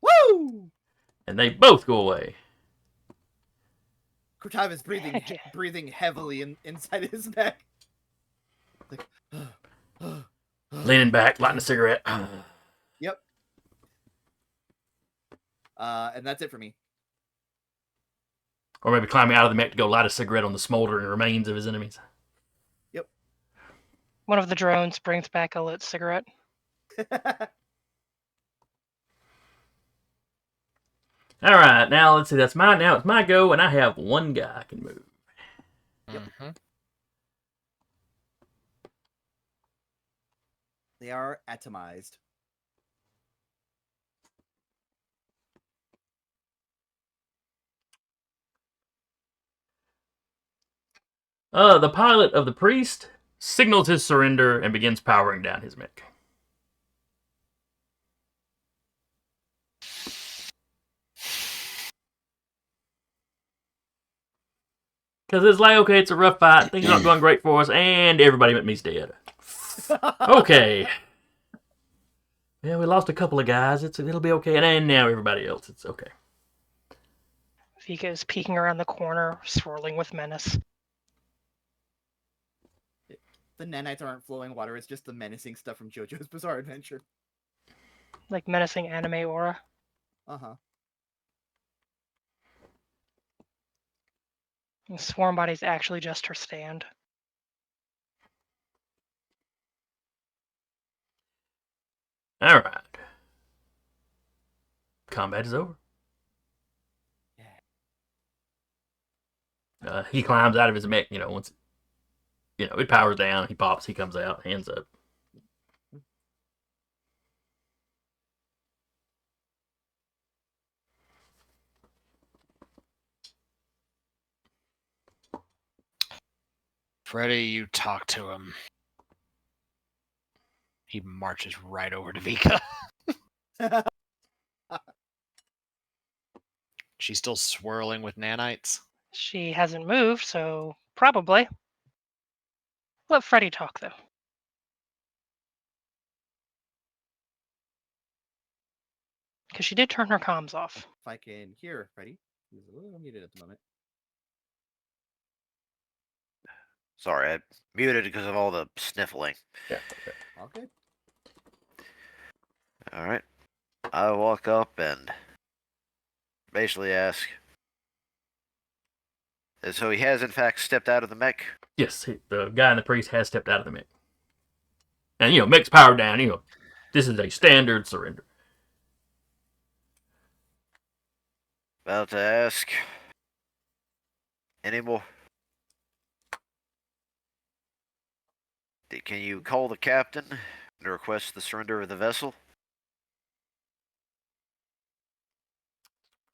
Woo! And they both go away. Cortava's breathing Heck yeah. breathing heavily inside his neck. Like, Leaning back, lighting a cigarette. Yep. And that's it for me. Or maybe climbing out of the mech to go light a cigarette on the smoldering remains of his enemies. One of the drones brings back a lit cigarette. Alright, now let's see, now it's my go, and I have 1 guy I can move. Yep. Mm-hmm. They are atomized. The pilot of the priest signals his surrender and begins powering down his mech. Because it's like, okay, it's a rough fight, things are not going great for us, and everybody but me's dead. Okay. Yeah, we lost a couple of guys, it'll be okay, and now everybody else, it's okay. Vika is peeking around the corner, swirling with menace. The nanites aren't flowing water, it's just the menacing stuff from JoJo's Bizarre Adventure. Like menacing anime aura. Uh-huh. And Swarm Body's actually just her stand. Alright. Combat is over. He climbs out of his mech, once it powers down, he pops, he comes out, hands up. Freddy, you talk to him. He marches right over to Vika. She's still swirling with nanites. She hasn't moved, so probably. Let Freddy talk, though. Because she did turn her comms off. If I can hear Freddy. He's a little muted at the moment. Sorry, I muted because of all the sniffling. Yeah. Okay. All right. I walk up and basically ask. So he has in fact stepped out of the mech. Yes, the guy in the priest has stepped out of the mech. And, mech's powered down. This is a standard surrender. About to ask. Any more? Can you call the captain and request the surrender of the vessel?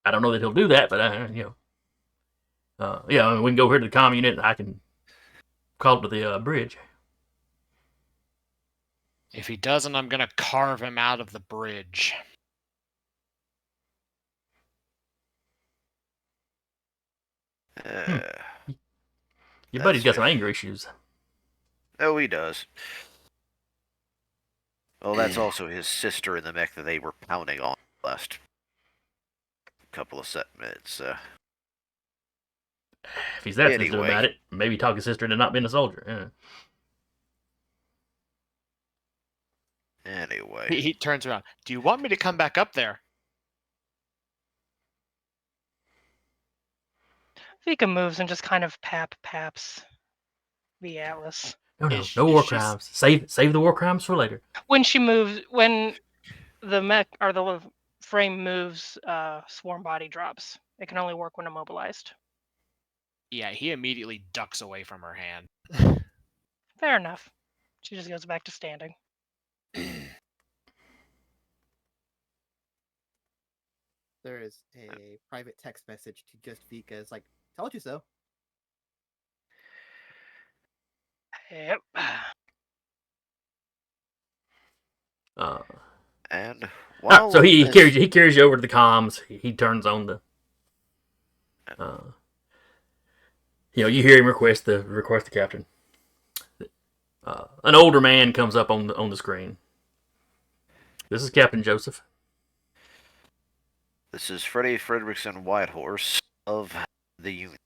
I don't know that he'll do that, but, we can go here to the comm unit and I can call it to the bridge. If he doesn't, I'm gonna carve him out of the bridge. Your buddy's got some anger issues. Oh, he does. Well, that's also his sister in the mech that they were pounding on last couple of set minutes. If he's that sensitive about it, maybe talk his sister into not being a soldier. Yeah. Anyway. He turns around. Do you want me to come back up there? Vika moves and just kind of paps the Atlas. No war crimes. Save the war crimes for later. When she moves, when the mech or the frame moves, swarm body drops. It can only work when immobilized. Yeah, he immediately ducks away from her hand. Fair enough. She just goes back to standing. There is a private text message to just Vika. It's like, told you so. Yep. And so he carries you over to the comms. He turns on the. You hear him request the captain. An older man comes up on the screen. This is Captain Joseph. This is Freddie Fredrickson Whitehorse of the Union.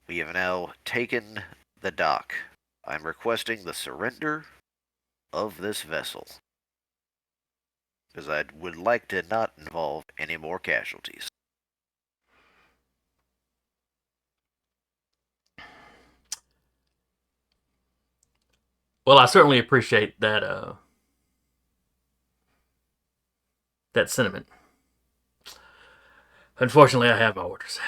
We have now taken the dock. I'm requesting the surrender of this vessel. Because I would like to not involve any more casualties. Well, I certainly appreciate that that sentiment. Unfortunately, I have my orders.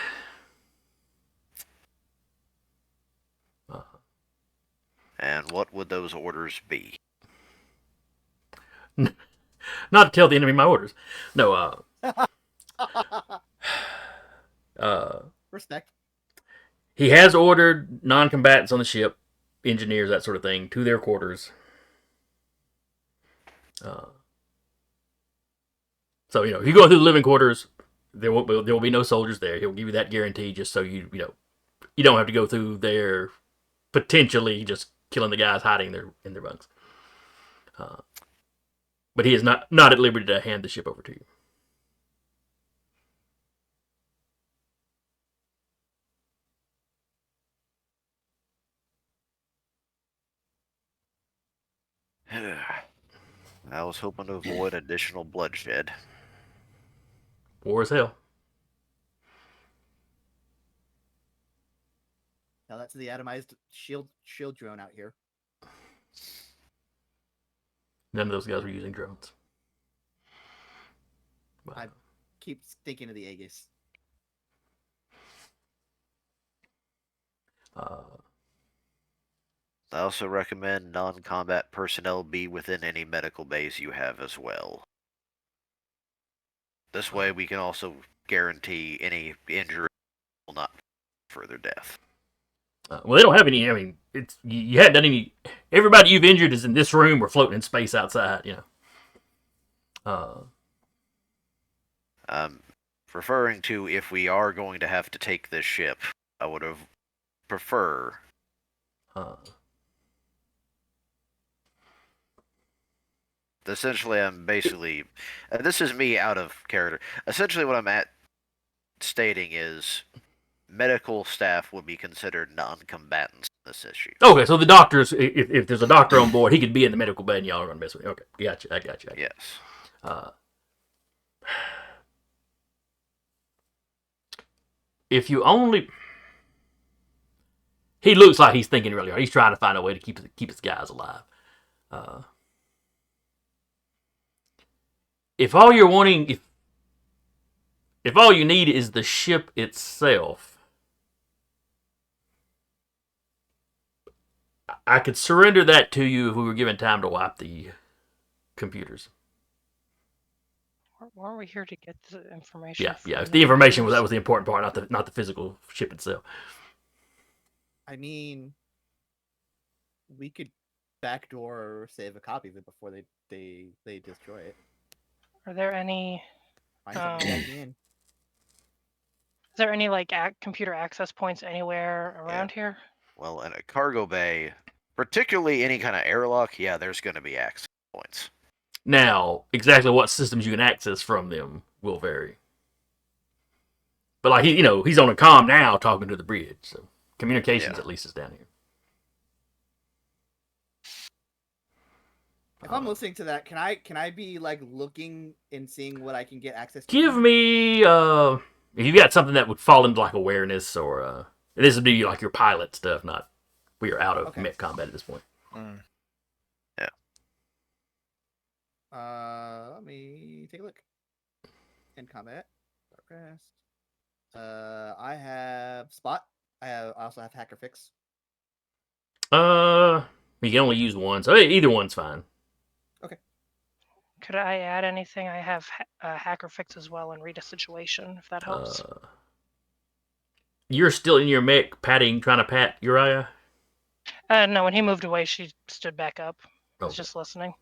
And what would those orders be? Not to tell the enemy my orders. No, Respect. He has ordered non-combatants on the ship, engineers, that sort of thing, to their quarters. So, if you go through the living quarters, there will be no soldiers there. He'll give you that guarantee just so you don't have to go through there potentially just killing the guys hiding in their bunks. But he is not at liberty to hand the ship over to you. I was hoping to avoid additional bloodshed. War as hell. Now that's the atomized shield drone out here. None of those guys were using drones. Wow. I keep thinking of the Aegis. I also recommend non-combat personnel be within any medical base you have as well. This way we can also guarantee any injury will not further death. Well, they don't have any. I mean, you hadn't done any. Everybody you've injured is in this room or floating in space outside. I'm referring to if we are going to have to take this ship, I would have prefer. Essentially, I'm basically, this is me out of character. Essentially, what I'm stating is medical staff would be considered non-combatants in this issue. Okay, so the doctors, if there's a doctor on board, he could be in the medical bay and y'all are going to mess with him. Okay, gotcha. I got you. Yes. Uh, if you only, he looks like he's thinking really hard. He's trying to find a way to keep his guys alive. Uh, if all you're wanting, if all you need is the ship itself, I could surrender that to you if we were given time to wipe the computers. Weren't we here to get the information? Yeah. from If the information computers? that was the important part, not the physical ship itself. I mean, we could backdoor or save a copy of it before they destroy it. Are there any? Find something Um, back in. Is there any like computer access points anywhere around here? Well, in a cargo bay, particularly any kind of airlock, yeah, there's going to be access points. Now, exactly what systems you can access from them will vary. But like he's on a comm now talking to the bridge, so communications Yeah. at least is down here. If I'm listening to that, can I be like looking and seeing what I can get access to? Give me if you got something that would fall into like awareness or this would be like your pilot stuff, not we are out of Okay. mech combat at this point. Mm. Let me take a look. In combat, rest. I have spot. I also have hacker fix. You can only use one, so either one's fine. Could I add anything? I have hacker fix as well and read a situation if that helps. You're still in your mech trying to pat Uriah? No, when he moved away, she stood back up. I was Okay. just listening.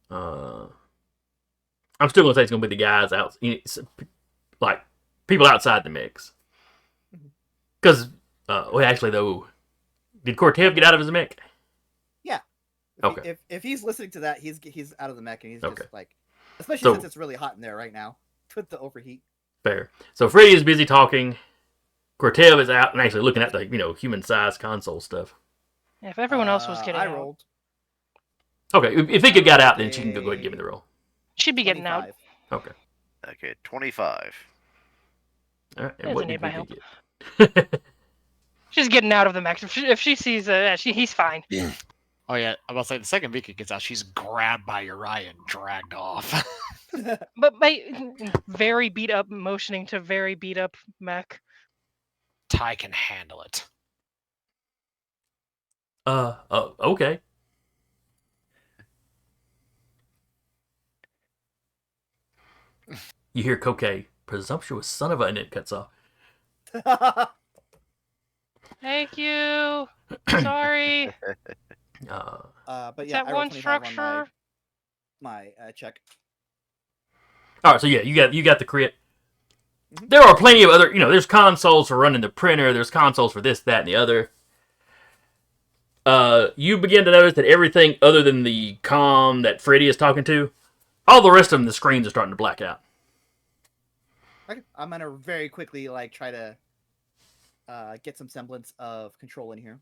I'm still gonna say it's gonna be the guys out, like people outside the mix. Because, well, actually though, did Cortev get out of his mech? Yeah. Okay. If he's listening to that, he's out of the mech and he's Okay. just like, especially So- since it's really hot in there right now with the overheat. Fair. So Freddy is busy talking. Cortev is out and actually looking at the human-sized console stuff. Yeah, if everyone else was getting I out, rolled. Okay, if he could get out, then she can go ahead and give me the roll. she'd be getting out. 25. Okay. Okay, 25. All right. And Doesn't what need did my we help. get? She's getting out of the mech. If she sees, he's fine. Oh yeah, I'm about to say the second Vika gets out, she's grabbed by Uriah and dragged off. But by very beat up, motioning to very beat up mech. Ty can handle it. Okay. You hear Coquet, presumptuous son of a, and it cuts off. Thank you. Sorry. But It's yeah, that I rolled one 25 on structure. my check. All right, so yeah, you got the crit. Mhm. There are plenty of other, there's consoles for running the printer. There's consoles for this, that, and the other. You begin to notice that everything other than the comm that Freddy is talking to, all the rest of them, the screens are starting to black out. Okay. I'm gonna very quickly like try to get some semblance of control in here.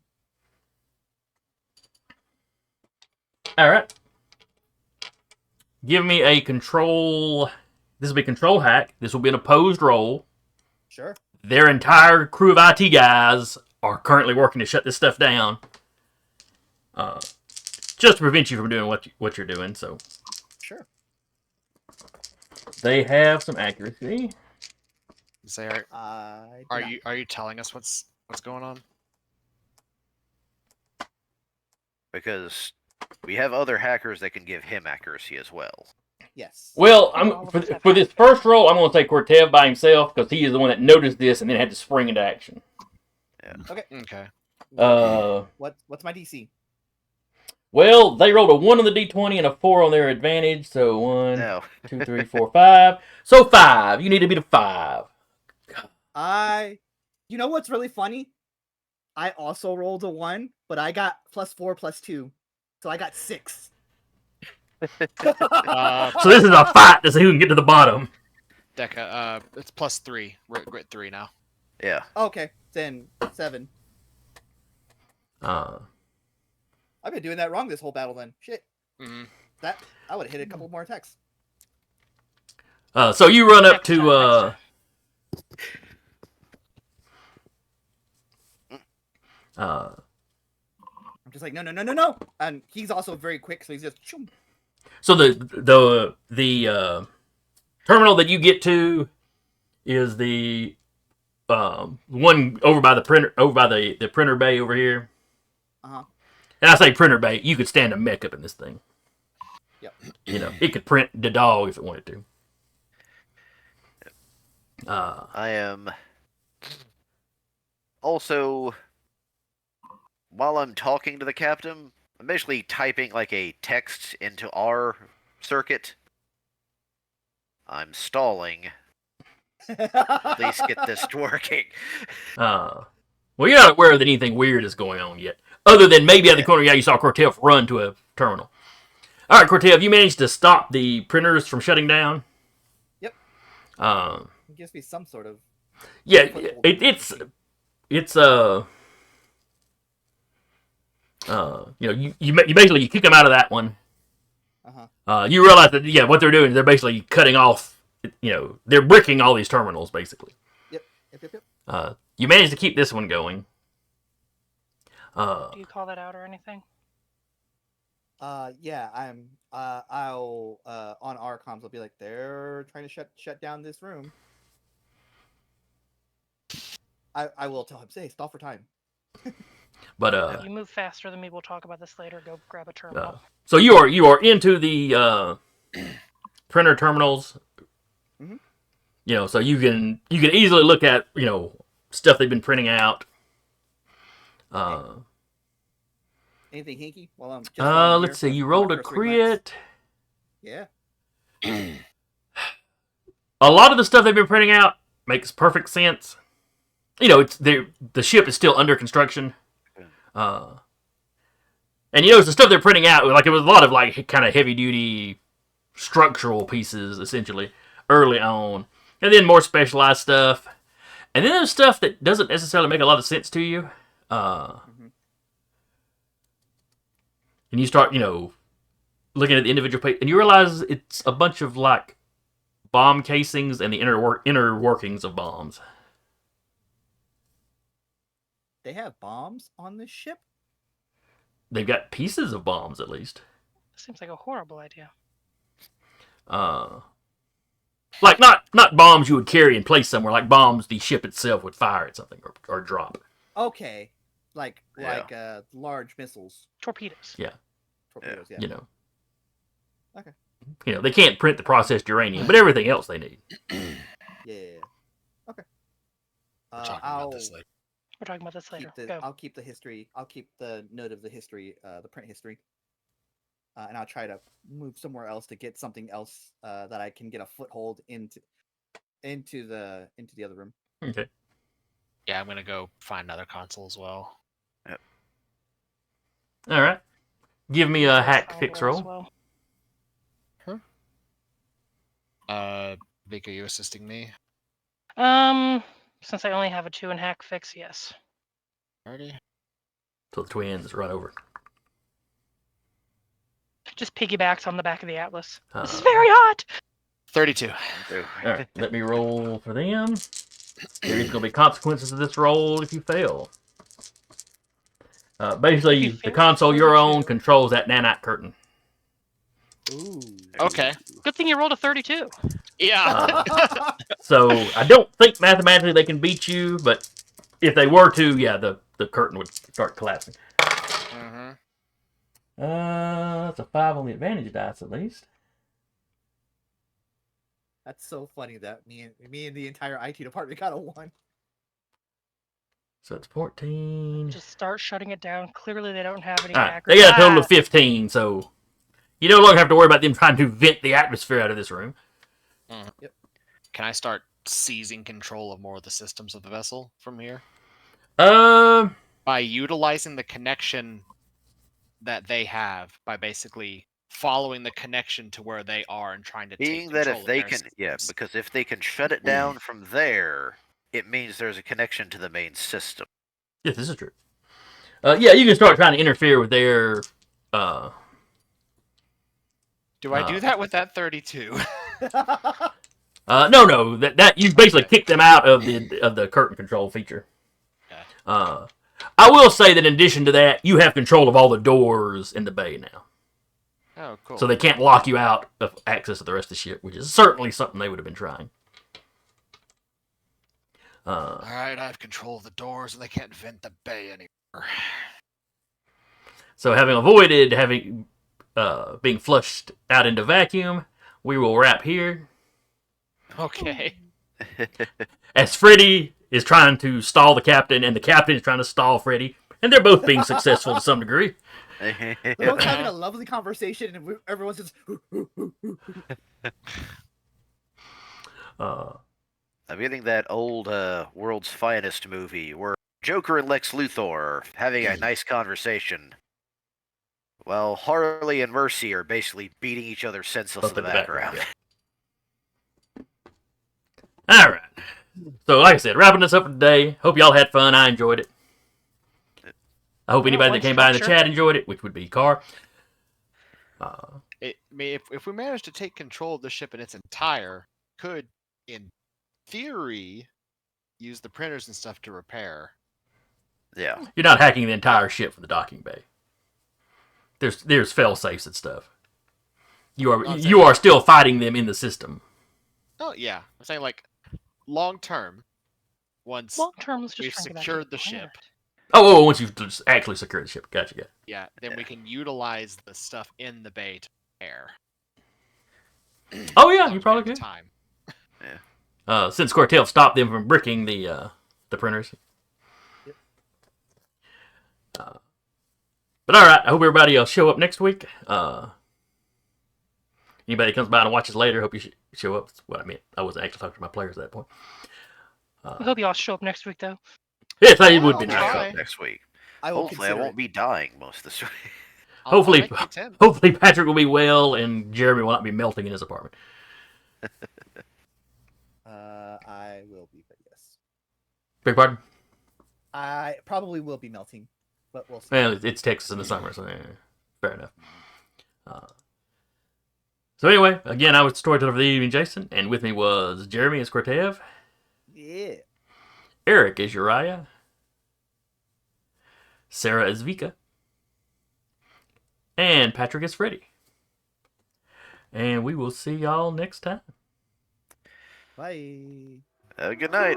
All right. Give me a control. This will be a control hack. This will be an opposed roll. Sure. Their entire crew of IT guys are currently working to shut this stuff down. Just to prevent you from doing what you're doing. So Sure. they have some accuracy. Say, I are do you telling us what's going on? Because we have other hackers that can give him accuracy as well. not. Yes. Well, All of us have for this hackers. first roll, I'm going to say Cortev by himself because he is the one that noticed this and then had to spring into action. Okay. What's my DC? Well, they rolled a 1 on the d20 and a 4 on their advantage, so 1, No. 2, 3, 4, 5. So 5. You need to beat a 5. You know what's really funny? I also rolled a 1, but I got +4 +2, so I got 6. So this is a fight to see who can get to the bottom. Deca, it's +3. Grit 3 now. Yeah. Okay, then 7. Uh, I've been doing that wrong this whole battle then. Shit. Mm-hmm. That I would have hit a couple more attacks. So you run up Next to time, uh, I'm just like, no, and he's also very quick, so he's just. Choom. so the terminal that you get to is the one over by the printer, over by the printer bay over here. Uh-huh. And I say printer bay, you could stand a mech up in this thing. Yep. You know, it could print the dog if it wanted to. I am also, while I'm talking to the captain, I'm basically typing like a text into our circuit. I'm stalling. At least get this working. Well, you're not aware that anything weird is going on yet, other than maybe at the corner, you saw Cortev run to a terminal. All right, Cortev, you managed to stop the printers from shutting down. Yep. Um, It gives me some sort of. yeah, foothold. it's you know, you basically you kick them out of that one. Uh-huh. You realize that what they're doing, they're basically cutting off. You know, they're bricking all these terminals basically. Yep. You managed to keep this one going. Do you call that out or anything? Yeah, I'll on our comms I'll be like, they're trying to shut down this room. I will tell him, say, stall for time. But You move faster than me. We'll talk about this later. Go grab a terminal. so you are into the printer terminals. Mhm. You know, so you can easily look at stuff they've been printing out. Anything hinky? While I'm just Let's see. You rolled a crit. Yeah. A lot of the stuff they've been printing out makes perfect sense. You know, the ship is still under construction. And you notice the stuff they're printing out, like it was a lot of like kind of heavy duty structural pieces essentially early on, and then more specialized stuff, and then there's stuff that doesn't necessarily make a lot of sense to you. And you start looking at the individual page, and you realize it's a bunch of like bomb casings and the inner workings of bombs. They have bombs on this ship? They've got pieces of bombs at least. Seems like a horrible idea. Like not bombs you would carry and place somewhere, like bombs the ship itself would fire at something or drop. Okay. Like Yeah. large missiles. Torpedoes. Yeah. Torpedoes, yeah. You know. Okay. You know, they can't print the processed uranium, but everything else they need. Yeah. Okay. We're talking about this later. We're talking about this later. Go. I'll keep the history. I'll keep the note of the history, the print history. And I'll try to move somewhere else to get something else that I can get a foothold into the other room. Okay. Yeah, I'm gonna go find another console as well. All right. Give me a hack I'll fix roll as roll. well. Vic, are you assisting me? Since I only have a 2 in hack fix, yes. Already? So the twins run over. Just piggybacks on the back of the Atlas. This is Uh, very hot. 32. All right. Let me roll for them. There's going to be consequences to this roll if you fail. Basically, You the fail? console you're on 32. controls that nanite curtain. Ooh. Okay. Good thing you rolled a 32. Yeah. So I don't think mathematically they can beat you, but if they were to, yeah, the curtain would start collapsing. Mm-hmm. That's a 5 on the advantage dice at least. That's so funny that me and the entire IT department got a 1. So it's 14. Just start shutting it down. Clearly, they don't have any All right, hackers. they got a total of 15, so you no longer have to worry about them trying to vent the atmosphere out of this room. Yep. Can I start seizing control of more of the systems of the vessel from here? By utilizing the connection that they have, by basically following the connection to where they are and trying to Being take that control if of they their can, systems. because if they can shut it down from there, it means there's a connection to the main system. Yes, this is true. Yeah, you can start trying to interfere with their Do I do that with that 32? No. That you basically kick them out of the curtain control feature. Okay. I will say that in addition to that, you have control of all the doors in the bay now. Oh, cool. So they can't lock you out of access to the rest of the ship, which is certainly something they would have been trying. Alright, I have control of the doors and they can't vent the bay anymore. So having avoided being flushed out into vacuum, we will wrap here. Okay. As Freddy is trying to stall the captain, and the captain is trying to stall Freddy, and they're both being successful to some degree. They're both having a lovely conversation, and everyone's just. I'm getting that old World's Finest movie where Joker and Lex Luthor are having a nice conversation, while Harley and Mercy are basically beating each other senseless in the background. All right. So, like I said, wrapping this up for today. Hope y'all had fun. I enjoyed it. I hope anybody that came by in the chat enjoyed it, which would be Car. If we manage to take control of the ship in its entire, could, in theory, use the printers and stuff to repair. Yeah. You're not hacking the entire ship from the docking bay. There's fail safes and stuff. You are still fighting them in the system. Oh yeah, I'm saying like long term. Once let's just we've try and get back to secured the planet. ship, once you've just actually secured the ship. Gotcha. yeah, then we can utilize the stuff in the bay to repair. Oh yeah, you probably could. Time. Since Cortell stopped them from bricking the printers. Yep. But all right, I hope everybody will show up next week. Anybody comes by and watches later, hope you show up. That's what I meant. I wasn't actually talking to my players at that point. I hope you all show up next week, though. Yes, it would be I'll nice. show up next week. Hopefully, I won't be dying most of this week. Hopefully Patrick will be well and Jeremy will not be melting in his apartment. I will be, but yes. Beg pardon? I probably will be melting, but we'll see. Well, it's Texas in the summer, so fair enough. So anyway, again, I was storyteller for the evening, Jason, and with me was Jeremy as Cortev. Yeah. Eric as Uriah. Sarah as Vika. And Patrick as Freddy. And we will see y'all next time. Bye. Good night.